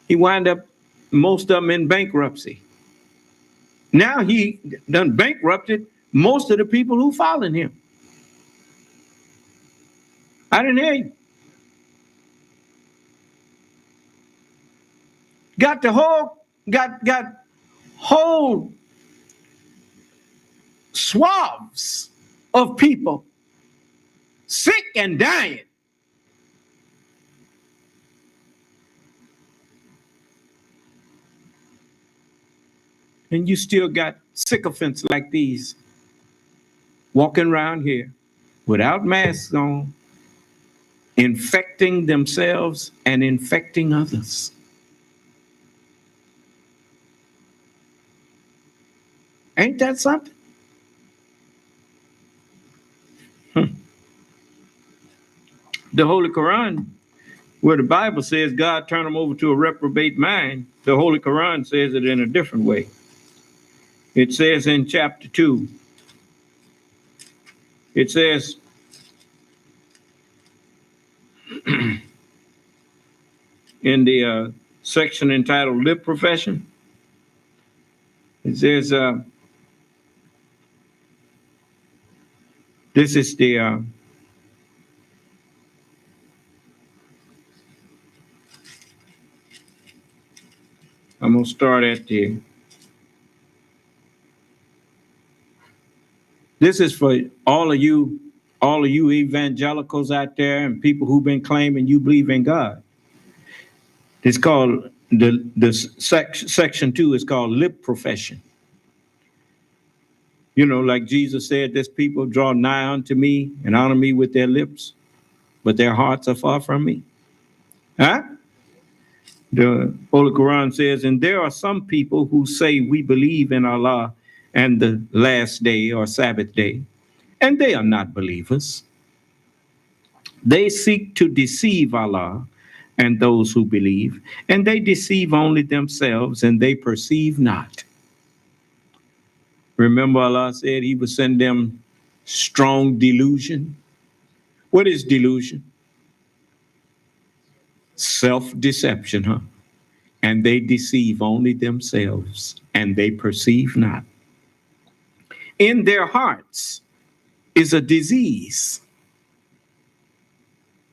he wound up, most of them in bankruptcy? Now he done bankrupted most of the people who followed him. I didn't hear you. Got whole swaths of people sick and dying. And you still got sycophants like these walking around here without masks on, infecting themselves and infecting others. Ain't that something? The Holy Quran, where the Bible says God turned them over to a reprobate mind, the Holy Quran says it in a different way. It says in chapter 2, it says, in the section entitled Lip Profession, it says, this is the, I'm going to start at the, this is for all of you evangelicals out there and people who've been claiming you believe in God. It's called, section 2 is called Lip Profession. You know, like Jesus said, this people draw nigh unto me and honor me with their lips, but their hearts are far from me. Huh? The Holy Quran says, and there are some people who say we believe in Allah and the last day or Sabbath day, and they are not believers. They seek to deceive Allah and those who believe, and they deceive only themselves, and they perceive not. Remember, Allah said he would send them strong delusion. What is delusion? Self-deception, huh? And they deceive only themselves, and they perceive not. In their hearts is a disease.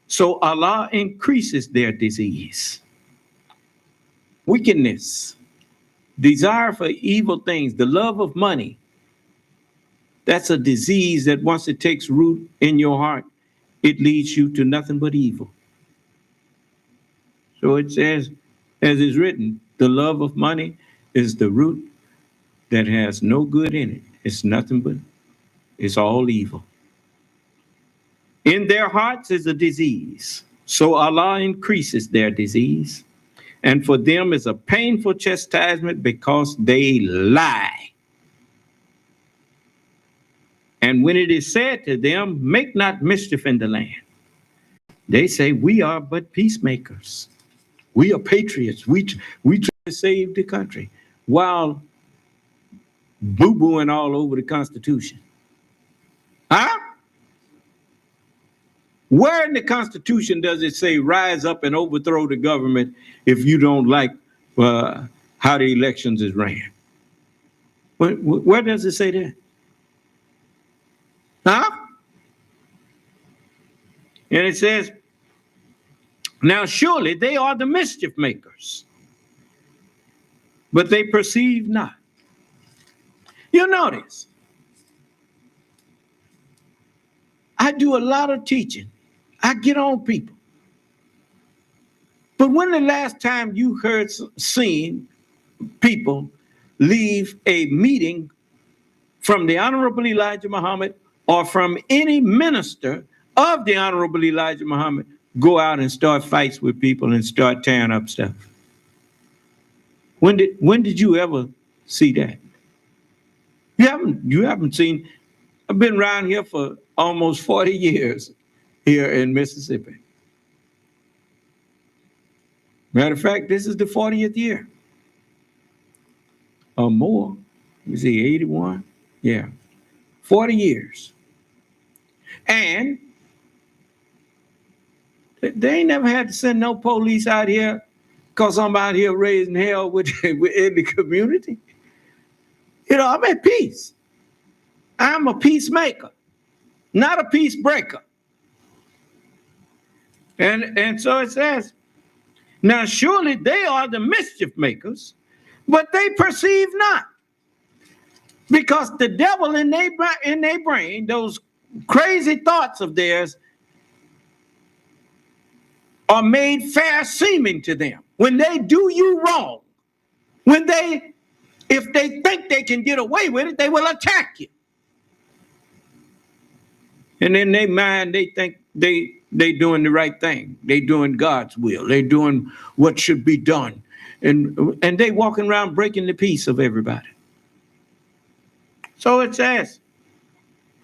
So Allah increases their disease. Wickedness, desire for evil things, the love of money. That's a disease that once it takes root in your heart, it leads you to nothing but evil. So it says, as is written, the love of money is the root that has no good in it. It's nothing but, it's all evil. In their hearts is a disease. So Allah increases their disease. And for them is a painful chastisement because they lie. And when it is said to them, make not mischief in the land, they say, we are but peacemakers. We are patriots. We try to save the country while boo-booing all over the Constitution. Huh? Where in the Constitution does it say rise up and overthrow the government if you don't like how the elections is ran? Where does it say that? Huh? And it says, Now surely they are the mischief makers, but they perceive not. You notice, I do a lot of teaching. I get on people. But when the last time you seen people leave a meeting from the Honorable Elijah Muhammad or from any minister of the Honorable Elijah Muhammad go out and start fights with people and start tearing up stuff? When did you ever see that? You haven't seen. I've been around here for almost 40 years here in Mississippi. Matter of fact, this is the 40th year or more. You see, 81. Yeah, 40 years. And they ain't never had to send no police out here because I'm out here raising hell in the community. You know, I'm at peace. I'm a peacemaker, not a peace breaker. And so it says, now surely they are the mischief makers, but they perceive not. Because the devil in their brain, those crazy thoughts of theirs, are made fair seeming to them. When they do you wrong, if they think they can get away with it, they will attack you. And in their mind, they think they doing the right thing. They doing God's will. They doing what should be done. And they walking around breaking the peace of everybody. So it says,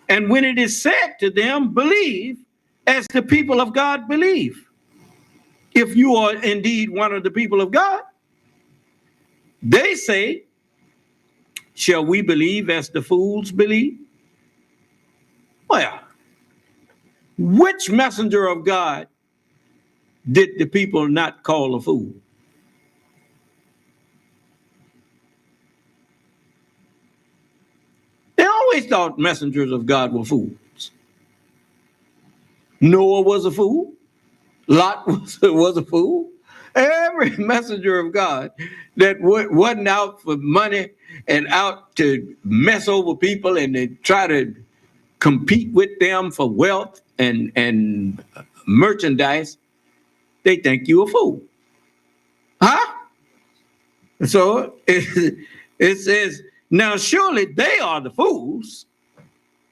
and when it is said to them, believe as the people of God believe. If you are indeed one of the people of God, they say, shall we believe as the fools believe? Well, which messenger of God did the people not call a fool? They always thought messengers of God were fools. Noah was a fool. Lot was a fool. Every messenger of God that wasn't out for money and out to mess over people and to try to compete with them for wealth and merchandise, they think you a fool. Huh? So it says, now surely they are the fools,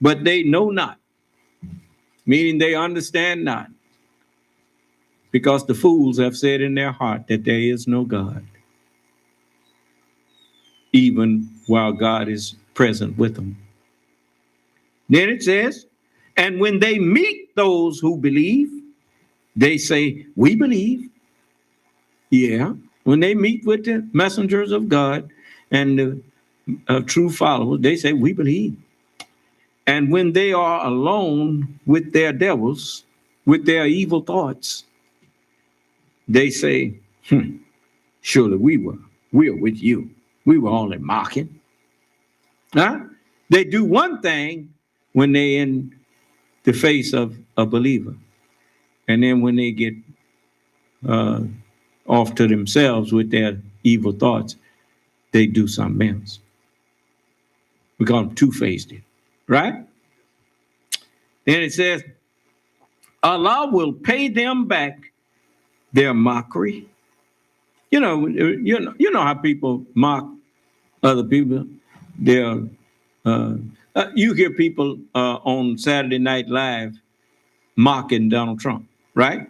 but they know not. Meaning they understand not. Because the fools have said in their heart that there is no God, even while God is present with them. Then it says, and when they meet those who believe, they say, we believe. Yeah, when they meet with the messengers of God and the true followers, they say, we believe. And when they are alone with their devils, with their evil thoughts, they say, surely we are with you. We were only mocking. Huh? They do one thing when they're in the face of a believer. And then when they get off to themselves with their evil thoughts, they do something else. We call them two-faced, right? Then it says, Allah will pay them back their mockery. You know how people mock other people. You hear people on Saturday Night Live mocking Donald Trump, right?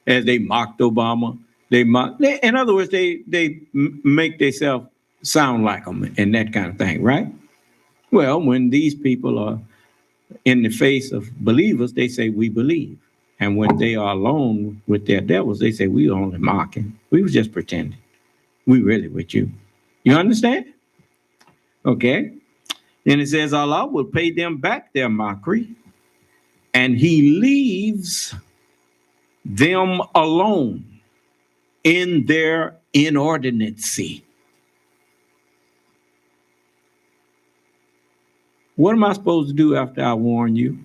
As they mocked Obama, in other words, they make themselves sound like them and that kind of thing, right? Well, when these people are in the face of believers, they say, we believe. And when they are alone with their devils, they say, we only mocking. We was just pretending. We really with you. You understand? Okay. And it says, Allah will pay them back their mockery, and he leaves them alone in their inordinacy. What am I supposed to do after I warn you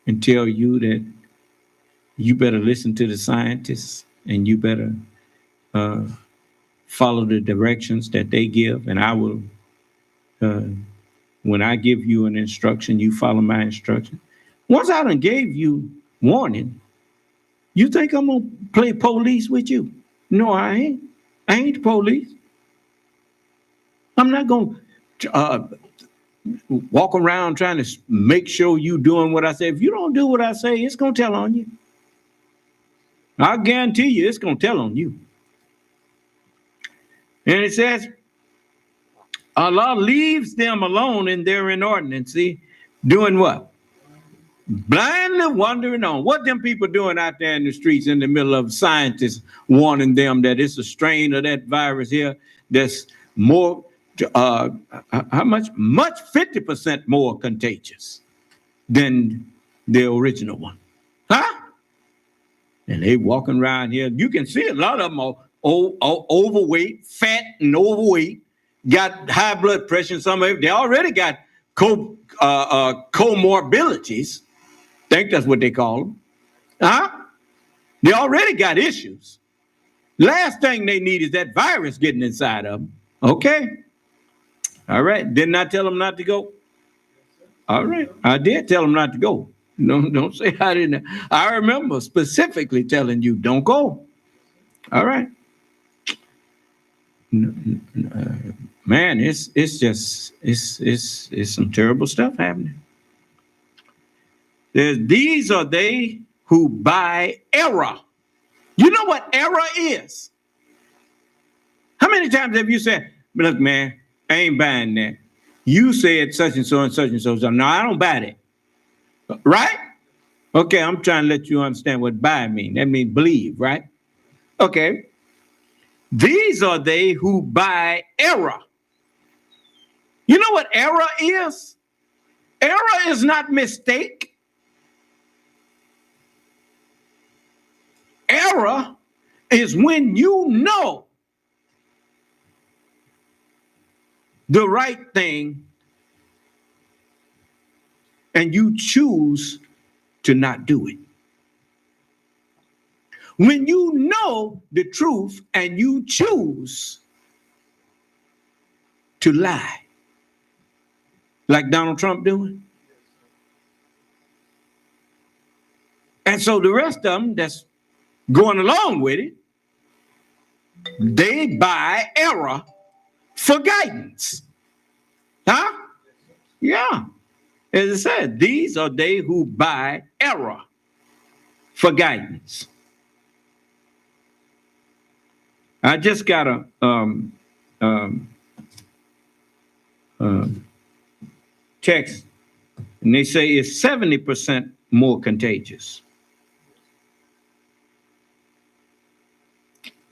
and tell you that you better listen to the scientists, and you better follow the directions that they give. And I will, when I give you an instruction, you follow my instruction. Once I done gave you warning, you think I'm gonna play police with you? No, I ain't. I ain't the police. I'm not gonna walk around trying to make sure you doing what I say. If you don't do what I say, it's gonna tell on you. I guarantee you it's gonna tell on you. And it says, Allah leaves them alone in their inordinance, doing what? Blindly wandering on. What them people doing out there in the streets in the middle of scientists warning them that it's a strain of that virus here that's more, how much? Much 50% more contagious than the original one. Huh? And they walking around here. You can see a lot of them are overweight, fat and overweight, got high blood pressure. Some of them, they already got comorbidities. I think that's what they call them. Huh? They already got issues. Last thing they need is that virus getting inside of them. Okay. All right. Didn't I tell them not to go? All right. I did tell them not to go. No, don't say I didn't. I remember specifically telling you, don't go. All right. Man, it's some terrible stuff happening. These are they who buy error. You know what error is? How many times have you said, look, man, I ain't buying that. You said such and so and such and so. No, I don't buy that. Right? Okay, I'm trying to let you understand what buy means. That means believe, right? Okay. These are they who buy error. You know what error is? Error is not mistake. Error is when you know the right thing and you choose to not do it. When you know the truth and you choose to lie, like Donald Trump doing. And so the rest of them that's going along with it, they buy error for guidance. Huh? Yeah. As I said, these are they who buy error for guidance. I just got a text, and they say it's 70% more contagious.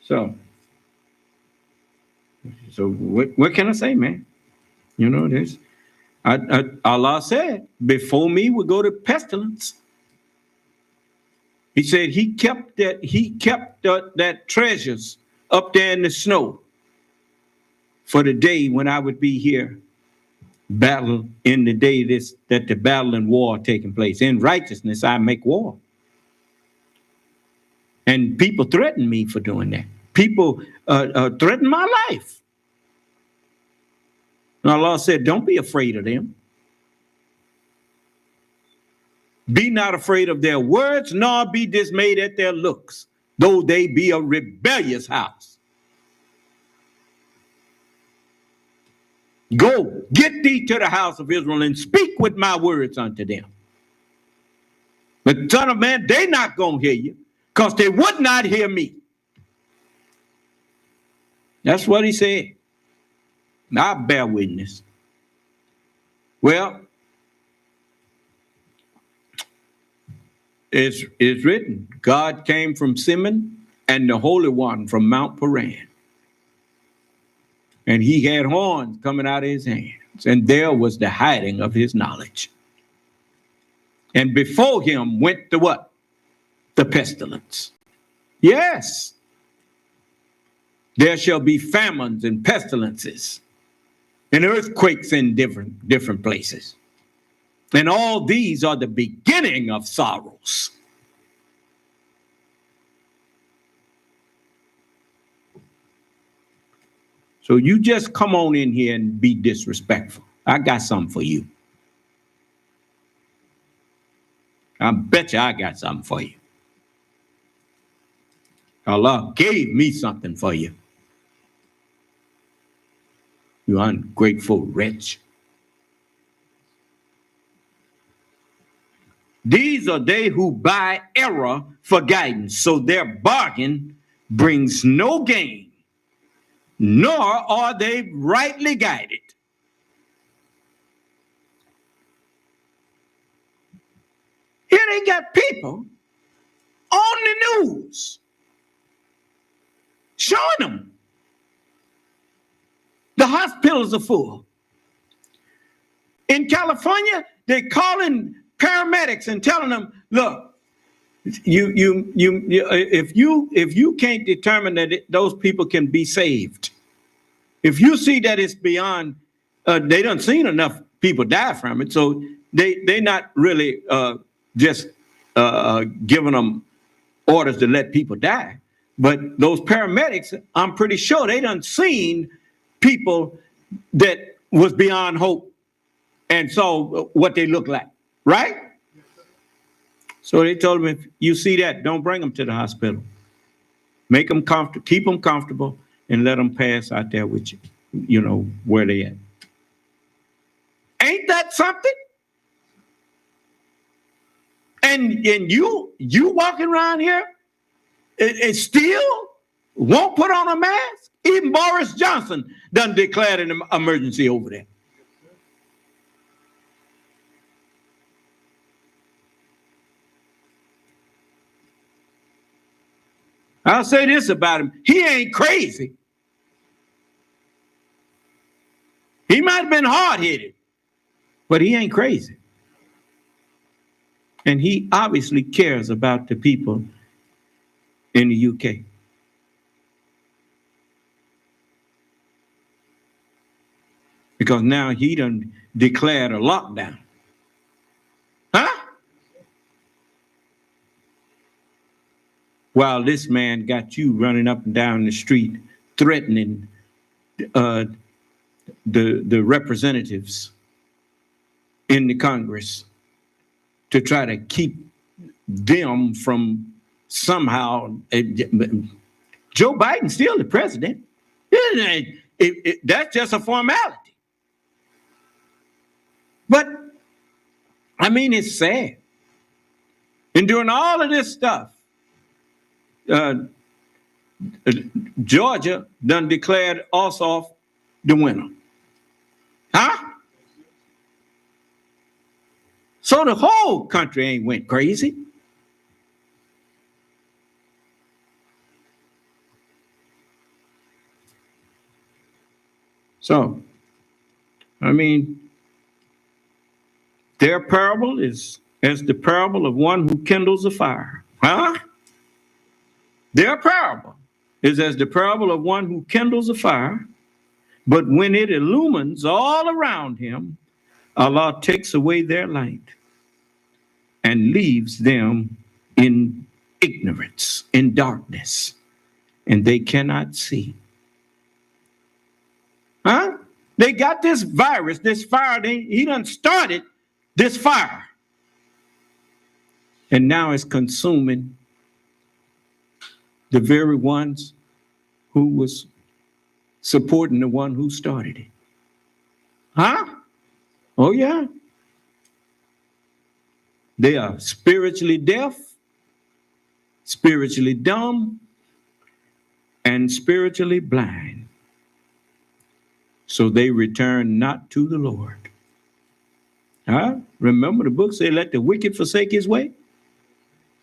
So what can I say, man? You know, there's Allah said, before me would go to pestilence. He said he kept that treasures up there in the snow for the day when I would be here battle in the day that the battle and war are taking place. In righteousness, I make war. And people threaten me for doing that. People threaten my life. And Allah said, don't be afraid of them. Be not afraid of their words, nor be dismayed at their looks, though they be a rebellious house. Go, get thee to the house of Israel and speak with my words unto them. But son of man, they not going to hear you because they would not hear me. That's what he said. I bear witness. Well, it's written, God came from Simeon and the Holy One from Mount Paran. And he had horns coming out of his hands, and there was the hiding of his knowledge. And before him went the what? The pestilence. Yes. There shall be famines and pestilences and earthquakes in different places. And all these are the beginning of sorrows. So you just come on in here and be disrespectful. I got something for you. I bet you I got something for you. Allah gave me something for you. You ungrateful wretch. These are they who buy error for guidance, so their bargain brings no gain, nor are they rightly guided. Here they got people on the news showing them the hospitals are full. In California, they're calling paramedics and telling them, look, if you can't determine that those people can be saved, if you see that it's beyond, they done seen enough people die from it, so they not really just giving them orders to let people die. But those paramedics, I'm pretty sure they done seen people that was beyond hope and saw what they look like, right? So they told them, if you see that, don't bring them to the hospital. Make them comfortable, keep them comfortable, and let them pass out there with you, you know, where they at. Ain't that something? And you walking around here and still won't put on a mask? Even Boris Johnson done declared an emergency over there. I'll say this about him. He ain't crazy. He might have been hard-headed, but he ain't crazy. And he obviously cares about the people in the UK. Because now he done declared a lockdown. Huh? While this man got you running up and down the street threatening the representatives in the Congress to try to keep them from somehow. Joe Biden's still the president. That's just a formality. But, I mean, it's sad. And during all of this stuff, Georgia done declared Ossoff the winner. Huh? So the whole country ain't went crazy. So, I mean, their parable is as the parable of one who kindles a fire. Huh? Their parable is as the parable of one who kindles a fire, but when it illumines all around him, Allah takes away their light and leaves them in ignorance, in darkness, and they cannot see. Huh? They got this virus, this fire. He done started this fire. And now it's consuming the very ones who was supporting the one who started it. Huh? Oh, yeah. They are spiritually deaf, spiritually dumb, and spiritually blind. So they return not to the Lord. Huh? Remember the book said, let the wicked forsake his way,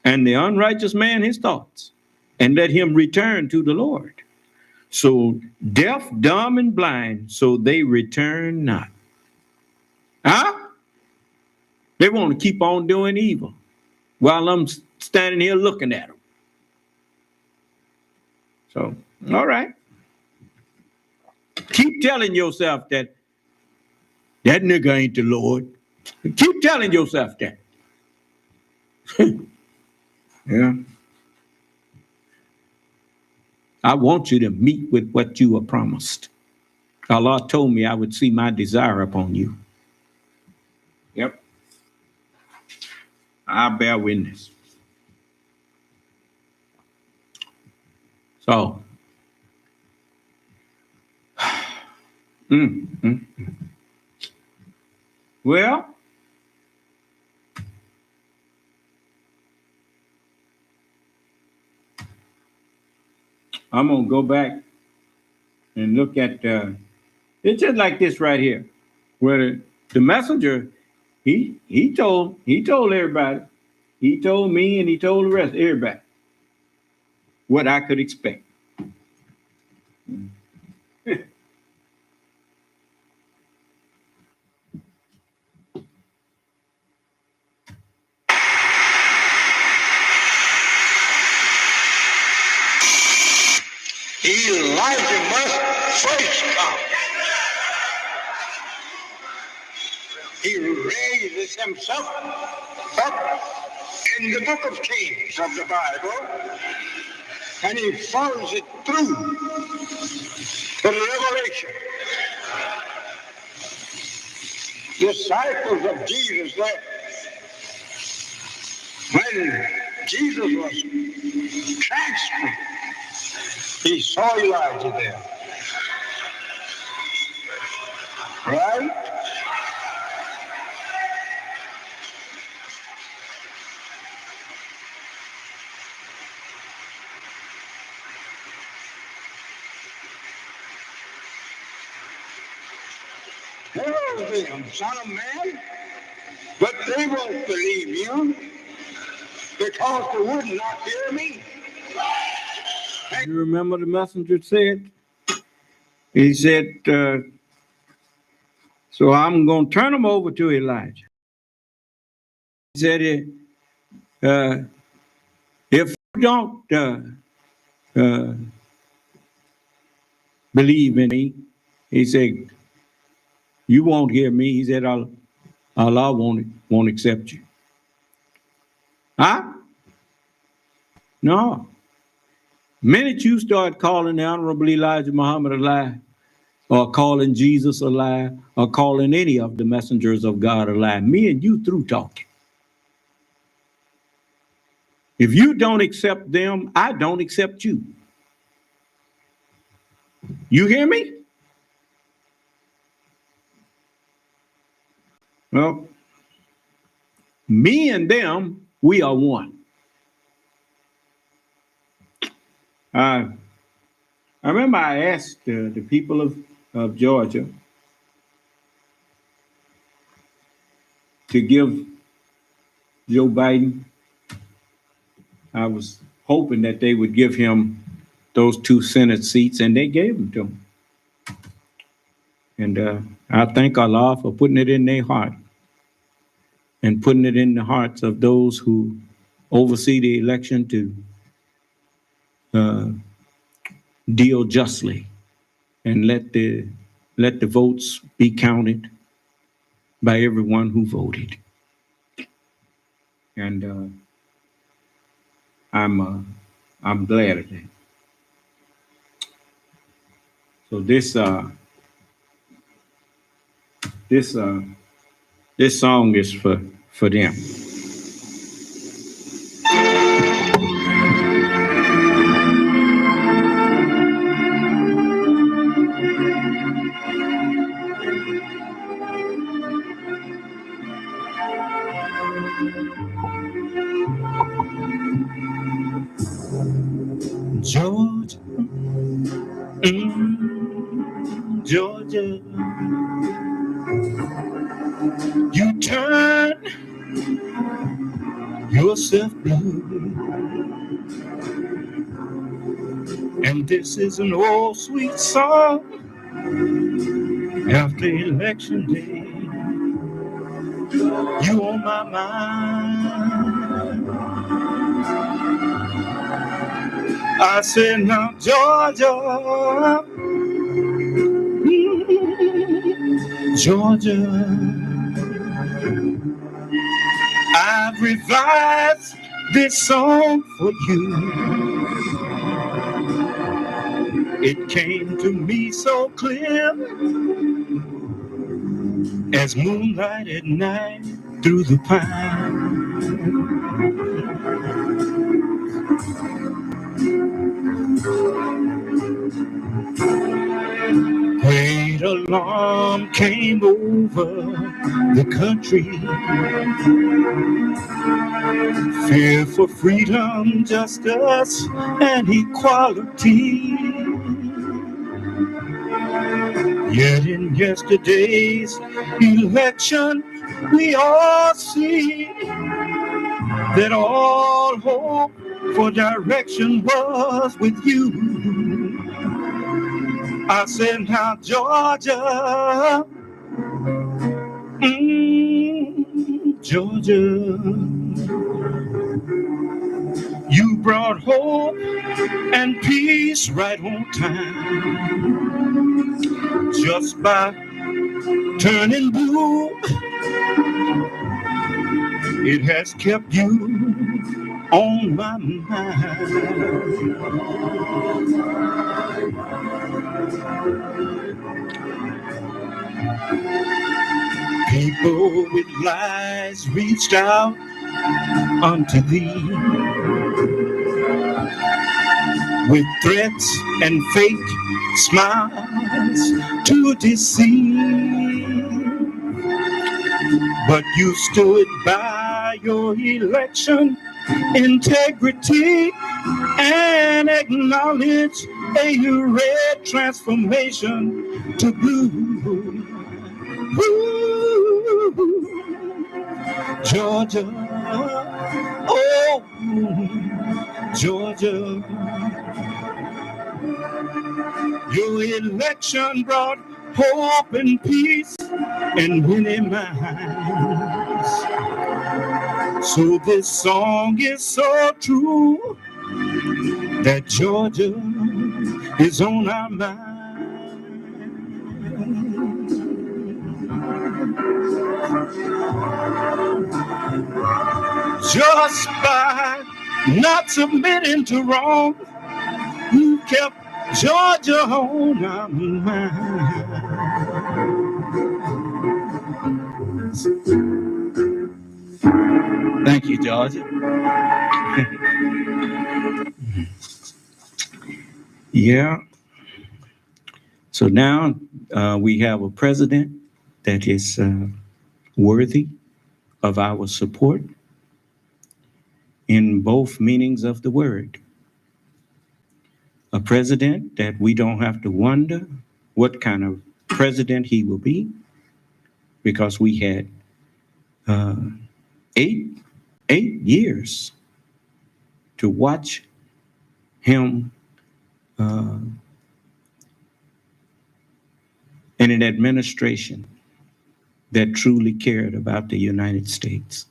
and the unrighteous man his thoughts, and let him return to the Lord. So deaf, dumb, and blind, so they return not. Huh? They want to keep on doing evil while I'm standing here looking at them. So, all right. Keep telling yourself that nigga ain't the Lord. Keep telling yourself that. Yeah. I want you to meet with what you were promised. Allah told me I would see my desire upon you. Yep. I bear witness. So, well, I'm going to go back and look at, it's just like this right here, where the messenger, he told everybody, he told me and he told the rest, everybody, what I could expect. Elijah must first come. He raises himself up in the book of Kings of the Bible, and he follows it through to the Revelation. Disciples of Jesus there, when Jesus was transferred, he saw Elijah there. Right? Hail them, Son of Man, but they won't believe you because they would not hear me. You remember the messenger said? He said, so I'm going to turn them over to Elijah. He said, if you don't believe in me, he said, you won't hear me. He said, Allah won't accept you. Huh? No. Minute you start calling the Honorable Elijah Muhammad a lie, or calling Jesus a lie, or calling any of the messengers of God a lie, me and you through talking. If you don't accept them, I don't accept you. You hear me? Well, me and them, we are one. I remember I asked the people of Georgia to give Joe Biden, I was hoping that they would give him those 2 Senate seats, and they gave them to him. And I thank Allah for putting it in their heart and putting it in the hearts of those who oversee the election to deal justly and let the votes be counted by everyone who voted. And I'm glad of that. So this song is for them. Georgia, Georgia, you turn yourself blue, and this is an old sweet song after election day. You on my mind. I said, now Georgia, Georgia, I've revised this song for you. It came to me so clear as moonlight at night through the pine. Great alarm came over the country. Fear for freedom, justice, and equality. Yet in yesterday's election, we all see that all hope for direction was with you. I said, now Georgia, Georgia, you brought hope and peace right on time. Just by turning blue, it has kept you on my mind. People with lies reached out unto thee with threats and fake smiles to deceive. But you stood by your election integrity and acknowledged a red transformation to blue. Ooh, Georgia, oh, Georgia, your election brought hope and peace in many minds. So this song is so true that Georgia is on our mind. Just by not submitting to wrong, you kept Georgia on our mind. Thank you, Georgia. Yeah. So now we have a president that is worthy of our support in both meanings of the word. A president that we don't have to wonder what kind of president he will be, because we had 8 years to watch him in an administration that truly cared about the United States.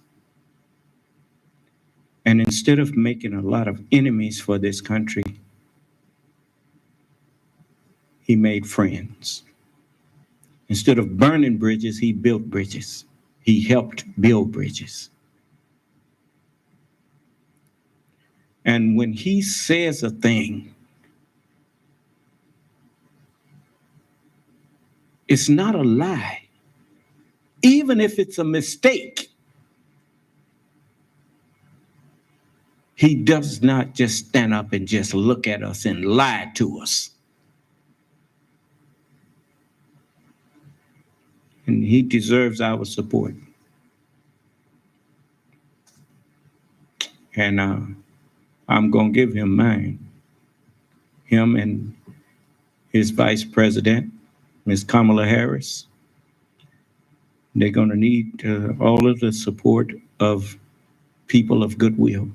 And instead of making a lot of enemies for this country, he made friends. Instead of burning bridges, he built bridges. He helped build bridges. And when he says a thing, it's not a lie. Even if it's a mistake, he does not just stand up and just look at us and lie to us. And he deserves our support. And I'm going to give him mine. Him and his vice president, Ms. Kamala Harris. They're going to need all of the support of people of goodwill.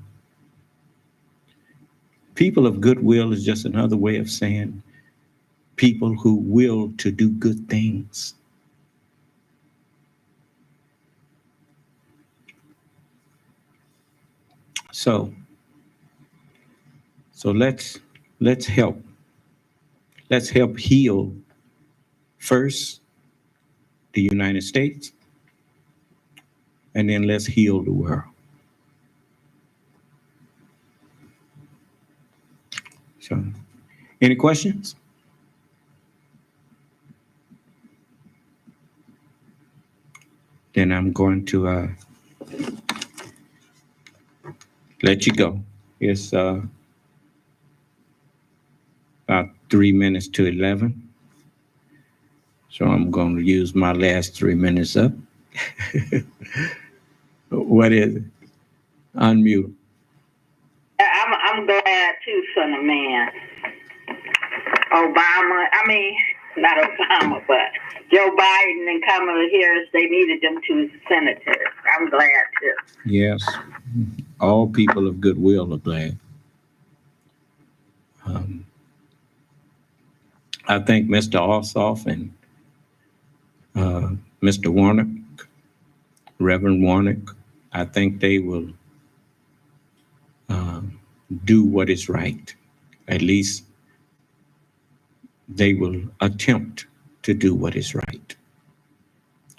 People of goodwill is just another way of saying people who will to do good things. So let's help. Let's help heal first the United States, and then let's heal the world. So, any questions? then I'm going to let you go. It's about 3 minutes to 11. So I'm going to use my last 3 minutes up. What is it? Unmute. I'm glad too, son of man. Obama, not Obama, but Joe Biden and Kamala Harris, they needed them two senators. I'm glad too. Yes. All people of goodwill are glad. I think Mr. Ossoff and Mr. Warnock, Reverend Warnock, I think they will do what is right. At least they will attempt to do what is right.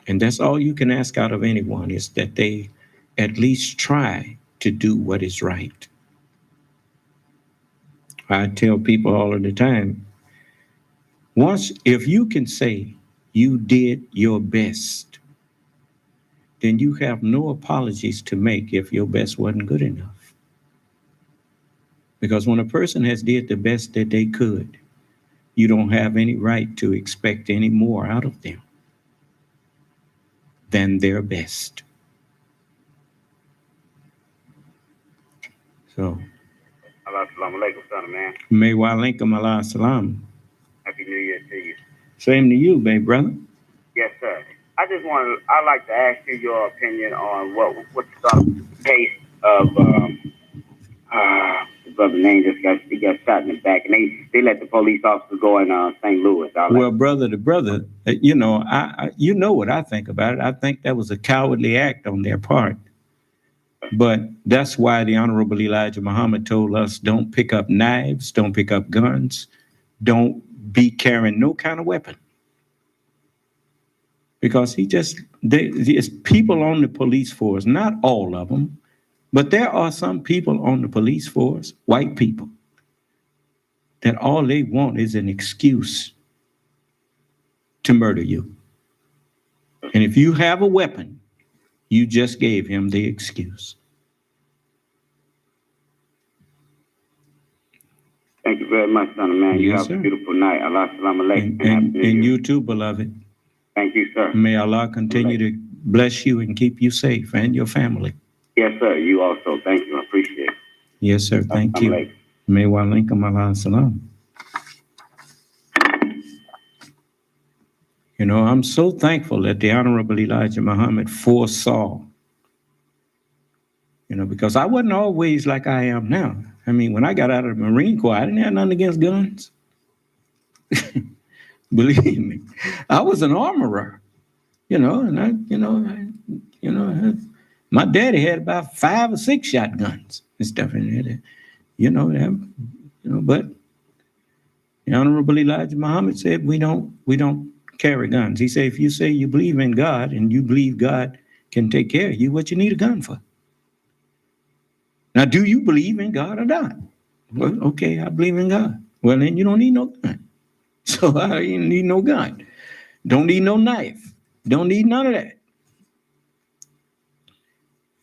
And that's all you can ask out of anyone, is that they at least try to do what is right. I tell people all of the time, if you can say you did your best, then you have no apologies to make if your best wasn't good enough. Because when a person has did the best that they could, you don't have any right to expect any more out of them than their best. So, Assalamu alaikum, son of man. may wa alaikum Allah salam. Happy New Year to you. Same to you, babe, brother. Yes, sir. I'd like to ask you your opinion on what you thought of the case of the brother name just got shot in the back, and they let the police officer go in St. Louis. Well, brother to brother, you know what I think about it. I think that was a cowardly act on their part. But that's why the Honorable Elijah Muhammad told us, don't pick up knives, don't pick up guns, don't be carrying no kind of weapon. Because there's people on the police force, not all of them, but there are some people on the police force, white people, that all they want is an excuse to murder you. And if you have a weapon, you just gave him the excuse. Thank you very much, son of man. You have a beautiful night. Allah salam alaikum. And you too, beloved. Thank you, sir. May Allah continue to bless you and keep you safe and your family. Yes, sir. You also. Thank you. I appreciate it. Yes, sir. Thank you. May wa alaikum Allah salam. You know, I'm so thankful that the Honorable Elijah Muhammad foresaw, because I wasn't always like I am now. I mean, when I got out of the Marine Corps, I didn't have nothing against guns. Believe me, I was an armorer, my daddy had about 5 or 6 shotguns and stuff in there, but the Honorable Elijah Muhammad said, we don't carry guns. He said, if you say you believe in God and you believe God can take care of you, what you need a gun for? Now, do you believe in God or not? Well, okay, I believe in God. Well, then you don't need no gun. So I didn't need no gun. Don't need no knife. Don't need none of that.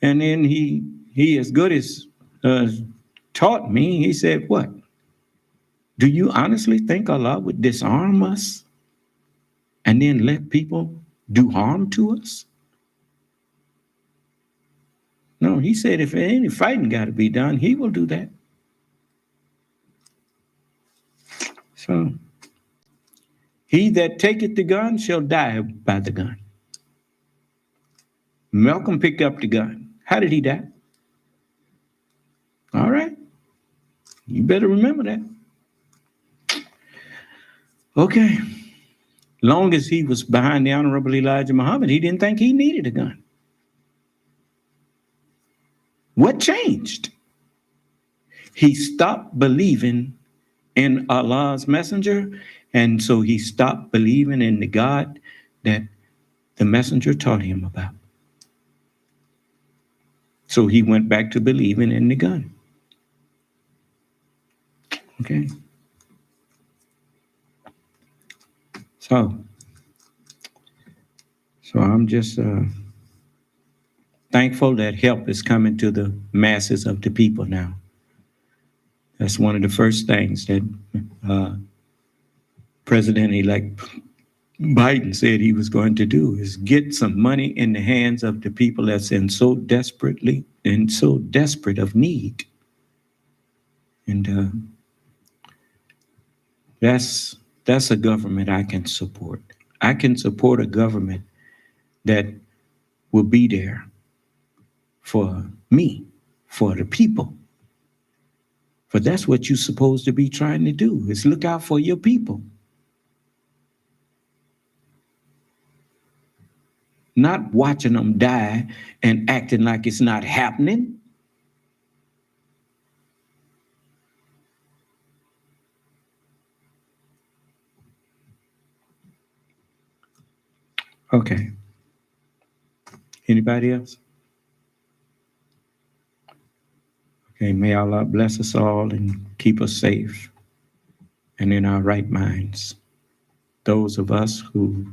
And then he as good as taught me, he said, what? Do you honestly think Allah would disarm us and then let people do harm to us? No, he said if any fighting got to be done, he will do that. So, he that taketh the gun shall die by the gun. Malcolm picked up the gun. How did he die? All right. You better remember that. Okay. Long as he was behind the Honorable Elijah Muhammad, he didn't think he needed a gun. What changed? He stopped believing in Allah's messenger, and so he stopped believing in the God that the messenger taught him about. So he went back to believing in the gun. Okay. So I'm just thankful that help is coming to the masses of the people now. That's one of the first things that President-elect Biden said he was going to do, is get some money in the hands of the people that's so desperate of need. And that's a government I can support. I can support a government that will be there for me, for the people. For that's what you're supposed to be trying to do, is look out for your people. Not watching them die and acting like it's not happening. Okay. Anybody else? Okay, may Allah bless us all and keep us safe and in our right minds. Those of us who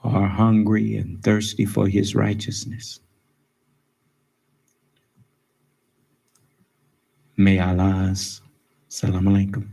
are hungry and thirsty for his righteousness. May Allah's Salam Alaikum.